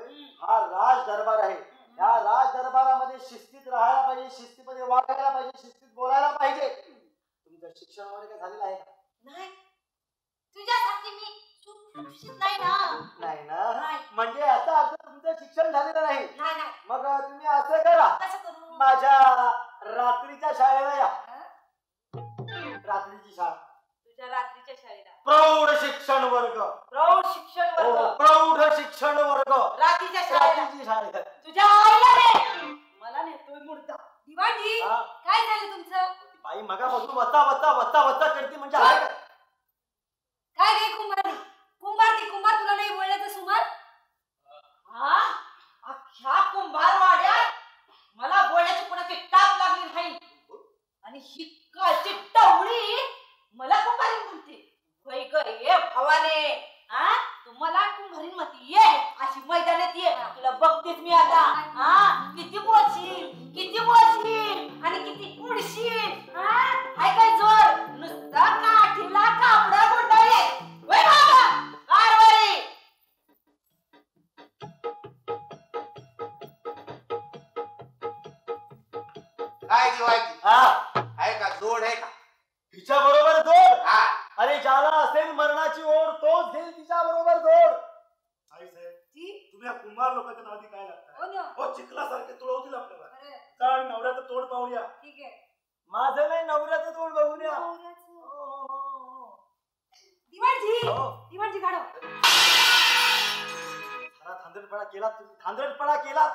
[SPEAKER 6] हा राज दरबार आहे. या राज दरबारामध्ये शिस्तीत राहायला पाहिजे, शिस्तीमध्ये वागायला पाहिजे, शिस्तीत बोलायला पाहिजे. तुमचं शिक्षण वगैरे काय झालेलं आहे का?
[SPEAKER 7] नाही, तुझ्यासाठी मी सुशिक्षित नाही ना.
[SPEAKER 6] नाही ना.
[SPEAKER 7] नाही.
[SPEAKER 6] म्हणजे याचा अर्थ तुमचं शिक्षण झालेलं नाही.
[SPEAKER 7] नाही.
[SPEAKER 6] मग तुम्ही असं करा,
[SPEAKER 7] कसं करू?
[SPEAKER 6] माझ्या रात्रीच्या शाळेला या. रात्रीची शाळा.
[SPEAKER 7] तुझ्या रात्रीच्या शाळेला.
[SPEAKER 6] प्रौढ शिक्षण वर्ग.
[SPEAKER 7] प्रौढ शिक्षण वर्ग.
[SPEAKER 6] प्रौढ शिक्षण वर्ग.
[SPEAKER 7] रात्रीच्या शाळेला.
[SPEAKER 6] रात्रीची शाळेला.
[SPEAKER 7] तुझ्या आईला ने. मला नेतोय मुर्दा.
[SPEAKER 8] दिवाणजी
[SPEAKER 6] हा.
[SPEAKER 8] काय झालं तुमचं?
[SPEAKER 6] बाई मगापासून वत्ता करते म्हणजे आहे का?
[SPEAKER 8] काय रे कुंभार तुला नाही बोलण्याचं सुमार?
[SPEAKER 7] हा? अख्ख्या कुंभारवाड्यात मला बोलण्याची कोणाची टाप लागली नाही. आणि ही काळची टवळी मला कुंभारी म्हणते. होय ग ये भवाने. हा? तू मला कुंभारी म्हणते. ये अशी मैदानात ये. तुला बघतेच मी आता. हा? किती बोलशील आणि किती उडशील. हाय काय जोर? नुसता काठीला कापडा गुंडाळले. होय बाबा कारभारी.
[SPEAKER 3] काय दिवाळी
[SPEAKER 6] हा.
[SPEAKER 3] आहे का? जोड आहे का?
[SPEAKER 6] तिच्या बरोबर जोड.
[SPEAKER 3] हा.
[SPEAKER 6] अरे ज्याला असेल मरणाची ओढ तोच घेईल तिच्या बरोबर जोड.
[SPEAKER 4] आई साहेब तुम्ही या कुंभार लोकांच्या नादी काय लागताय?
[SPEAKER 8] हो ना.
[SPEAKER 4] हो चिखलासारखे तुळवतील आपल्याला.
[SPEAKER 8] अरे
[SPEAKER 4] जा आणि नवऱ्याचं तोंड पाहूया.
[SPEAKER 8] ठीक आहे.
[SPEAKER 6] माझं नाही नवऱ्याचं तोंड बघून या.
[SPEAKER 8] दिवाणजी गाडव.
[SPEAKER 6] धांदळपणा केला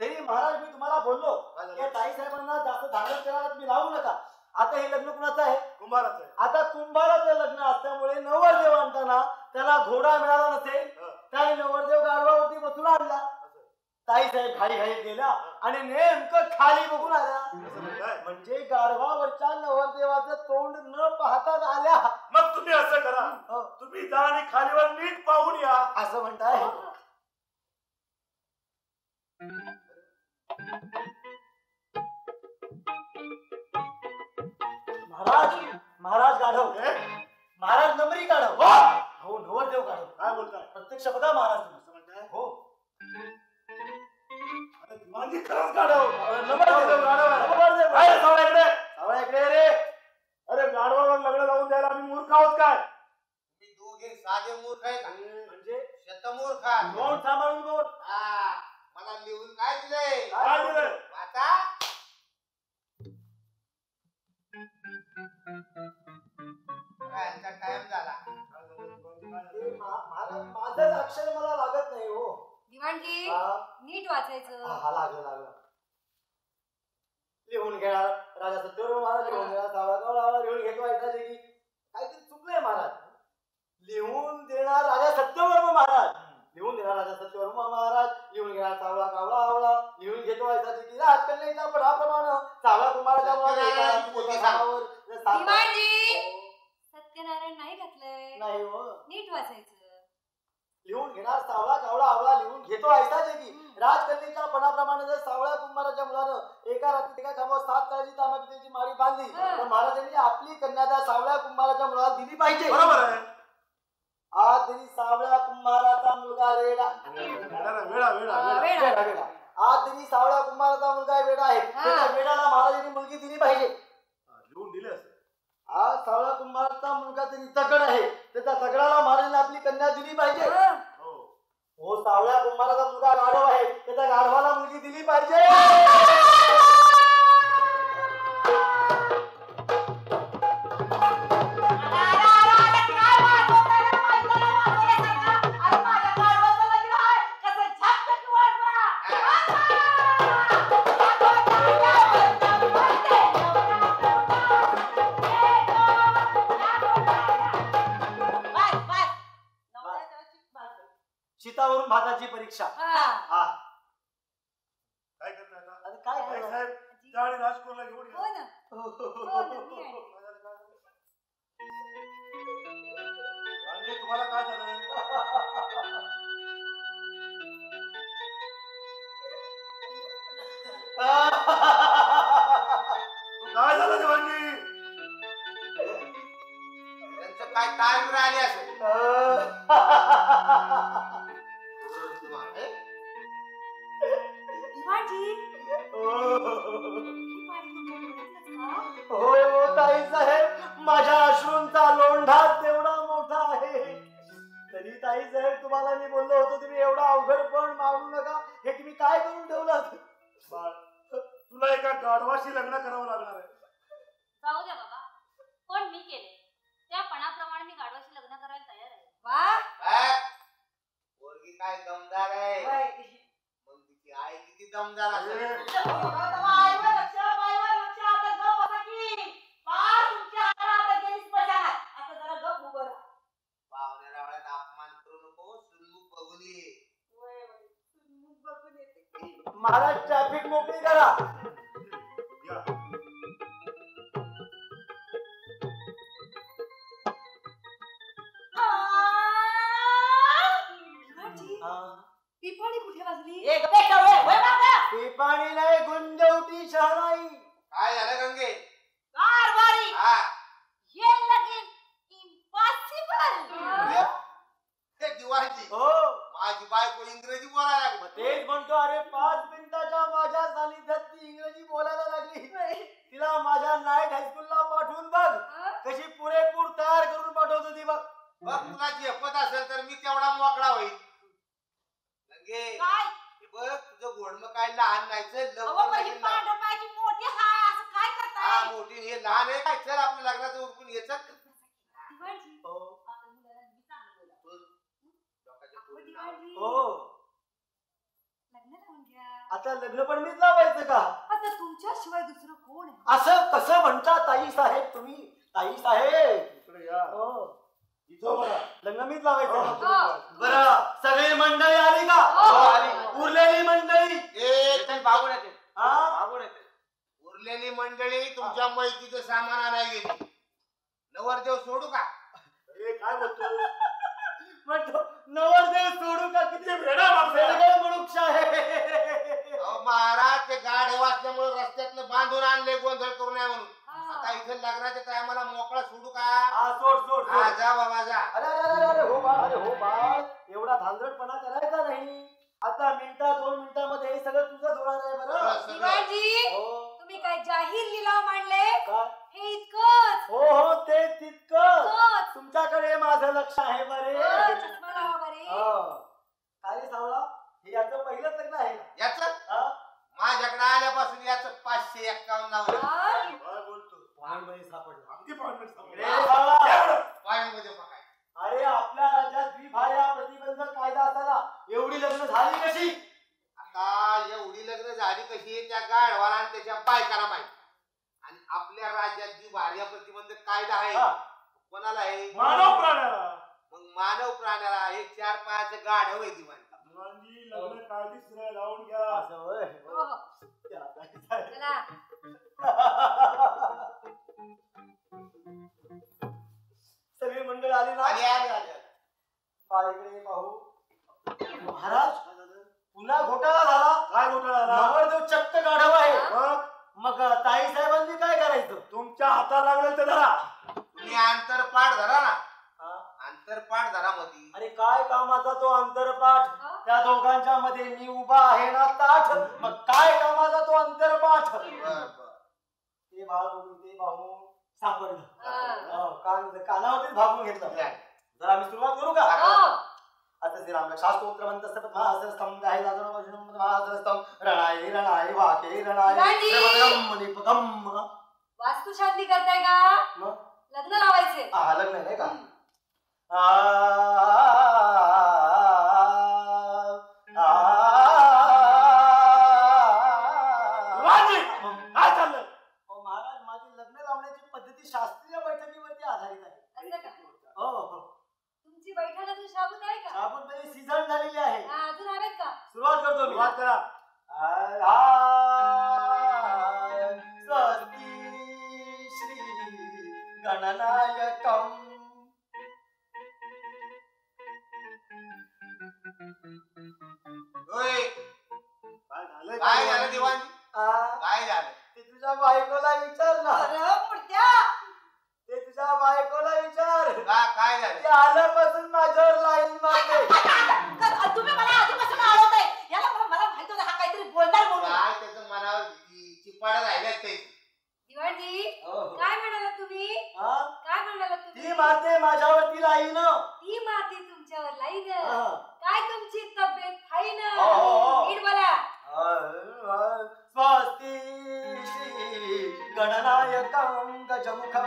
[SPEAKER 6] तरी महाराज मी तुम्हाला बोललो या ताई साहेबांना जास्त धांदळ करायला तुम्ही लावू नका. आता हे लग्न कुणाचं आहे?
[SPEAKER 4] कुंभाराचं आहे.
[SPEAKER 6] आता कुंभाराचं लग्न असल्यामुळे नवरदेव आणताना त्याला घोडा मिळाला नसेल. त्याने नवरदेव गाढवावरती बसून आणला. ताई साहेब घाई गेल्या आणि नेमकं खाली बघून आल्या. म्हणजे गाढवावरच्या नवरदेवाचं तोंड न पाहताच आल्या.
[SPEAKER 4] मग तुम्ही असं करा, तुम्ही जा आणि खालीवर नीट पाहून या
[SPEAKER 6] असं म्हणताय. महाराज महाराज गाढव महाराज नमरी गाढव हो नवरदेव गाढव.
[SPEAKER 4] काय बोलताय?
[SPEAKER 6] प्रत्यक्ष बघा महाराज तुम्ही.
[SPEAKER 4] असं म्हणताय?
[SPEAKER 6] हो
[SPEAKER 4] अरे दिवाणजी खरंच गाढव.
[SPEAKER 6] नवरदेव गाढव आहे. नवरदेव
[SPEAKER 4] अरे सावळ्या इकडे.
[SPEAKER 6] सावळ्या इकडे रे.
[SPEAKER 4] अरे गाढवावर लग्न लावून द्यायला आम्ही मूर्ख आहोत काय?
[SPEAKER 3] तुम्ही दोघे साधे मूर्ख आहे का?
[SPEAKER 6] म्हणजे
[SPEAKER 3] शतमूर्ख आहे.
[SPEAKER 6] बोल सांभाळून बोल.
[SPEAKER 3] हा, मला लिहून काय दिलंय?
[SPEAKER 4] काय दिलं?
[SPEAKER 3] आता टाइम झाला.
[SPEAKER 6] महाराज माझंच अक्षर मला लागत नाही हो.
[SPEAKER 8] दिवाणजी
[SPEAKER 6] हा.
[SPEAKER 8] नीट वाचायचं.
[SPEAKER 6] हा लागलं लिहून घेणार राजा सत्यवर्म महाराज लिहून घेणार सावळा कावळा लिहून घेतो ऐकायचे की काहीतरी चुकलंय महाराज. लिहून देणार राजा सत्यवर्म महाराज लिहून देणार राजा सत्यवर्म महाराज लिहून घेणार सावळा कावळा आवळा लिहून घेतो ऐकायचे की राजकन्याचा पडाप्रमाणे सावळा कुमाराच्या
[SPEAKER 8] दिवाणजी सत्यनारायण नाही घातलंय.
[SPEAKER 6] नाही हो.
[SPEAKER 8] नीट वाचायचं.
[SPEAKER 6] लिहून घेणार सावळा कावळा आवळा लिहून घेतो ऐकायचे की राजकन्याच्या पणाप्रमाणे जर सावळ्या कुंभाराच्या मुलानं एका रात्री एका खांबावर 7 काळजी तांब्याची माळी बांधली तर महाराजांनी आपली कन्या त्या सावळ्या कुंभाराच्या मुलाला दिली पाहिजे.
[SPEAKER 4] बरोबर आहे.
[SPEAKER 6] आज तरी सावळ्या कुंभाराचा मुलगा रेडा
[SPEAKER 4] वेडा.
[SPEAKER 6] आज तरी सावळ्या कुंभाराचा मुलगा वेडा आहे. त्याच्या वेडाला महाराजांनी मुलगी दिली पाहिजे.
[SPEAKER 4] लिहून दिले असते.
[SPEAKER 6] आज सावळा कुंभाराचा मुलगा तरी तगड आहे त्याच्या तगडाला महाराजांनी आपली कन्या दिली पाहिजे. हो सावळ्या कुंभाराचा मुलगा गाढव आहे त्याच्या गाढवाला मुलगी दिली पाहिजे. शीतावरून भाताची परीक्षा. हा
[SPEAKER 4] काय करताय आता?
[SPEAKER 6] आणि काय
[SPEAKER 4] काय
[SPEAKER 6] करणार?
[SPEAKER 4] साहेब जा आणि राजकोरला घेऊन
[SPEAKER 8] हो
[SPEAKER 4] या.
[SPEAKER 8] ना. हो ना, मी आणते.
[SPEAKER 4] रांगे, तुम्हाला काय झालं? काय झालं देवांगी?
[SPEAKER 3] त्यांचं काय तार आली असेल.
[SPEAKER 8] दिवाणजी
[SPEAKER 6] हो ताई साहेब माझ्या अश्रूंचा लोंढा तेवढा मोठा आहे. तरी ताई साहेब तुम्हाला मी बोललो होतो तुम्ही एवढा अवघडपण मानू नका. हे तुम्ही काय करून ठेवलं?
[SPEAKER 4] बाळ, तुला एका गाढवाशी लग्न करावं लागणार आहे.
[SPEAKER 9] जाऊ द्या बाबा पण मी केले त्या पणाप्रमाणे मी गाढवाशी लग्न करायला तयार आहे.
[SPEAKER 8] वा
[SPEAKER 3] पोरगी काय दमदार आहे. मग तिची आई किती दमदार असेल. पाहुण्या रावळ्यात अपमान करू नको. सुनमुख बघून ये.
[SPEAKER 6] महाराज ट्रॅफिक मोकळी करा.
[SPEAKER 4] या.
[SPEAKER 8] पिपाणी कुठे वाजली?
[SPEAKER 6] पिपाणी नाही गुंजवटी शहराई.
[SPEAKER 3] काय झालं गंगे?
[SPEAKER 7] कारभारी
[SPEAKER 3] हा
[SPEAKER 7] ये लगीन इम्पॉसिबल.
[SPEAKER 3] ते दिवाळीची
[SPEAKER 6] हो
[SPEAKER 3] माझी बायको इंग्रजी बोलायला लागली.
[SPEAKER 6] तेच म्हणतो अरे 5 मिनिटाच्या माझ्या सानिध्यात ती इंग्रजी बोलायला लागली. तिला माझ्या नाईट हायस्कूलला पाठवून बघ कशी पुरेपूर तयार करून पाठवतो ती बघ.
[SPEAKER 3] बघ तुला झेपत असेल तर मी तेवढा मोकळा होईल. गंगे
[SPEAKER 7] काय
[SPEAKER 3] हे बघ तुझं गोडमं काय लहान नाही. चल
[SPEAKER 7] अहो
[SPEAKER 3] लवकर
[SPEAKER 7] पण ही
[SPEAKER 3] लगीन लाव.
[SPEAKER 7] पांढरपायची मोठी हाय असं काय
[SPEAKER 3] हा
[SPEAKER 7] करताय?
[SPEAKER 3] मोठी हे लहान आहे काय. चल आपल्या लग्नाचं उरकून ये. चल
[SPEAKER 8] दिवाणजी
[SPEAKER 6] हो
[SPEAKER 8] आपण मुलाला मी चांगलं बोला.
[SPEAKER 3] लोकांच्या
[SPEAKER 8] अहो,
[SPEAKER 3] पोरी
[SPEAKER 8] दिवाणजी
[SPEAKER 6] हो
[SPEAKER 8] लग्न लावून घ्या.
[SPEAKER 6] आता लग्न पण मीच लावायचं का?
[SPEAKER 8] आता तुमच्याशिवाय दुसरं कोण आहे?
[SPEAKER 6] असं कसं म्हणता ताई साहेब तुम्ही? ताई साहेब
[SPEAKER 4] इकडे या.
[SPEAKER 6] हो
[SPEAKER 4] इथं बघा.
[SPEAKER 6] लग्न मीच लावायचं.
[SPEAKER 8] हो.
[SPEAKER 6] बरं सगळी मंडळी आली का?
[SPEAKER 3] आली.
[SPEAKER 6] उरलेली मंडळी
[SPEAKER 3] ए
[SPEAKER 2] भागून येते
[SPEAKER 6] हा
[SPEAKER 2] भागून येते.
[SPEAKER 3] उरलेली मंडळी तुमच्या मैत्रीचं सामान आणायला गेली. नवरदेव सोडू का?
[SPEAKER 4] अरे काय बोलतो?
[SPEAKER 6] म्हणतो नवरदेव सोडू का? किती
[SPEAKER 4] वेडा माणूस आहे.
[SPEAKER 6] वेडगळ मनुष्य आहे.
[SPEAKER 3] अहो, महाराज ते गाढ वाचल्यामुळे रस्त्यातनं बांधून आणले गोंधळ करू नये म्हणून. आता इथे लग्नाच्या टायमाला मोकळा सोडू का?
[SPEAKER 6] सोड सोड
[SPEAKER 3] हा, जा बाबा जा.
[SPEAKER 6] अरे अरे अरे अरे हो बाळ, अरे हो बाळ, एवढा धांदरटपणा करायचा नाही. आता मिनिटा 2 मिनिटांमध्ये हे सगळं तुझं होणार आहे बरं.
[SPEAKER 8] दिवाणजी
[SPEAKER 6] हो
[SPEAKER 8] तुम्ही काय जाहीर लिलाव मांडले
[SPEAKER 6] काय?
[SPEAKER 8] हे इतकंच
[SPEAKER 6] हो हो ते तितकं.
[SPEAKER 8] इतकंच.
[SPEAKER 6] तुमच्याकडे माझं लक्ष आहे बरे.
[SPEAKER 8] चष्मा लावा बरे.
[SPEAKER 6] काय रे सावळा, हे याचं पहिलंच लग्न आहे का?
[SPEAKER 3] याचं
[SPEAKER 6] हा?
[SPEAKER 3] माझ्याकडे आल्यापासून याचं 551 नाव
[SPEAKER 8] हा?
[SPEAKER 4] काय बोलतो
[SPEAKER 6] पॉइंट मध्ये सापडलं.
[SPEAKER 4] अगदी पॉइंट
[SPEAKER 6] रे सावळा,
[SPEAKER 3] पॉइंट मध्ये बघाय.
[SPEAKER 6] अरे आपल्या राज्यात द्विभार्या प्रतिबंधक कायदा असायला एवढी लग्न झाली कशी?
[SPEAKER 3] आता एवढी लग्न झाली कशी त्या गाढवाला आणि त्याच्या बायकाला माहिती. आणि आपल्या राज्यात जी भार्या प्रतिबंधक कायदा आहे
[SPEAKER 6] हा.
[SPEAKER 3] कोणाला आहे?
[SPEAKER 4] मानव प्राण्याला.
[SPEAKER 3] मग मानव प्राण्याला हे 4 पायाचं गाढव आहे दिवाणी.
[SPEAKER 4] दिवाणजी लग्न कायदेशीर लावून घ्या.
[SPEAKER 6] असं होय.
[SPEAKER 8] हो, हो.
[SPEAKER 6] त्या काय?
[SPEAKER 8] चला
[SPEAKER 6] सगळी मंडळ आली ना?
[SPEAKER 3] आली आली आली.
[SPEAKER 6] माझ्याकडे पाहू. महाराज पुन्हा घोटाळा झाला.
[SPEAKER 4] काय घोटाळा झाला?
[SPEAKER 6] नवरदेव चक्क गाढव आहे.
[SPEAKER 4] मग
[SPEAKER 6] मग ताई साहेबांनी काय करायचं?
[SPEAKER 4] तुमच्या हाताला लागलं तर धरा.
[SPEAKER 3] तुम्ही आंतरपाठ धरा ना.
[SPEAKER 6] हा?
[SPEAKER 3] आंतरपाठ धरा मध्ये.
[SPEAKER 6] अरे काय कामाचा तो अंतरपाठ?
[SPEAKER 8] हा?
[SPEAKER 6] त्या दोघांच्या मध्ये मी उभा आहे ना ताठ. मग काय कामाचा तो अंतरपाठ?
[SPEAKER 3] बर बर.
[SPEAKER 6] ते बाळ बघून ते पाहून सापडलं.
[SPEAKER 8] हा.
[SPEAKER 6] कानावरतीच भागून घेतलं. जरा आम्ही सुरुवात करू का?
[SPEAKER 8] हो.
[SPEAKER 6] आता श्रीराम शास्त्रोत्र म्हणत महासरस्तंभ आहे महासरस्तंभ रणाई रणाई वाके रणाई
[SPEAKER 8] दिवाणी!
[SPEAKER 6] श्रीभद्रम निपगम.
[SPEAKER 8] वास्तुशांती करताय का?
[SPEAKER 6] मग
[SPEAKER 8] लग्न लावायचे.
[SPEAKER 6] हा लग्न नाही का?
[SPEAKER 4] दिवाणजी, काय चाललंय?
[SPEAKER 6] महाराज माझी लग्न लावण्याची पद्धती शास्त्रीय बैठकीवरती आधारित आहे.
[SPEAKER 8] असं का?
[SPEAKER 6] हो हो.
[SPEAKER 8] तुमची बैठक अजून शाबूत आहे का?
[SPEAKER 6] साबुनताई सीझन झालेली आहे.
[SPEAKER 8] हा, अजून आहेत का?
[SPEAKER 6] सुरुवात करतो मी.
[SPEAKER 4] सुरुवात करा.
[SPEAKER 6] स्वस्ति श्री गणनायकम.
[SPEAKER 3] होय.
[SPEAKER 4] काय झालंय?
[SPEAKER 3] काय झालं दिवाणी? काय झालं?
[SPEAKER 6] ते तुझ्या बायकोला विचार ना.
[SPEAKER 8] अरे मुर्त्या.
[SPEAKER 6] ते तुझ्या बायकोला विचार.
[SPEAKER 3] काय
[SPEAKER 6] ते
[SPEAKER 3] झालं?
[SPEAKER 6] आल्यापासून माझ्यावर लाईन मारते.
[SPEAKER 7] तुम्ही मला आधीपासून आवडताय. याला मला माहित होतं हा काहीतरी बोलणार म्हणून.
[SPEAKER 3] काय त्याचं मनावर चिपाडा राहिल्याच ते.
[SPEAKER 8] दिवाणजी
[SPEAKER 6] हो, हो.
[SPEAKER 8] काय म्हणाला तुम्ही?
[SPEAKER 6] हा?
[SPEAKER 8] काय म्हणाला तुम्ही?
[SPEAKER 6] ती मारते माझ्यावरती लाईन.
[SPEAKER 8] ती माती तुमच्यावर लाईन.
[SPEAKER 6] हा.
[SPEAKER 8] काय तुमची तब्येत हाय ना?
[SPEAKER 6] हो, हो, हो.
[SPEAKER 8] नीट बोला.
[SPEAKER 6] स्वस्ति श्री गणनायकं गजमुखं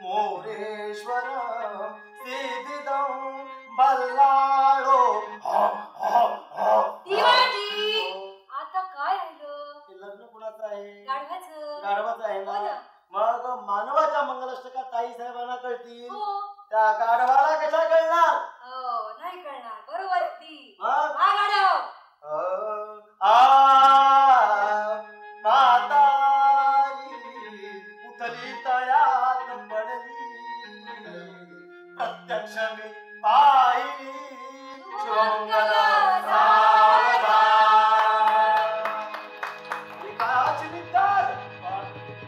[SPEAKER 6] मोरेश्वरं सिद्धिदं बल्लाळो.
[SPEAKER 8] दिवाणजी आता काय राहिलं?
[SPEAKER 6] हे लग्न कुणाचं आहे?
[SPEAKER 8] गाढवाचं.
[SPEAKER 6] गाढवाचं आहे
[SPEAKER 8] हो
[SPEAKER 6] ना?
[SPEAKER 8] ना.
[SPEAKER 6] मग मानवाच्या मंगलाष्टकात ताई साहेबांना कळतील,
[SPEAKER 8] हो.
[SPEAKER 6] त्या गाढवाला कशा कळणार?
[SPEAKER 8] हो, नाही कळणार. बरोबर ती.
[SPEAKER 6] मग
[SPEAKER 8] हा गाढव.
[SPEAKER 6] म्हातारी उठली तळ्यात पडली, प्रत्यक्ष मी पाहिली शुभमंगल सावधान. हे काळाची नित्तर.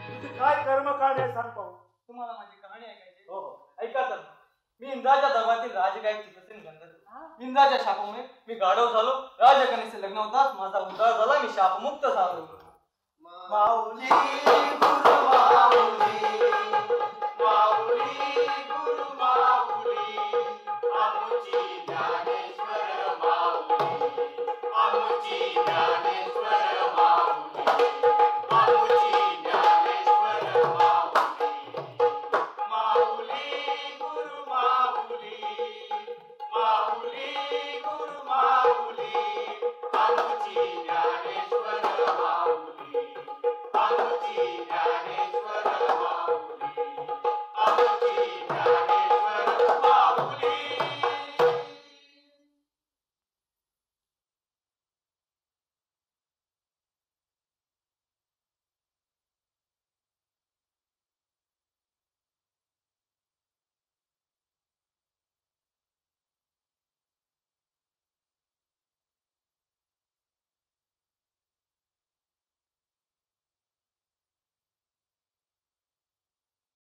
[SPEAKER 4] तुझी काय कर्मकांड आहे सांग पाहू.
[SPEAKER 10] तुम्हाला माझी कहाणी ऐकायची?
[SPEAKER 6] हो हो.
[SPEAKER 10] ऐका तर. मी इंद्राच्या दरबारातील राजगायक चित्रसेन गंधर्व. इंद्राच्या शापामुळे मी गाढव झालो. राजकन्येचे लग्न होताच माझा उद्धार झाला. मी शापमुक्त झालो.
[SPEAKER 6] माऊली गुरु माऊली माऊली